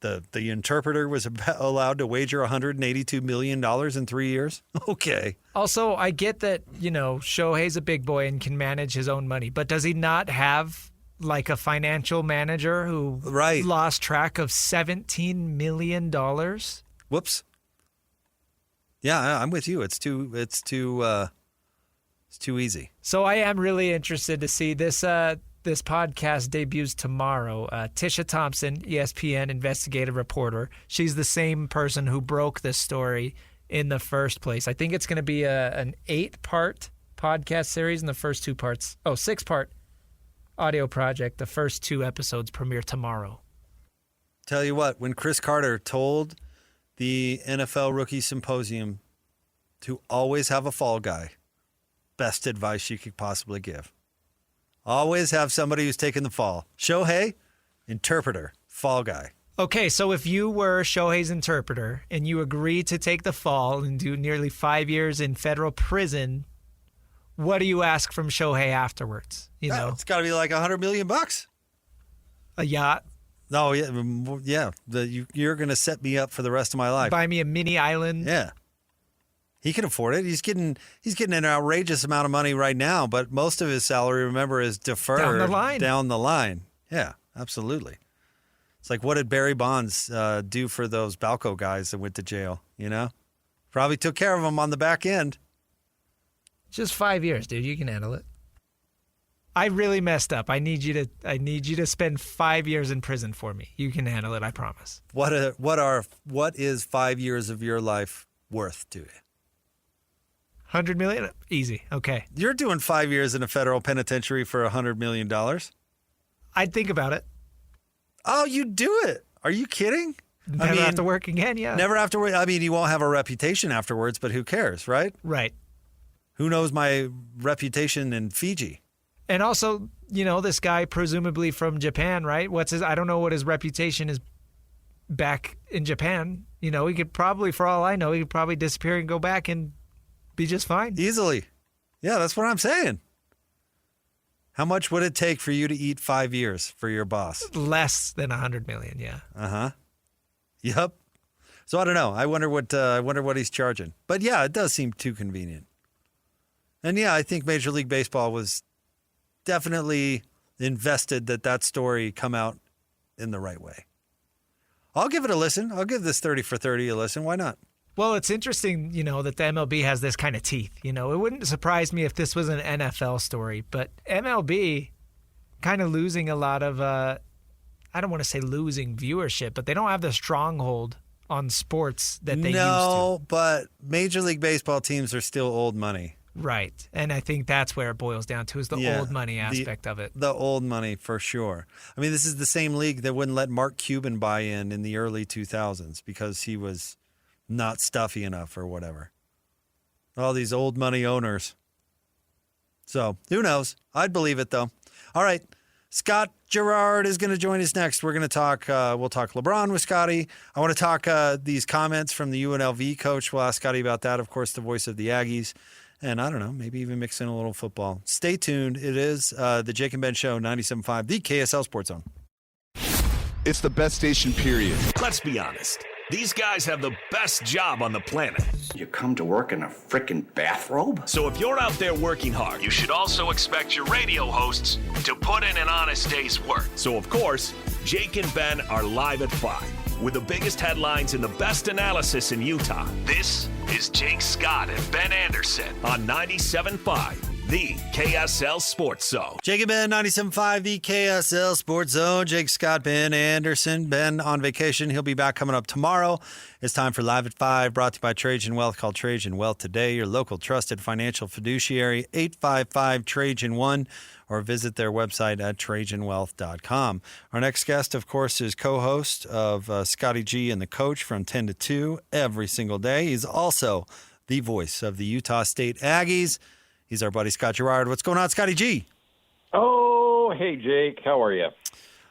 the interpreter was allowed to wager $182 million in 3 years? Okay. Also, I get that, Shohei's a big boy and can manage his own money, but does he not have like a financial manager who lost track of $17 million? Whoops. Yeah, I'm with you. It's too easy. So I am really interested to see this. This podcast debuts tomorrow. Tisha Thompson, ESPN investigative reporter. She's the same person who broke this story in the first place. I think it's going to be an 8-part podcast series, and the first 2 parts. 6-part audio project. The first 2 episodes premiere tomorrow. Tell you what, when Chris Carter told the NFL Rookie Symposium to always have a fall guy, best advice you could possibly give. Always have somebody who's taking the fall. Shohei, interpreter, fall guy. Okay, so if you were Shohei's interpreter and you agreed to take the fall and do nearly 5 years in federal prison, what do you ask from Shohei afterwards? It's got to be like $100 million. A yacht? No, yeah. You're going to set me up for the rest of my life. Buy me a mini island? Yeah. He can afford it. He's getting an outrageous amount of money right now, but most of his salary, remember, is deferred down the line. Yeah, absolutely. It's like, what did Barry Bonds do for those Balco guys that went to jail? Probably took care of them on the back end. Just 5 years, dude. You can handle it. I really messed up. I need you to spend 5 years in prison for me. You can handle it. I promise. What is 5 years of your life worth to you? $100 million? Easy. Okay. You're doing 5 years in a federal penitentiary for $100 million? I'd think about it. Oh, you'd do it. Are you kidding? Never have to work again, yeah. Never have to work. You won't have a reputation afterwards, but who cares, right? Right. Who knows my reputation in Fiji? And also, this guy presumably from Japan, right? I don't know what his reputation is back in Japan. He could probably, for all I know, he could probably disappear and go back and be just fine. Easily. Yeah, that's what I'm saying. How much would it take for you to eat 5 years for your boss? Less than $100 million, yeah. Uh-huh. Yep. So I don't know. I wonder what he's charging. But yeah, it does seem too convenient. And yeah, I think Major League Baseball was definitely invested that story come out in the right way. I'll give it a listen. I'll give this 30 for 30 a listen. Why not? Well, it's interesting, that the MLB has this kind of teeth. It wouldn't surprise me if this was an NFL story, but MLB kind of losing a lot of, I don't want to say losing viewership, but they don't have the stronghold on sports that they used to. No, but Major League Baseball teams are still old money. Right. And I think that's where it boils down to, is the old money aspect of it. The old money, for sure. This is the same league that wouldn't let Mark Cuban buy in the early 2000s because he was not stuffy enough or whatever. All these old money owners. So, who knows? I'd believe it, though. All right. Scott Gerard is going to join us next. We're going to talk, we'll talk LeBron with Scotty. I want to talk these comments from the UNLV coach. We'll ask Scotty about that. Of course, the voice of the Aggies. And I don't know, maybe even mix in a little football. Stay tuned. It is the Jake and Ben Show, 97.5, the KSL Sports Zone. It's the best station, period. Let's be honest. These guys have the best job on the planet. You come to work in a frickin' bathrobe? So if you're out there working hard, you should also expect your radio hosts to put in an honest day's work. So, of course, Jake and Ben are live at 5. with the biggest headlines and the best analysis in Utah. This is Jake Scott and Ben Anderson on 97.5, the KSL Sports Zone. Jake and Ben, 97.5, the KSL Sports Zone. Jake Scott, Ben Anderson. Ben on vacation. He'll be back coming up tomorrow. It's time for Live at 5, brought to you by Trajan Wealth. Call Trajan Wealth today, your local trusted financial fiduciary, 855-TRAJAN-1, or visit their website at TrajanWealth.com. Our next guest, of course, is co-host of Scotty G and the Coach from 10 to 2 every single day. He's also the voice of the Utah State Aggies. He's our buddy Scott Gerard. What's going on, Scotty G? Oh, hey, Jake. How are you?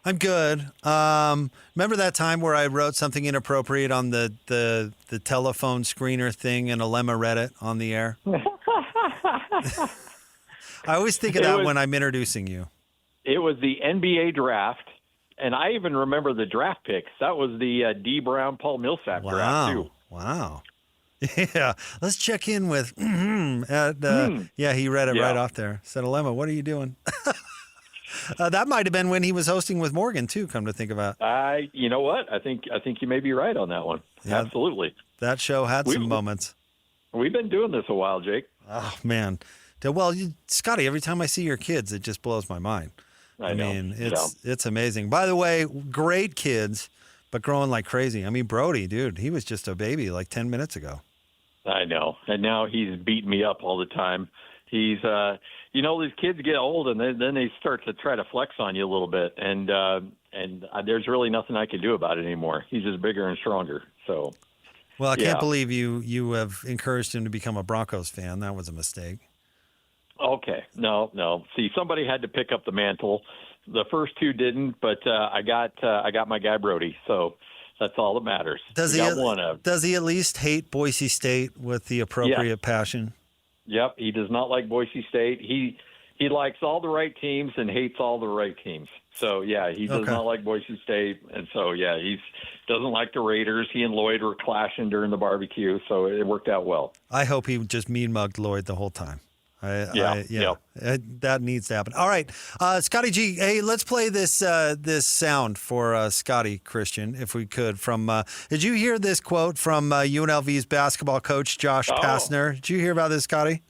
I'm good. Remember that time where I wrote something inappropriate on the telephone screener thing and Alema read it on the air? I always think of that when I'm introducing you. It was the NBA draft, and I even remember the draft picks. That was the D. Brown, Paul Millsap draft, too. Wow. Yeah. Let's check in with, yeah, he read it right off there. Said, Alema, what are you doing? That might have been when he was hosting with Morgan, too, come to think about it. You know what? I think you may be right on that one. Yeah, absolutely. That show had some moments. We've been doing this a while, Jake. Oh, man. Well, Scotty, every time I see your kids, it just blows my mind. I mean, it's amazing. By the way, great kids, but growing like crazy. I mean, Brody, dude, he was just a baby like 10 minutes ago. I know. And now he's beating me up all the time. He's, these kids get old and then they start to try to flex on you a little bit. And there's really nothing I can do about it anymore. He's just bigger and stronger. So, well, I can't believe you have encouraged him to become a Broncos fan. That was a mistake. Okay. No. See, somebody had to pick up the mantle. The first two didn't, but I got my guy Brody. So that's all that matters. Does he at least hate Boise State with the appropriate passion? Yep. He does not like Boise State. He likes all the right teams and hates all the right teams. So, yeah, he does not like Boise State. And so, yeah, he doesn't like the Raiders. He and Lloyd were clashing during the barbecue, so it worked out well. I hope he just mean-mugged Lloyd the whole time. That needs to happen. All right, Scotty G. Hey, let's play this sound for Scotty Christian, if we could. Did you hear this quote from UNLV's basketball coach Josh Pastner? Did you hear about this, Scotty?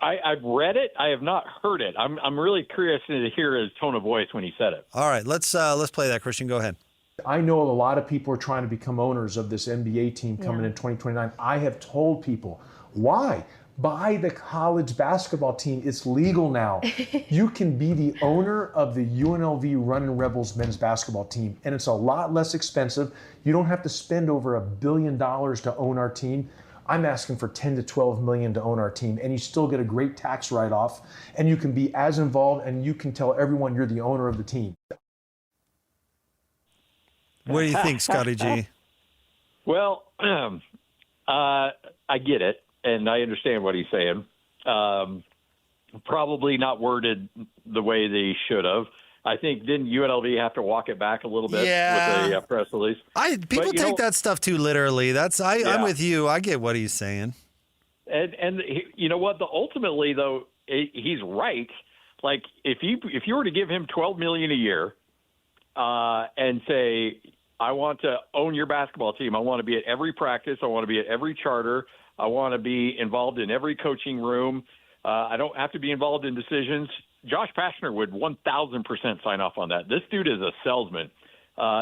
I've read it. I have not heard it. I'm really curious to hear his tone of voice when he said it. All right, let's play that. Christian, go ahead. I know a lot of people are trying to become owners of this NBA team coming in 2029. I have told people, why? Buy the college basketball team. It's legal now. You can be the owner of the UNLV Running Rebels men's basketball team, and it's a lot less expensive. You don't have to spend over $1 billion to own our team. I'm asking for $10 to $12 million to own our team, and you still get a great tax write-off, and you can be as involved, and you can tell everyone you're the owner of the team. What do you think, Scotty G? Well, I get it. And I understand what he's saying. Probably not worded the way they should have. I think, didn't UNLV have to walk it back a little bit with a press release? People take that stuff too literally. I'm with you. I get what he's saying. And you know what? Ultimately, though, he's right. Like, if you were to give him $12 million a year and say, I want to own your basketball team. I want to be at every practice. I want to be at every charter. I want to be involved in every coaching room. I don't have to be involved in decisions. Josh Pastner would 1,000% sign off on that. This dude is a salesman.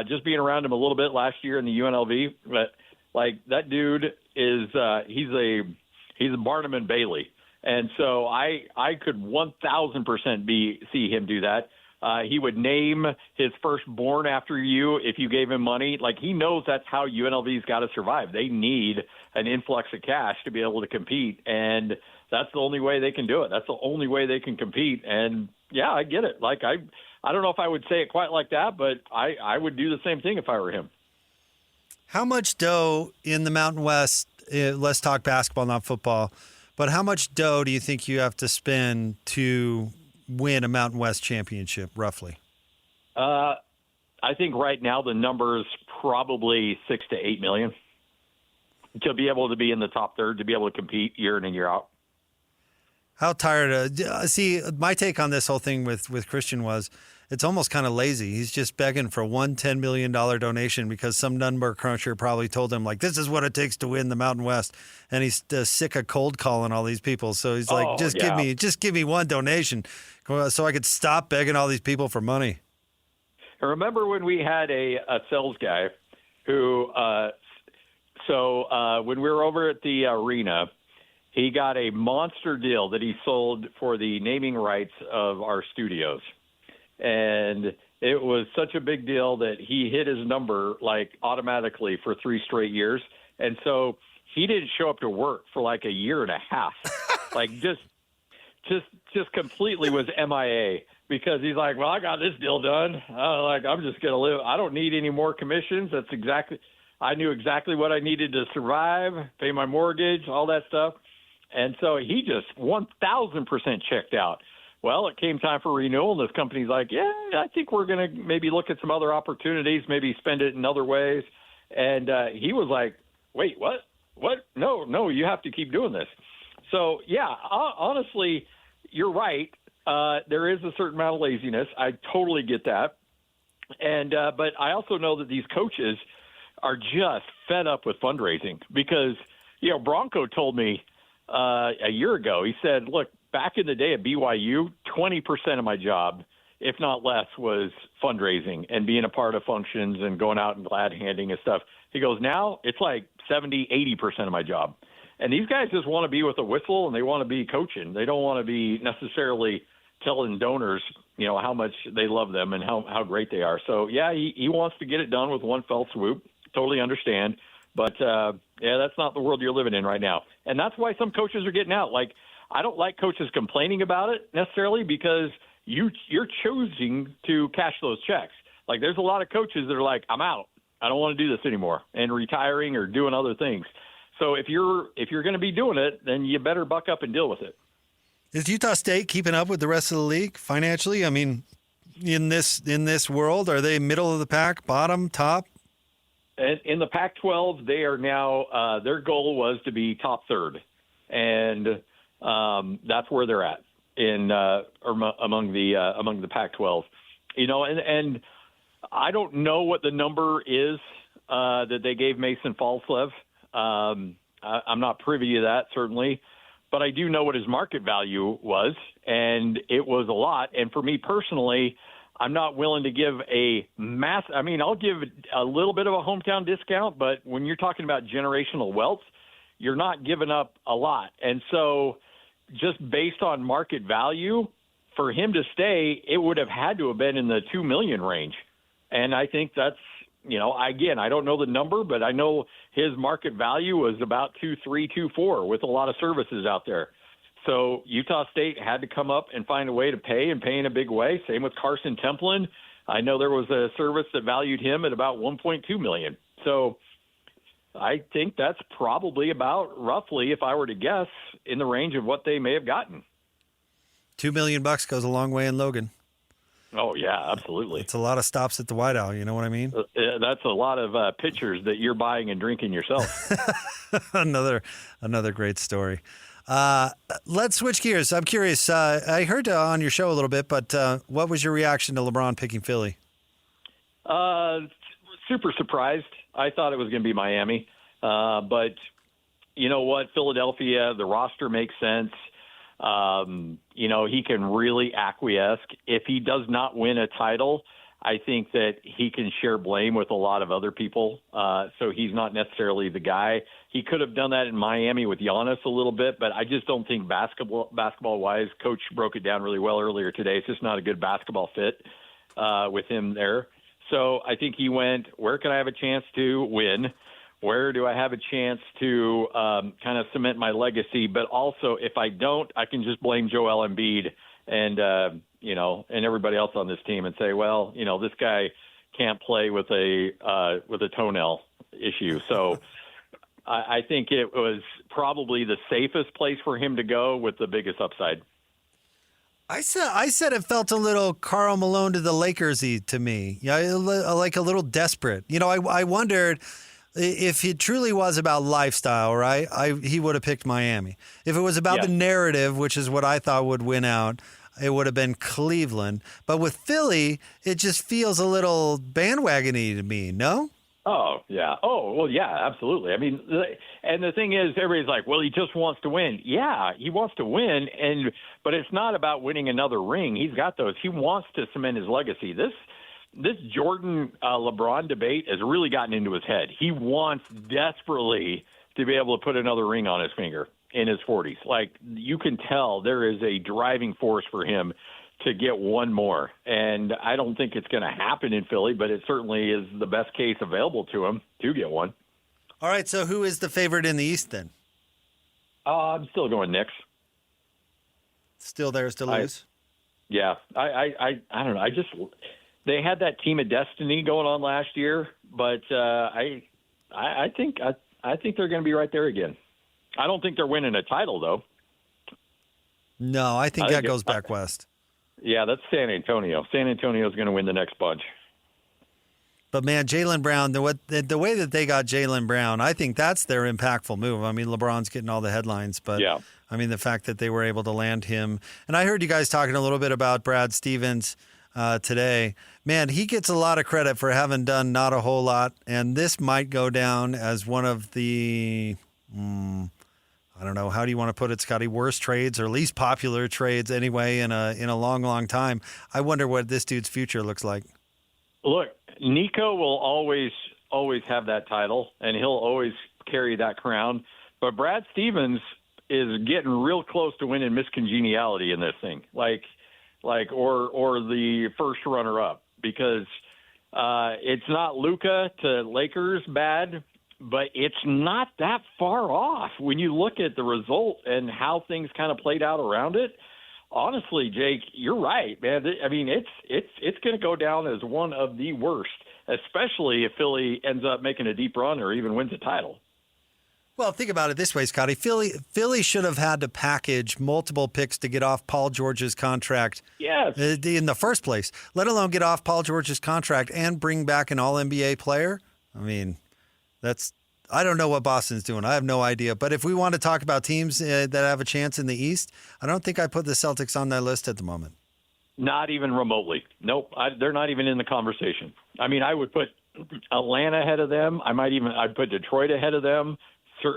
Just being around him a little bit last year in the UNLV, but like that dude is he's a Barnum and Bailey, and so I could 1,000% see him do that. He would name his firstborn after you if you gave him money. Like, he knows that's how UNLV's got to survive. They need an influx of cash to be able to compete, and that's the only way they can do it. That's the only way they can compete. And, yeah, I get it. Like, I don't know if I would say it quite like that, but I would do the same thing if I were him. How much dough in the Mountain West, let's talk basketball, not football, but how much dough do you think you have to spend to win a Mountain West championship, roughly? I think right now the number is probably $6 to $8 million to be able to be in the top third, to be able to compete year in and year out. How tired? See, my take on this whole thing with Christian was, it's almost kind of lazy. He's just begging for one $10 million donation because some number cruncher probably told him, like, this is what it takes to win the Mountain West. And he's sick of cold calling all these people. So he's like, just give me one donation so I could stop begging all these people for money. I remember when we had a sales guy who, when we were over at the arena, he got a monster deal that he sold for the naming rights of our studios. And it was such a big deal that he hit his number like automatically for 3 straight years. And so he didn't show up to work for like a year and a half, like just completely was MIA because he's like, well, I got this deal done. I'm just going to live. I don't need any more commissions. I knew exactly what I needed to survive, pay my mortgage, all that stuff. And so he just 1,000% checked out. Well, it came time for renewal, and this company's like, yeah, I think we're going to maybe look at some other opportunities, maybe spend it in other ways. And he was like, wait, what? What? No, you have to keep doing this. So, yeah, honestly, you're right. There is a certain amount of laziness. I totally get that. And but I also know that these coaches are just fed up with fundraising because, Bronco told me a year ago, he said, look, back in the day at BYU, 20% of my job, if not less, was fundraising and being a part of functions and going out and glad handing and stuff. He goes, now it's like 70, 80% of my job. And these guys just want to be with a whistle and they want to be coaching. They don't want to be necessarily telling donors, how much they love them and how great they are. So, yeah, he wants to get it done with one fell swoop. Totally understand. But, that's not the world you're living in right now. And that's why some coaches are getting out. Like, I don't like coaches complaining about it necessarily because you're choosing to cash those checks. Like, there's a lot of coaches that are like, I'm out. I don't want to do this anymore, and retiring or doing other things. So if you're going to be doing it, then you better buck up and deal with it. Is Utah State keeping up with the rest of the league financially? I mean, in this world, are they middle of the pack, bottom, top? In the Pac-12, they are now their goal was to be top third, and that's where they're at among the Pac-12. And I don't know what the number is that they gave Mason Falslev. I'm not privy to that, certainly. But I do know what his market value was, and it was a lot. And for me personally, I'm not willing to give I'll give a little bit of a hometown discount, but when you're talking about generational wealth, you're not giving up a lot. And so just based on market value, for him to stay, it would have had to have been in the $2 million range. And I think that's, again, I don't know the number, but I know his market value was about 2.3, 2.4 with a lot of services out there. So Utah State had to come up and find a way to pay in a big way. Same with Carson Templin. I know there was a service that valued him at about $1.2 million. So I think that's probably about roughly, if I were to guess, in the range of what they may have gotten. $2 million goes a long way in Logan. Oh, yeah, absolutely. It's a lot of stops at the White Owl, you know what I mean? That's a lot of pitchers that you're buying and drinking yourself. Another great story. Let's switch gears. I'm curious. I heard on your show a little bit, but what was your reaction to LeBron picking Philly? Super surprised. I thought it was going to be Miami. But you know what? Philadelphia, the roster makes sense. He can really acquiesce. If he does not win a title, I think that he can share blame with a lot of other people. So he's not necessarily the guy. He could have done that in Miami with Giannis a little bit, but I just don't think basketball-wise, Coach broke it down really well earlier today. It's just not a good basketball fit with him there. So I think he went, where can I have a chance to win? Where do I have a chance to kind of cement my legacy? But also, if I don't, I can just blame Joel Embiid and everybody else on this team and say, well, this guy can't play with a toenail issue. So I think it was probably the safest place for him to go with the biggest upside. I said it felt a little Karl Malone to the Lakers-y to me. Like a little desperate. I wondered if it truly was about lifestyle, right? He would have picked Miami. If it was about the narrative, which is what I thought would win out, it would have been Cleveland. But with Philly, it just feels a little bandwagony to me, no? Oh, yeah. Oh, well, yeah, absolutely. I mean, and the thing is, everybody's like, well, he just wants to win. Yeah, he wants to win, but it's not about winning another ring. He's got those. He wants to cement his legacy. This Jordan LeBron debate has really gotten into his head. He wants desperately to be able to put another ring on his finger in his 40s. Like, you can tell there is a driving force for him to get one more. And I don't think it's going to happen in Philly, but it certainly is the best case available to him to get one. All right, so who is the favorite in the East then? I'm still going Knicks. Still theirs to lose? Yeah. I don't know. They had that team of destiny going on last year, but I think they're going to be right there again. I don't think they're winning a title, though. No, I think that goes back west. Yeah, that's San Antonio. San Antonio's going to win the next bunch. But, man, Jaylen Brown, the way that they got Jaylen Brown, I think that's their impactful move. I mean, LeBron's getting all the headlines, but, yeah. I mean, the fact that they were able to land him. And I heard you guys talking a little bit about Brad Stevens today. Man, he gets a lot of credit for having done not a whole lot, and this might go down as one of the I don't know, how do you want to put it, Scotty? Worst trades or least popular trades anyway in a long, long time. I wonder what this dude's future looks like. Look, Nico will always have that title, and he'll always carry that crown. But Brad Stevens is getting real close to winning Miss Congeniality in this thing, or the first runner-up, because it's not Luka to Lakers bad, but it's not that far off when you look at the result and how things kind of played out around it. Honestly, Jake, you're right, man. I mean, it's going to go down as one of the worst, especially if Philly ends up making a deep run or even wins a title. Well, think about it this way, Scotty. Philly should have had to package multiple picks to get off Paul George's contract in the first place, let alone get off Paul George's contract and bring back an All-NBA player. I mean, I don't know what Boston's doing. I have no idea. But if we want to talk about teams that have a chance in the East, I don't think I put the Celtics on that list at the moment. Not even remotely. Nope. They're not even in the conversation. I mean, I would put Atlanta ahead of them. I'd put Detroit ahead of them.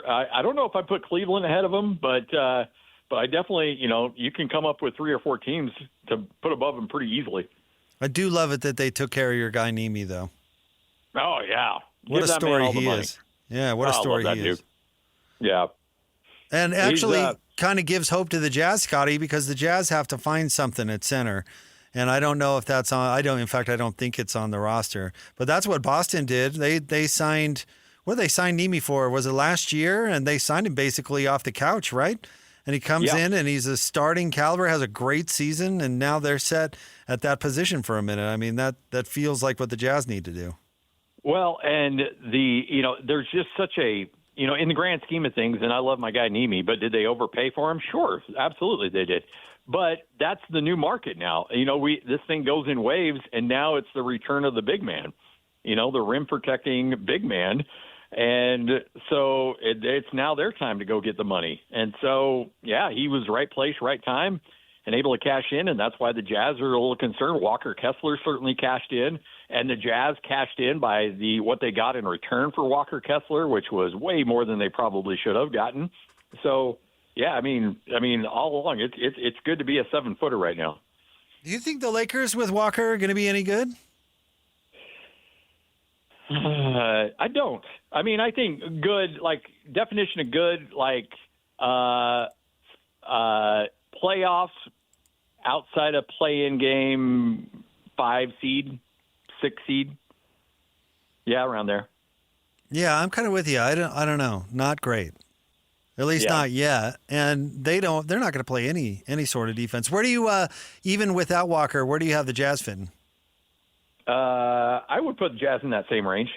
I don't know if I put Cleveland ahead of them, but I definitely, you can come up with 3 or 4 teams to put above them pretty easily. I do love it that they took care of your guy Nemi, though. Oh, yeah. What a story he is. Yeah, what a story he is. Yeah. And actually kind of gives hope to the Jazz, Scotty, because the Jazz have to find something at center. And I don't know if that's on. I don't think it's on the roster. But that's what Boston did. They signed. What did they sign Nemi for? Was it last year? And they signed him basically off the couch, right? And he comes in and he's a starting caliber, has a great season, and now they're set at that position for a minute. I mean, that feels like what the Jazz need to do. Well, and there's just such a, in the grand scheme of things, and I love my guy Nemi, but did they overpay for him? Sure, absolutely they did. But that's the new market now. This thing goes in waves, and now it's the return of the big man, the rim protecting big man. And so it's now their time to go get the money. And so, yeah, he was right place, right time, and able to cash in, and that's why the Jazz are a little concerned. Walker Kessler certainly cashed in, and the Jazz cashed in by what they got in return for Walker Kessler, which was way more than they probably should have gotten. So, yeah, I mean, all along, it's good to be a 7-footer right now. Do you think the Lakers with Walker are going to be any good? I don't. I mean, I think good, definition of good, playoffs outside of play-in game, 5 seed, 6 seed. Yeah, around there. Yeah, I'm kind of with you. I don't know. Not great. At least not yet. And they're not going to play any sort of defense. Where do you, even without Walker, where do you have the Jazz fitting? I would put the Jazz in that same range,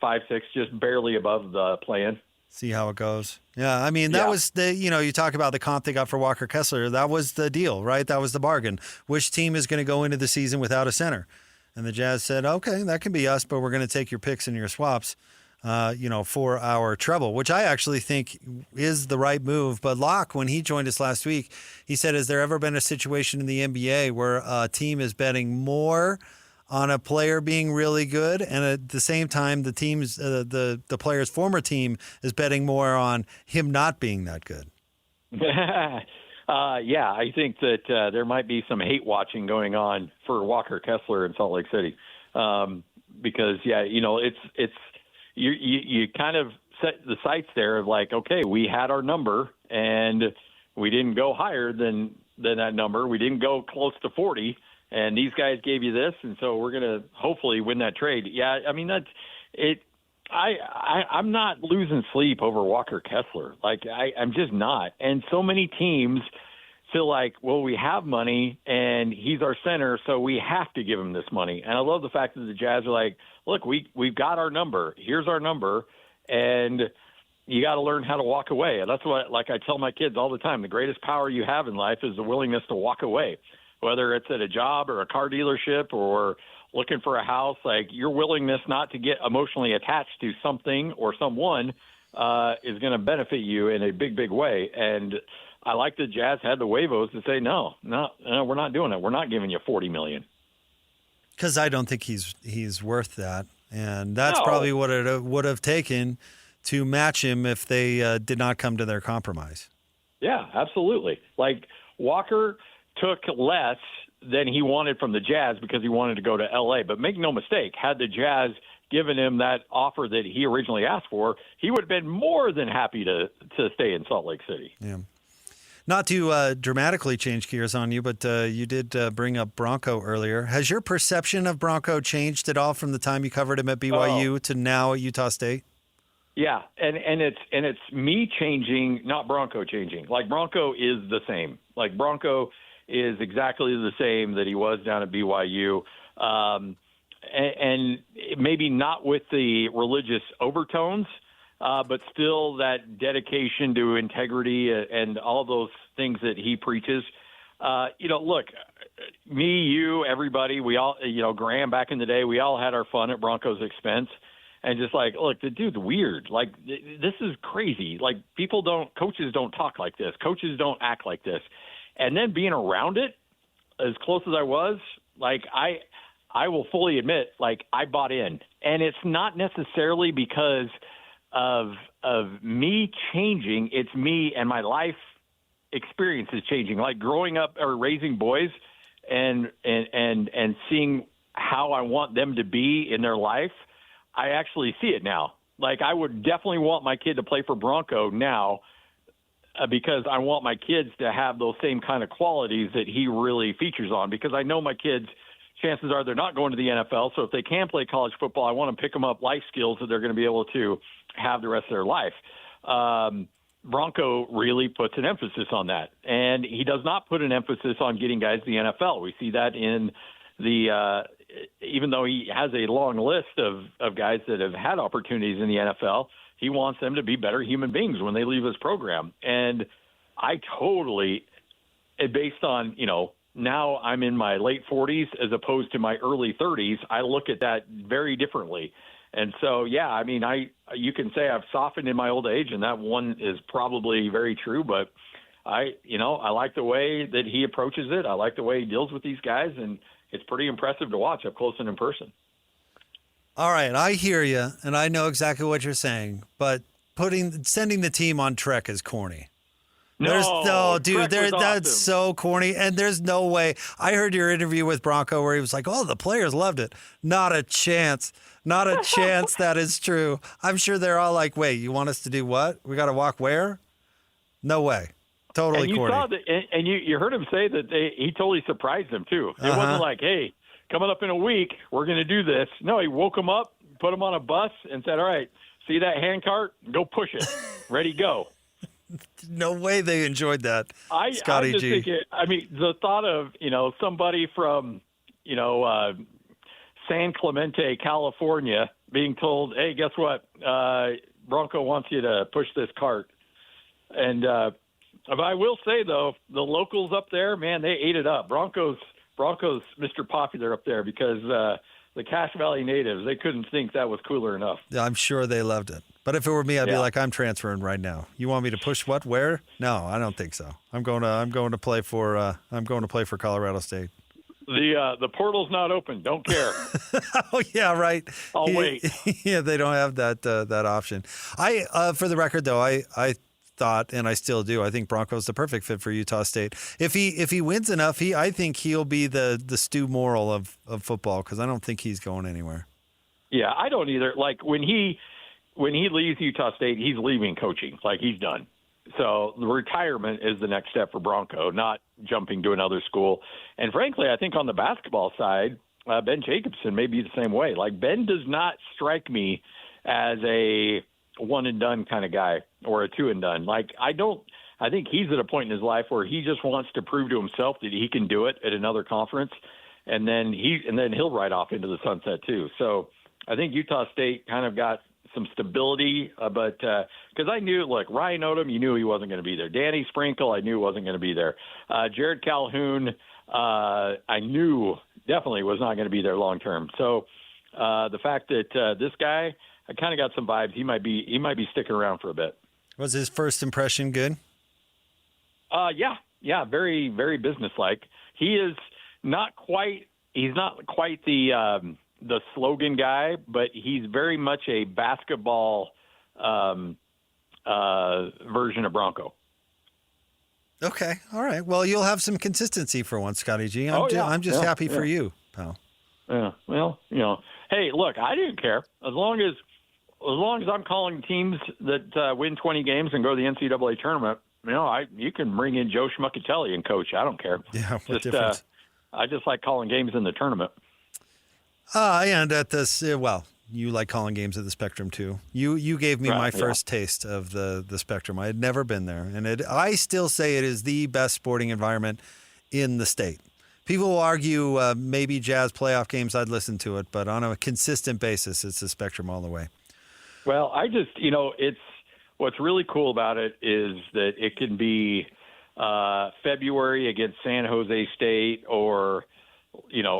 5, 6, just barely above the play-in. See how it goes. Yeah, I mean, that was you talk about the comp they got for Walker Kessler. That was the deal, right? That was the bargain. Which team is going to go into the season without a center? And the Jazz said, okay, that can be us, but we're going to take your picks and your swaps. for our trouble, which I actually think is the right move. But Locke, when he joined us last week, he said, has there ever been a situation in the NBA where a team is betting more on a player being really good, and at the same time, the team's the player's former team is betting more on him not being that good? Yeah, I think that there might be some hate watching going on for Walker Kessler in Salt Lake City, because it's you kind of set the sights there of like, okay, we had our number and we didn't go higher than that number. We didn't go close to 40, and these guys gave you this, and so we're going to hopefully win that trade. Yeah, I mean, that's it. I'm not losing sleep over Walker Kessler. Like, I'm just not. And so many teams feel like, well, we have money and he's our center, so we have to give him this money. And I love the fact that the Jazz are like, look, we've got our number. Here's our number, and you got to learn how to walk away. And that's what, like I tell my kids all the time, the greatest power you have in life is the willingness to walk away, whether it's at a job or a car dealership or looking for a house. Like, your willingness not to get emotionally attached to something or someone is going to benefit you in a big, big way. And I like the Jazz had the huevos to say, no, we're not doing it. We're not giving you $40 million. Because I don't think he's worth that. And that's probably what it would have taken to match him if they did not come to their compromise. Yeah, absolutely. Like, Walker took less than he wanted from the Jazz because he wanted to go to L.A. But make no mistake, had the Jazz given him that offer that he originally asked for, he would have been more than happy to stay in Salt Lake City. Yeah. Not to dramatically change gears on you, but you did bring up Bronco earlier. Has your perception of Bronco changed at all from the time you covered him at BYU to now at Utah State? Yeah, and it's me changing, not Bronco changing. Like, Bronco is the same. Like, Bronco is exactly the same that he was down at BYU, and maybe not with the religious overtones, but still that dedication to integrity and all those things that he preaches. Look, me, you, everybody, we all, Graham back in the day, we all had our fun at Bronco's expense. And just like, look, the dude's weird. Like, this is crazy. Like, coaches don't talk like this. Coaches don't act like this. And then being around it, as close as I was, like, I will fully admit, like, I bought in. And it's not necessarily because of me changing. It's me and my life experience is changing. Like, growing up or raising boys and seeing how I want them to be in their life, I actually see it now. Like, I would definitely want my kid to play for Bronco now because I want my kids to have those same kind of qualities that he really features on, because I know my kids, chances are they're not going to the NFL. So if they can play college football, I want to pick them up life skills that they're going to be able to have the rest of their life. Bronco really puts an emphasis on that. And he does not put an emphasis on getting guys to the NFL. We see that in even though he has a long list of guys that have had opportunities in the NFL, he wants them to be better human beings when they leave his program. And I totally, based on, now I'm in my late 40s as opposed to my early 30s, I look at that very differently. And so, yeah, I mean, you can say I've softened in my old age, and that one is probably very true, but I like the way that he approaches it. I like the way he deals with these guys, and it's pretty impressive to watch up close and in person. All right, I hear you, and I know exactly what you're saying, but sending the team on trek is corny. No, dude, that's awesome. So corny, and there's no way. I heard your interview with Bronco where he was like, oh, the players loved it. Not a chance. Not a chance that is true. I'm sure they're all like, wait, you want us to do what? We got to walk where? No way. Totally corny. Saw that, and you heard him say that he totally surprised them, too. It wasn't like, hey, coming up in a week, we're going to do this. No, he woke them up, put them on a bus, and said, all right, see that hand cart? Go push it. Ready, go. No way they enjoyed that, Scotty I just G. Think the thought of, somebody from, San Clemente, California, being told, hey, guess what? Bronco wants you to push this cart. And I will say, though, the locals up there, man, they ate it up. Bronco's Mr. Popular up there because the Cache Valley natives, they couldn't think that was cooler enough. Yeah, I'm sure they loved it. But if it were me, I'd be like, I'm transferring right now. You want me to push what? Where? No, I don't think so. I'm going to play for Colorado State. The portal's not open. Don't care. Oh yeah, right. I'll wait. Yeah, they don't have that option. For the record though, I thought, and I still do, I think Bronco's the perfect fit for Utah State. If he wins enough, I think he'll be the Stu Morrill of football, because I don't think he's going anywhere. Yeah, I don't either. Like when he leaves Utah State, he's leaving coaching. Like he's done. So the retirement is the next step for Bronco, not jumping to another school. And frankly, I think on the basketball side, Ben Jacobson may be the same way. Like Ben does not strike me as a one and done kind of guy or a two and done. Like I think he's at a point in his life where he just wants to prove to himself that he can do it at another conference, and then he'll ride off into the sunset too. So I think Utah State kind of got some stability, but because I knew, like Ryan Odom, you knew he wasn't going to be there. Danny Sprinkle, I knew wasn't going to be there. Jared Calhoun, I knew definitely was not going to be there long term. So the fact that this guy, I kind of got some vibes. He might be sticking around for a bit. Was his first impression good? Yeah, very, very businesslike. He is not quite. He's not quite the slogan guy, but he's very much a basketball version of Bronco. Okay. All right. Well, you'll have some consistency for once, Scotty G. I'm just happy for you, pal. Yeah. Well, hey, look, I didn't care as long as I'm calling teams that win 20 games and go to the NCAA tournament. You can bring in Joe Schmuckatelli and coach. I don't care. Yeah. What difference? I just like calling games in the tournament. And at this, you like calling games at the Spectrum too. You gave me my first taste of the Spectrum. I had never been there, and I still say it is the best sporting environment in the state. People will argue maybe Jazz playoff games, I'd listen to it, but on a consistent basis, it's the Spectrum all the way. Well, I just, it's what's really cool about it is that it can be February against San Jose State or,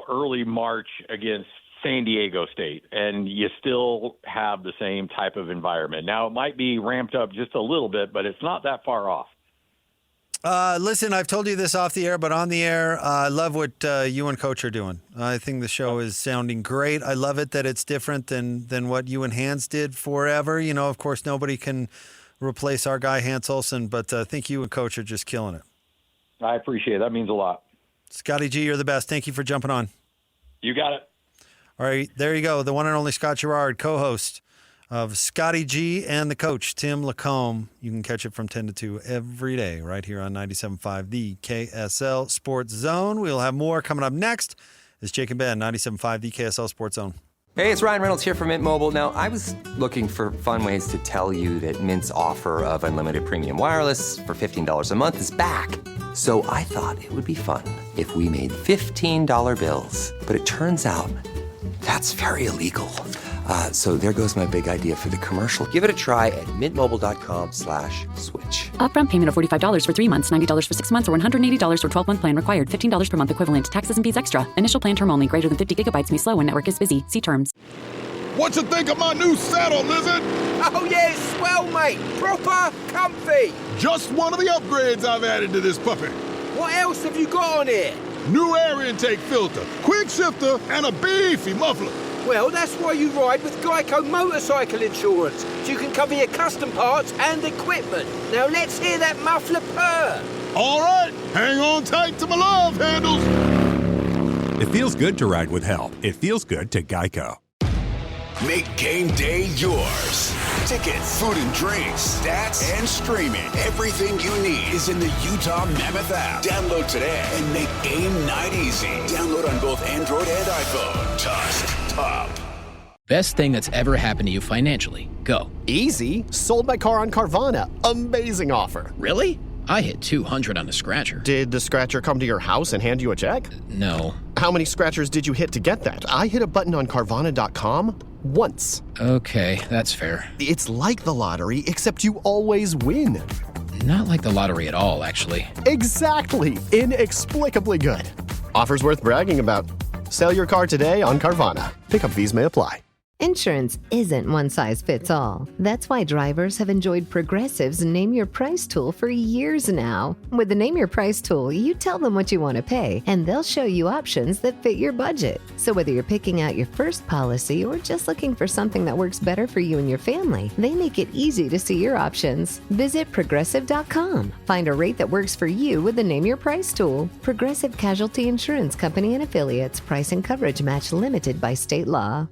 early March against San Diego State, and you still have the same type of environment. Now, it might be ramped up just a little bit, but it's not that far off. Listen, I've told you this off the air, but on the air, I love what you and Coach are doing. I think the show is sounding great. I love it that it's different than what you and Hans did forever. Of course, nobody can replace our guy, Hans Olsen, but I think you and Coach are just killing it. I appreciate it. That means a lot. Scotty G, you're the best. Thank you for jumping on. You got it. All right, there you go. The one and only Scott Gerard, co-host of Scotty G and the coach, Tim Lacombe. You can catch it from 10 to 2 every day right here on 97.5, the KSL Sports Zone. We'll have more coming up next. It's Jake and Ben, 97.5, the KSL Sports Zone. Hey, it's Ryan Reynolds here from Mint Mobile. Now, I was looking for fun ways to tell you that Mint's offer of unlimited premium wireless for $15 a month is back. So I thought it would be fun if we made $15 bills. But it turns out that's very illegal. So there goes my big idea for the commercial. Give it a try at mintmobile.com/switch. Upfront payment of $45 for 3 months, $90 for 6 months, or $180 for 12-month plan required. $15 per month equivalent. Taxes and fees extra. Initial plan term only. Greater than 50 gigabytes may slow when network is busy. See terms. What you think of my new saddle, Lizard? Oh, yeah, it's swell, mate. Proper comfy. Just one of the upgrades I've added to this puppy. What else have you got on here? New air intake filter, quick shifter, and a beefy muffler. Well, that's why you ride with Geico Motorcycle Insurance, so you can cover your custom parts and equipment. Now let's hear that muffler purr. All right, hang on tight to my love handles. It feels good to ride with help. It feels good to Geico. Make game day yours. Tickets, food and drinks, stats, and streaming. Everything you need is in the Utah Mammoth app. Download today and make game night easy. Download on both Android and iPhone. Tusk Top. Best thing that's ever happened to you financially. Go. Easy. Sold my car on Carvana. Amazing offer. Really? I hit 200 on the scratcher. Did the scratcher come to your house and hand you a check? No. How many scratchers did you hit to get that? I hit a button on Carvana.com once. Okay, that's fair. It's like the lottery, except you always win. Not like the lottery at all, actually. Exactly. Inexplicably good. Offers worth bragging about. Sell your car today on Carvana. Pickup fees may apply. Insurance isn't one size fits all. That's why drivers have enjoyed Progressive's Name Your Price tool for years now. With the Name Your Price tool, you tell them what you want to pay, and they'll show you options that fit your budget. So whether you're picking out your first policy or just looking for something that works better for you and your family, they make it easy to see your options. Visit Progressive.com. Find a rate that works for you with the Name Your Price tool. Progressive Casualty Insurance Company and Affiliates. Price and coverage match limited by state law.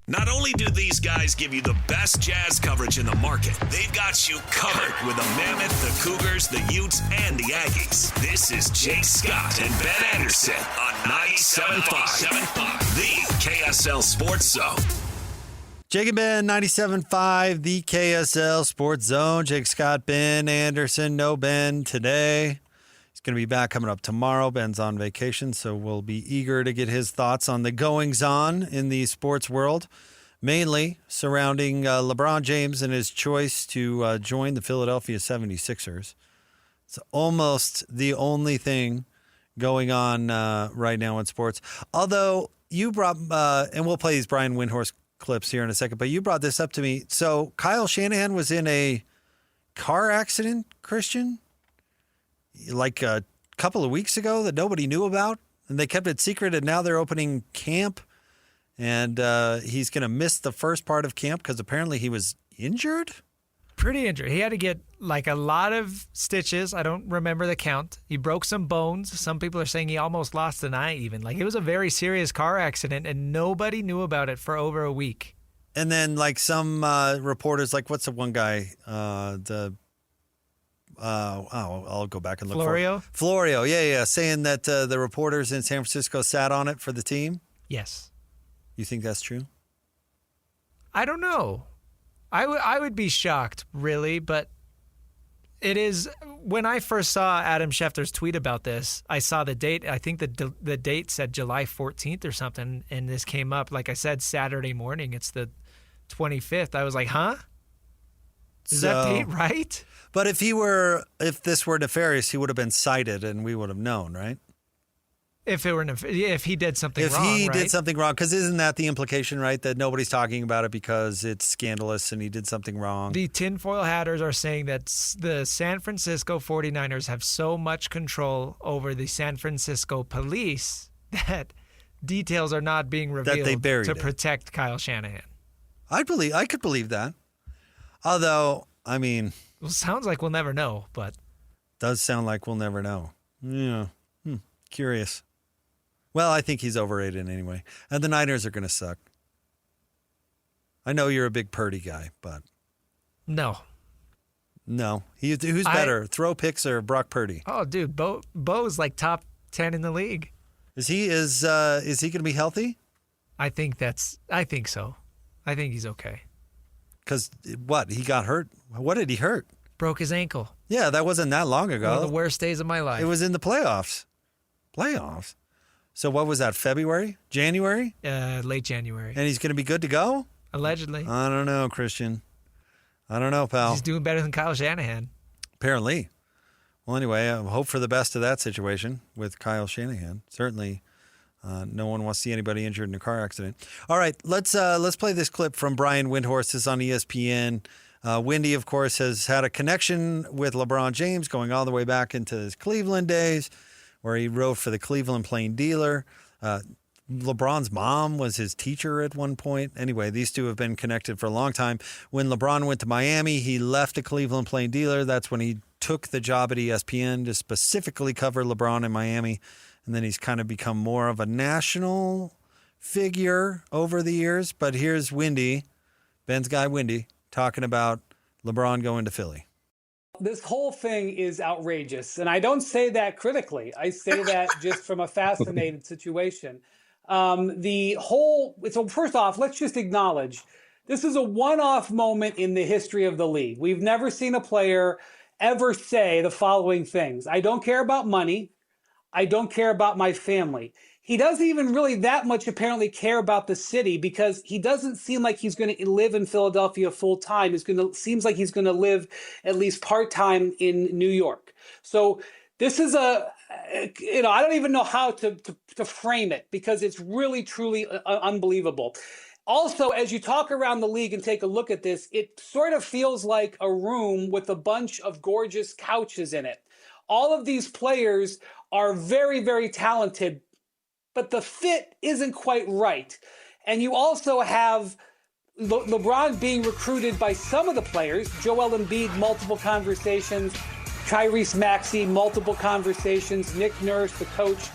Not only do these guys give you the best Jazz coverage in the market, they've got you covered with the Mammoth, the Cougars, the Utes, and the Aggies. This is Chase Scott and Ben Anderson on 97.5, the KSL Sports Zone. Jake and Ben, 97.5, the KSL Sports Zone. Jake Scott, Ben Anderson. No Ben today. He's going to be back coming up tomorrow. Ben's on vacation, so we'll be eager to get his thoughts on the goings-on in the sports world, mainly surrounding LeBron James and his choice to join the Philadelphia 76ers. It's almost the only thing going on right now in sports. Although you brought, and we'll play these Brian Windhorst clips here in a second, but you brought this up to me. So Kyle Shanahan was in a car accident, Christian? Like a couple of weeks ago that nobody knew about, and they kept it secret, and now they're opening camp, and he's going to miss the first part of camp because apparently he was injured? Pretty injured. He had to get like a lot of stitches. I don't remember the count. He broke some bones. Some people are saying he almost lost an eye even. Like, it was a very serious car accident, and nobody knew about it for over a week. And then like some reporters, like what's the one guy, I'll go back and look Florio? for Florio. Yeah. Saying that the reporters in San Francisco sat on it for the team. Yes. You think that's true? I don't know. I would be shocked, really, but it is. When I first saw Adam Schefter's tweet about this, I saw the date. I think the date said July 14th or something, and this came up, like I said, Saturday morning. It's the 25th. I was like, huh? Is that date right? But if this were nefarious, he would have been cited and we would have known, right? If he did something wrong, If he right? did something wrong, because isn't that the implication, right? That nobody's talking about it because it's scandalous and he did something wrong. The tinfoil hatters are saying that the San Francisco 49ers have so much control over the San Francisco police that details are not being revealed That they buried to it. protect Kyle Shanahan. I could believe that. Although, I mean... Well, sounds like we'll never know, but... Does sound like we'll never know. Yeah. Curious. Well, I think he's overrated anyway. And the Niners are going to suck. I know you're a big Purdy guy, but... No. Who's better, throw picks or Brock Purdy? Oh, dude, Bo's like top 10 in the league. Is he going to be healthy? I think so. I think he's okay. Because what? He got hurt? What did he hurt? Broke his ankle. Yeah, that wasn't that long ago. One of the worst days of my life. It was in the playoffs. So what was that, February? January? Late January. And he's going to be good to go? Allegedly. I don't know, Christian. I don't know, pal. He's doing better than Kyle Shanahan. Apparently. Well, anyway, I hope for the best of that situation with Kyle Shanahan. Certainly, no one wants to see anybody injured in a car accident. All right, let's play this clip from Brian Windhorst. This is on ESPN. Windy, of course, has had a connection with LeBron James going all the way back into his Cleveland days, where he wrote for the Cleveland Plain Dealer. LeBron's mom was his teacher at one point. Anyway, these two have been connected for a long time. When LeBron went to Miami, he left the Cleveland Plain Dealer. That's when he took the job at ESPN to specifically cover LeBron in Miami. And then he's kind of become more of a national figure over the years. But here's Windy, Ben's guy Windy, talking about LeBron going to Philly. This whole thing is outrageous. And I don't say that critically. I say that just from a fascinated situation. So first off, let's just acknowledge this is a one-off moment in the history of the league. We've never seen a player ever say the following things. I don't care about money. I don't care about my family. He doesn't even really that much apparently care about the city because he doesn't seem like he's going to live in Philadelphia full time. Seems like he's going to live at least part time in New York. So this is I don't even know how to frame it because it's really, truly unbelievable. Also, as you talk around the league and take a look at this, it sort of feels like a room with a bunch of gorgeous couches in it. All of these players are very, very talented, but the fit isn't quite right. And you also have LeBron being recruited by some of the players, Joel Embiid, multiple conversations, Tyrese Maxey, multiple conversations, Nick Nurse, the coach,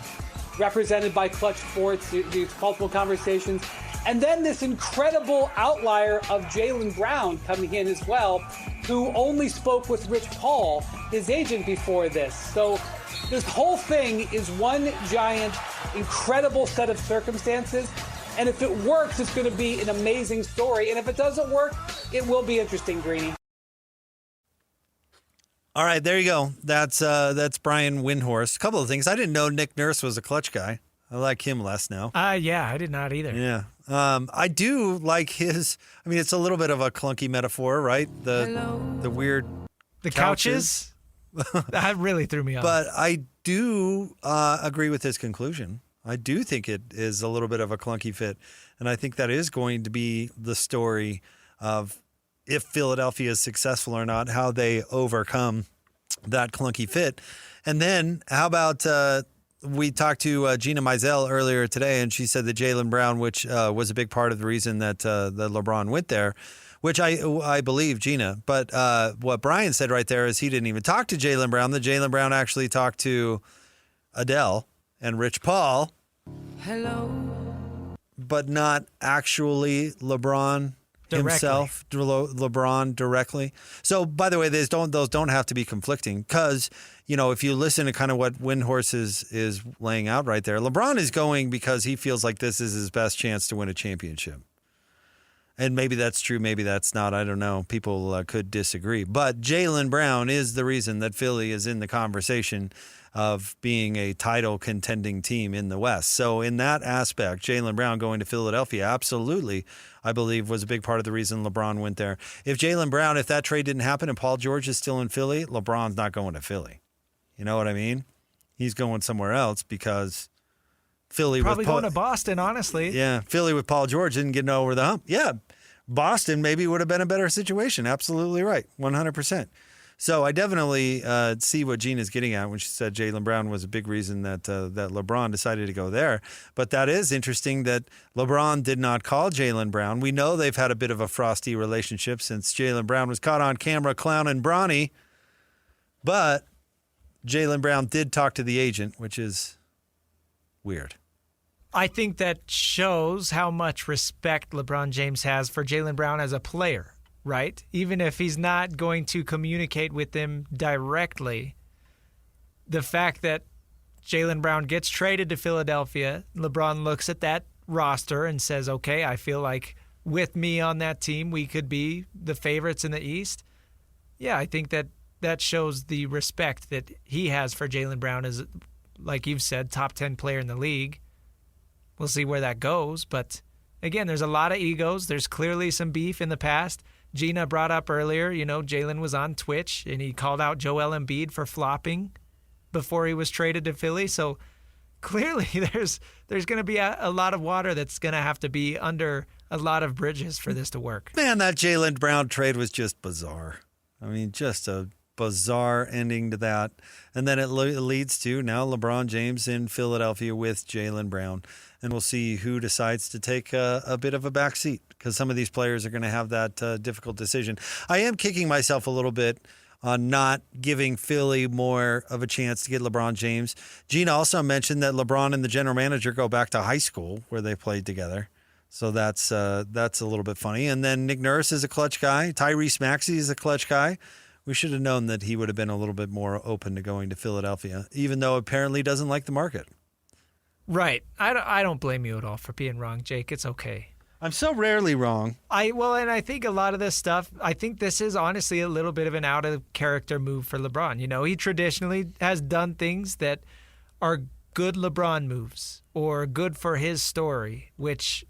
represented by Clutch Sports, these multiple conversations. And then this incredible outlier of Jaylen Brown coming in as well, who only spoke with Rich Paul, his agent, before this. So this whole thing is one giant, incredible set of circumstances. And if it works, it's going to be an amazing story. And if it doesn't work, it will be interesting, Greeny. All right, there you go. That's Brian Windhorst. A couple of things. I didn't know Nick Nurse was a Clutch guy. I like him less now. Yeah, I did not either. Yeah. I do like his, it's a little bit of a clunky metaphor, right? The weird couches. That really threw me off. But I do agree with his conclusion. I do think it is a little bit of a clunky fit. And I think that is going to be the story of if Philadelphia is successful or not, how they overcome that clunky fit. And then how about we talked to Gina Mizell earlier today, and she said that Jaylen Brown, which was a big part of the reason that LeBron went there, which I believe, Gina. But what Brian said right there is he didn't even talk to Jaylen Brown. That Jaylen Brown actually talked to Adele and Rich Paul. Hello. But not actually LeBron himself, LeBron directly. So, by the way, those don't have to be conflicting because, if you listen to kind of what Windhorst is laying out right there, LeBron is going because he feels like this is his best chance to win a championship. And maybe that's true, maybe that's not. I don't know. People could disagree. But Jaylen Brown is the reason that Philly is in the conversation of being a title contending team in the West. So in that aspect, Jaylen Brown going to Philadelphia, absolutely, I believe, was a big part of the reason LeBron went there. If Jaylen Brown, if that trade didn't happen and Paul George is still in Philly, LeBron's not going to Philly. You know what I mean? He's going somewhere else because Philly probably with going to Boston, honestly. Yeah, Philly with Paul George didn't get over the hump. Yeah, Boston maybe would have been a better situation. Absolutely right, 100%. So I definitely see what Gina's getting at when she said Jaylen Brown was a big reason that LeBron decided to go there. But that is interesting that LeBron did not call Jaylen Brown. We know they've had a bit of a frosty relationship since Jaylen Brown was caught on camera clowning Bronny. But Jaylen Brown did talk to the agent, which is weird. I think that shows how much respect LeBron James has for Jaylen Brown as a player. Right? Even if he's not going to communicate with them directly, the fact that Jaylen Brown gets traded to Philadelphia, LeBron looks at that roster and says, okay, I feel like with me on that team, we could be the favorites in the East. Yeah, I think that shows the respect that he has for Jaylen Brown as, like you've said, top 10 player in the league. We'll see where that goes. But again, there's a lot of egos. There's clearly some beef in the past. Gina brought up earlier, Jaylen was on Twitch and he called out Joel Embiid for flopping before he was traded to Philly. So clearly there's going to be a lot of water that's going to have to be under a lot of bridges for this to work. Man, that Jaylen Brown trade was just bizarre. Just a bizarre ending to that. And then it leads to now LeBron James in Philadelphia with Jaylen Brown. And we'll see who decides to take a bit of a back seat because some of these players are going to have that difficult decision. I am kicking myself a little bit on not giving Philly more of a chance to get LeBron James. Gina also mentioned that LeBron and the general manager go back to high school where they played together. So that's a little bit funny. And then Nick Nurse is a clutch guy. Tyrese Maxey is a clutch guy. We should have known that he would have been a little bit more open to going to Philadelphia, even though apparently he doesn't like the market. Right. I don't blame you at all for being wrong, Jake. It's okay. I'm so rarely wrong. And I think a lot of this stuff, I think this is honestly a little bit of an out-of-character move for LeBron. He traditionally has done things that are good LeBron moves or good for his story, which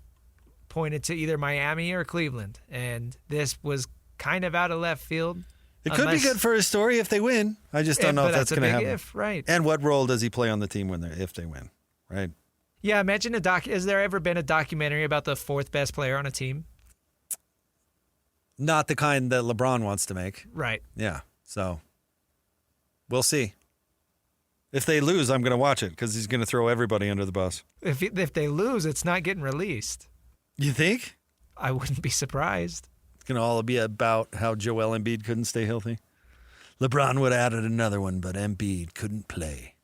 pointed to either Miami or Cleveland. And this was kind of out of left field. It could be good for his story if they win. I just don't know if that's going to happen. If, right. And what role does he play on the team if they win, right? Yeah, imagine has there ever been a documentary about the fourth best player on a team? Not the kind that LeBron wants to make. Right. Yeah. So we'll see. If they lose, I'm going to watch it because he's going to throw everybody under the bus. If they lose, it's not getting released. You think? I wouldn't be surprised. It's going to all be about how Joel Embiid couldn't stay healthy. LeBron would have added another one, but Embiid couldn't play.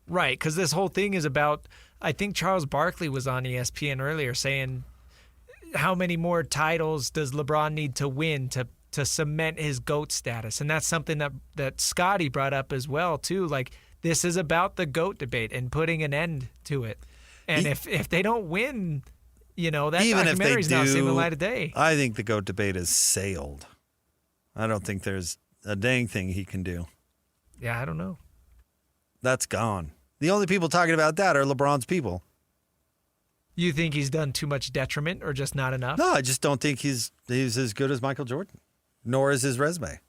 Right, because this whole thing is about, I think Charles Barkley was on ESPN earlier saying, how many more titles does LeBron need to win to cement his GOAT status? And that's something that Scotty brought up as well, too. Like, this is about the GOAT debate and putting an end to it. And if they don't win, that documentary's not seeing the light of day. I think the GOAT debate is sailed. I don't think there's a dang thing he can do. Yeah, I don't know. That's gone. The only people talking about that are LeBron's people. You think he's done too much detriment or just not enough? No, I just don't think he's as good as Michael Jordan, nor is his resume,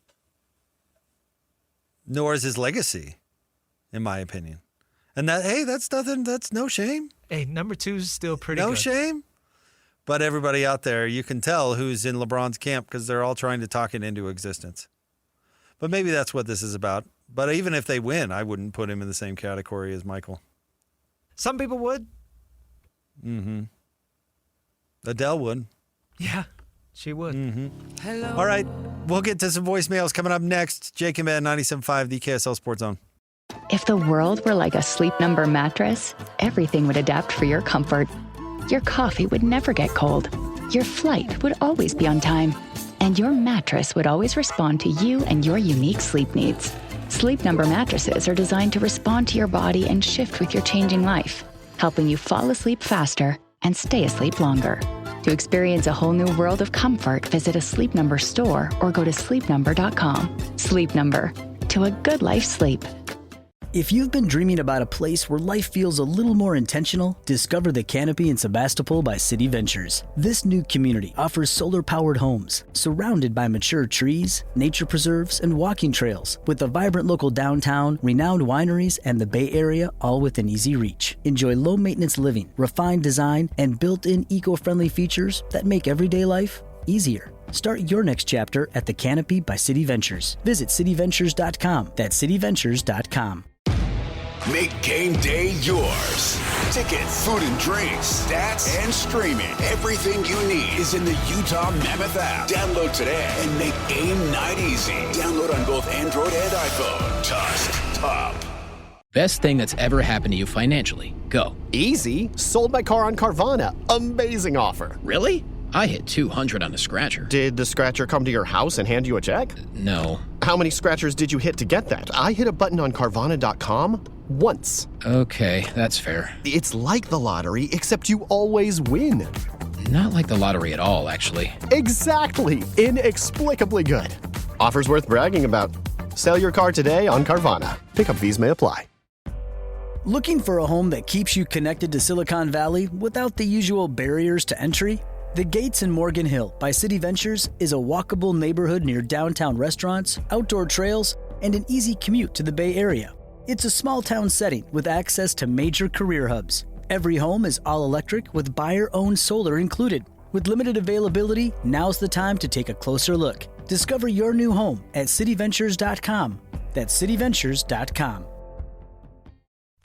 nor is his legacy, in my opinion. And that's nothing. That's no shame. Hey, number 2 is still pretty good. No shame. But everybody out there, you can tell who's in LeBron's camp because they're all trying to talk it into existence. But maybe that's what this is about. But even if they win, I wouldn't put him in the same category as Michael. Some people would. Mm-hmm. Adele would. Yeah, she would. Mm-hmm. Hello. All right, we'll get to some voicemails coming up next. Jake and Ben, 97.5, the KSL Sports Zone. If the world were like a Sleep Number mattress, everything would adapt for your comfort. Your coffee would never get cold. Your flight would always be on time. And your mattress would always respond to you and your unique sleep needs. Sleep Number mattresses are designed to respond to your body and shift with your changing life, helping you fall asleep faster and stay asleep longer. To experience a whole new world of comfort, visit a Sleep Number store or go to sleepnumber.com. Sleep Number, to a good life sleep. If you've been dreaming about a place where life feels a little more intentional, discover the Canopy in Sebastopol by City Ventures. This new community offers solar-powered homes, surrounded by mature trees, nature preserves, and walking trails, with a vibrant local downtown, renowned wineries, and the Bay Area all within easy reach. Enjoy low-maintenance living, refined design, and built-in eco-friendly features that make everyday life easier. Start your next chapter at the Canopy by City Ventures. Visit cityventures.com. That's cityventures.com. Make game day yours. Tickets, food and drinks, stats, and streaming. Everything you need is in the Utah Mammoth app. Download today and make game night easy. Download on both Android and iPhone. Tusk Top. Best thing that's ever happened to you financially. Go. Easy. Sold my car on Carvana. Amazing offer. Really? I hit 200 on a scratcher. Did the scratcher come to your house and hand you a check? No. How many scratchers did you hit to get that? I hit a button on Carvana.com once. Okay, that's fair. It's like the lottery, except you always win. Not like the lottery at all, actually. Exactly. Inexplicably good. Offers worth bragging about. Sell your car today on Carvana. Pickup fees may apply. Looking for a home that keeps you connected to Silicon Valley without the usual barriers to entry? The Gates in Morgan Hill by City Ventures is a walkable neighborhood near downtown restaurants, outdoor trails, and an easy commute to the Bay Area. It's a small town setting with access to major career hubs. Every home is all electric with buyer-owned solar included. With limited availability, now's the time to take a closer look. Discover your new home at cityventures.com. That's cityventures.com.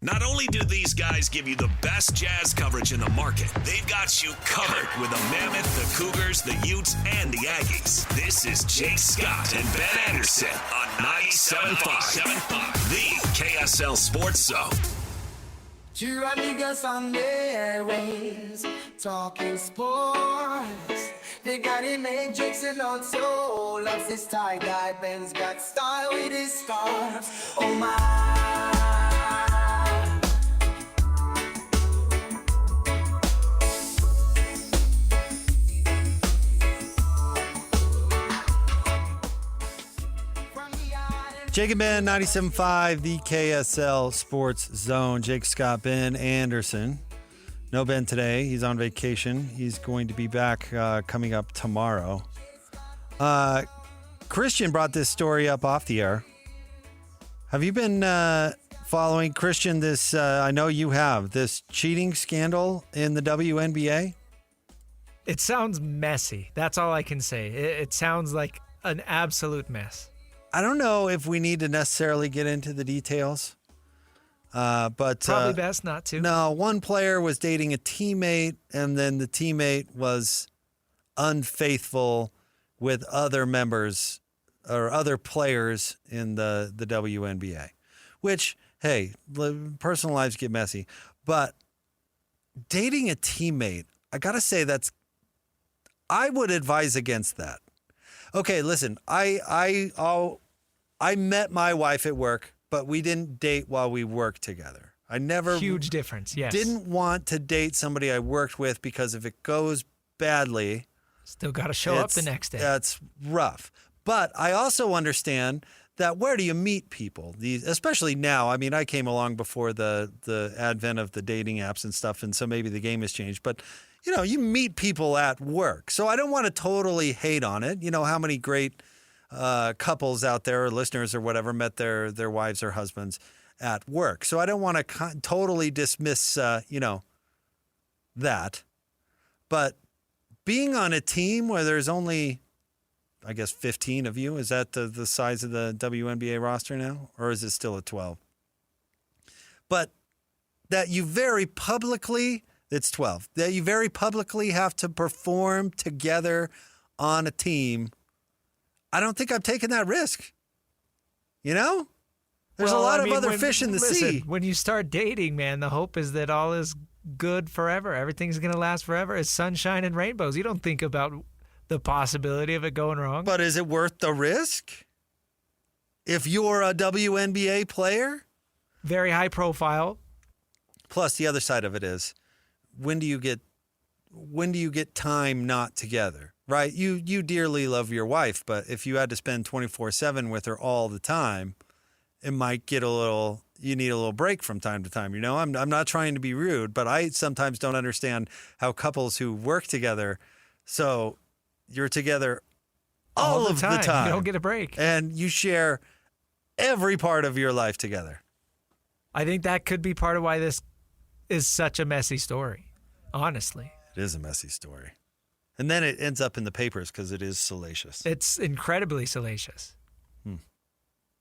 Not only do these guys give you the best jazz coverage in the market, they've got you covered with the Mammoth, the Cougars, the Utes, and the Aggies. This is Chase Scott and Ben Anderson on 97.5, the KSL Sports Zone. Two amigos on the airways, talking sports. They got a matrix and also loves his tie-dye. Ben's got style with his scarf. Oh my. Jake and Ben, 97.5, the KSL Sports Zone. Jake, Scott, Ben Anderson. No Ben today. He's on vacation. He's going to be back coming up tomorrow. Christian brought this story up off the air. Have you been following, Christian, this, I know you have, this cheating scandal in the WNBA? It sounds messy. That's all I can say. It sounds like an absolute mess. I don't know if we need to necessarily get into the details. But probably best not to. No, one player was dating a teammate, and then the teammate was unfaithful with other members or other players in the WNBA, which, hey, personal lives get messy. But dating a teammate, I got to say I would advise against that. Okay, listen, I met my wife at work, but we didn't date while we worked together. I never... Huge difference, yes. Didn't want to date somebody I worked with because if it goes badly... Still got to show up the next day. That's rough. But I also understand that where do you meet people? Especially now. I mean, I came along before the advent of the dating apps and stuff, and so maybe the game has changed. But, you meet people at work. So I don't want to totally hate on it. You know, how many great... couples out there or listeners or whatever met their wives or husbands at work. So I don't want to totally dismiss, that. But being on a team where there's only, I guess, 15 of you, is that the size of the WNBA roster now? Or is it still at 12? But that you very publicly, it's 12, that you very publicly have to perform together on a team. I don't think I'm taking that risk. There's a lot of other fish in the sea. When you start dating, man, the hope is that all is good forever. Everything's going to last forever. It's sunshine and rainbows. You don't think about the possibility of it going wrong. But is it worth the risk? If you're a WNBA player? Very high profile. Plus, the other side of it is, when do you get time not together? Right? You dearly love your wife, but if you had to spend 24/7 with her all the time, it might get you need a little break from time to time. I'm not trying to be rude, but I sometimes don't understand how couples who work together, so you're together all of the time. You don't get a break. And you share every part of your life together. I think that could be part of why this is such a messy story, honestly. It is a messy story. And then it ends up in the papers because it is salacious. It's incredibly salacious.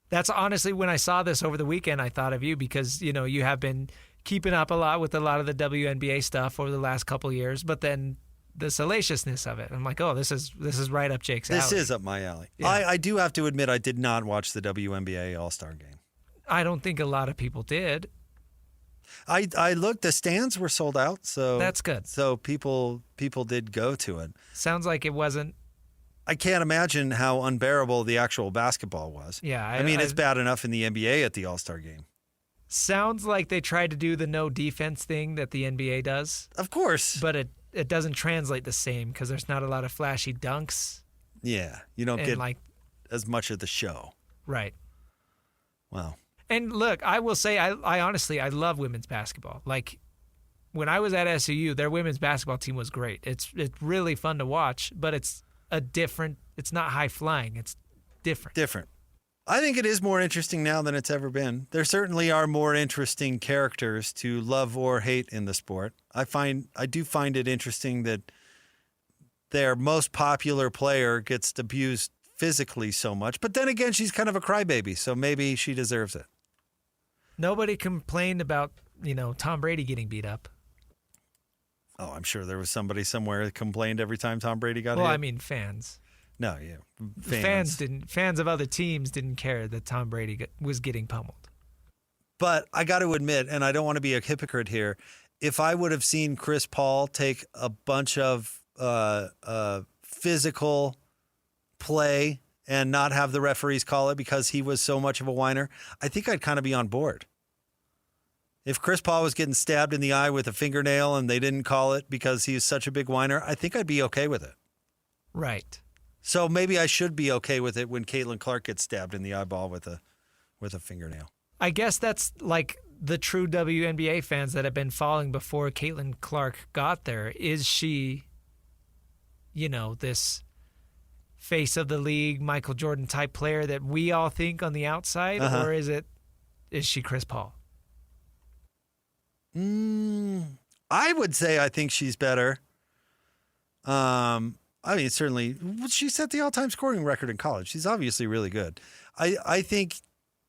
That's honestly, when I saw this over the weekend, I thought of you because, you have been keeping up a lot with a lot of the WNBA stuff over the last couple of years, but then the salaciousness of it. I'm like, oh, this is right up Jake's alley. This is up my alley. Yeah. I do have to admit I did not watch the WNBA All-Star Game. I don't think a lot of people did. I looked, the stands were sold out, so that's good. So people did go to it. Sounds like it wasn't. I can't imagine how unbearable the actual basketball was. Yeah. I mean, it's bad enough in the NBA at the All-Star Game. Sounds like they tried to do the no defense thing that the NBA does. Of course. But it doesn't translate the same because there's not a lot of flashy dunks. Yeah. You don't get as much of the show. Right. Wow. And look, I will say, I honestly, I love women's basketball. Like, when I was at SUU, their women's basketball team was great. It's really fun to watch, but it's not high flying. It's different. Different. I think it is more interesting now than it's ever been. There certainly are more interesting characters to love or hate in the sport. I do find it interesting that their most popular player gets abused physically so much, but then again, she's kind of a crybaby, so maybe she deserves it. Nobody complained about, Tom Brady getting beat up. Oh, I'm sure there was somebody somewhere that complained every time Tom Brady got hit. Well, I mean, fans. No, yeah. Fans of other teams didn't care that Tom Brady was getting pummeled. But I got to admit, and I don't want to be a hypocrite here, if I would have seen Chris Paul take a bunch of physical play and not have the referees call it because he was so much of a whiner, I think I'd kind of be on board. If Chris Paul was getting stabbed in the eye with a fingernail and they didn't call it because he was such a big whiner, I think I'd be okay with it. Right. So maybe I should be okay with it when Caitlin Clark gets stabbed in the eyeball with a fingernail. I guess that's like the true WNBA fans that have been following before Caitlin Clark got there. Is she, this face of the league, Michael Jordan type player that we all think on the outside, or is she Chris Paul? I would say I think she's better. I mean, certainly, she set the all-time scoring record in college. She's obviously really good. I think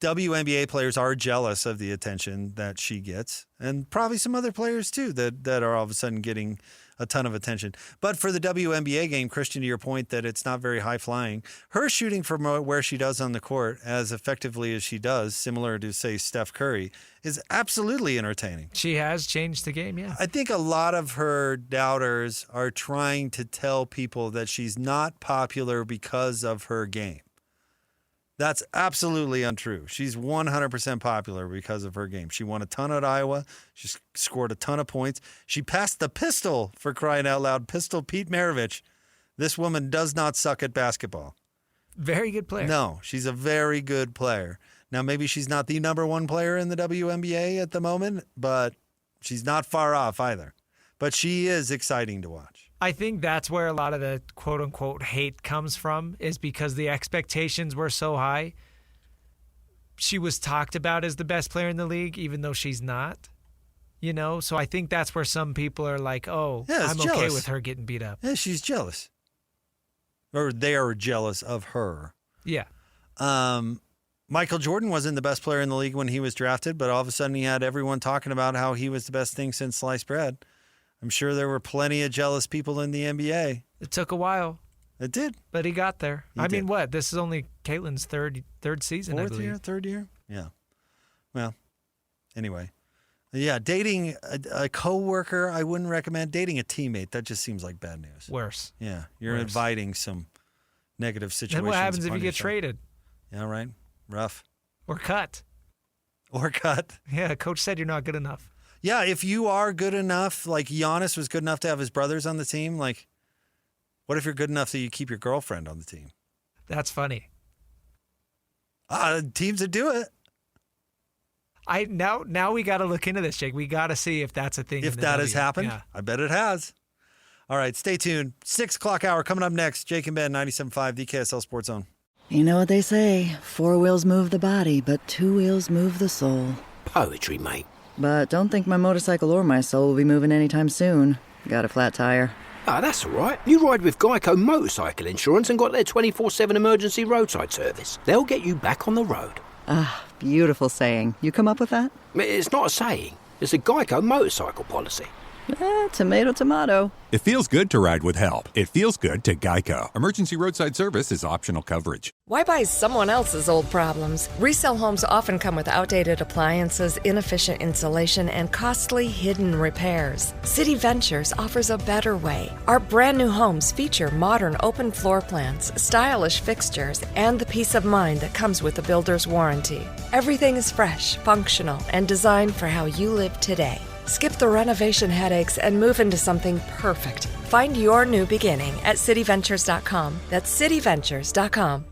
WNBA players are jealous of the attention that she gets, and probably some other players too that are all of a sudden getting a ton of attention. But for the WNBA game, Christian, to your point that it's not very high-flying, her shooting from where she does on the court as effectively as she does, similar to, say, Steph Curry, is absolutely entertaining. She has changed the game, yeah. I think a lot of her doubters are trying to tell people that she's not popular because of her game. That's absolutely untrue. She's 100% popular because of her game. She won a ton at Iowa. She scored a ton of points. She passed the pistol, for crying out loud. Pistol Pete Maravich. This woman does not suck at basketball. Very good player. No, she's a very good player. Now, maybe she's not the number one player in the WNBA at the moment, but she's not far off either. But she is exciting to watch. I think that's where a lot of the quote-unquote hate comes from, is because the expectations were so high. She was talked about as the best player in the league, even though she's not. You know? So I think that's where some people are like, oh, yeah, I'm okay with her getting beat up. Yeah, she's jealous. Or they are jealous of her. Yeah. Michael Jordan wasn't the best player in the league when he was drafted, but all of a sudden he had everyone talking about how he was the best thing since sliced bread. I'm sure there were plenty of jealous people in the NBA. It took a while. It did. But he got there. I mean, what? This is only Caitlin's third season, I believe. Third year? Yeah. Well, anyway. Yeah, dating a coworker, I wouldn't recommend. Dating a teammate, that just seems like bad news. Worse. Yeah, you're inviting some negative situations. Then what happens if you get traded? Yeah, right. Rough. Or cut. Yeah, coach said you're not good enough. Yeah, if you are good enough, like Giannis was good enough to have his brothers on the team, like, what if you're good enough that you keep your girlfriend on the team? That's funny. Teams that do it. Now we got to look into this, Jake. We got to see if that's a thing. If that has happened, yeah. I bet it has. All right, stay tuned. 6 o'clock hour coming up next. Jake and Ben, 97.5, the KSL Sports Zone. You know what they say, 4 wheels move the body, but 2 wheels move the soul. Poetry, mate. But don't think my motorcycle or my soul will be moving anytime soon. Got a flat tire. That's all right. You ride with Geico Motorcycle Insurance and got their 24/7 emergency roadside service. They'll get you back on the road. Beautiful saying. You come up with that? It's not a saying. It's a Geico motorcycle policy. Tomato, tomato. It feels good to ride with help. It feels good to Geico. Emergency roadside service is optional coverage. Why buy someone else's old problems? Resale homes often come with outdated appliances, inefficient insulation, and costly hidden repairs. City Ventures offers a better way. Our brand new homes feature modern open floor plans, stylish fixtures, and the peace of mind that comes with a builder's warranty. Everything is fresh, functional, and designed for how you live today. Skip the renovation headaches and move into something perfect. Find your new beginning at cityventures.com. That's cityventures.com.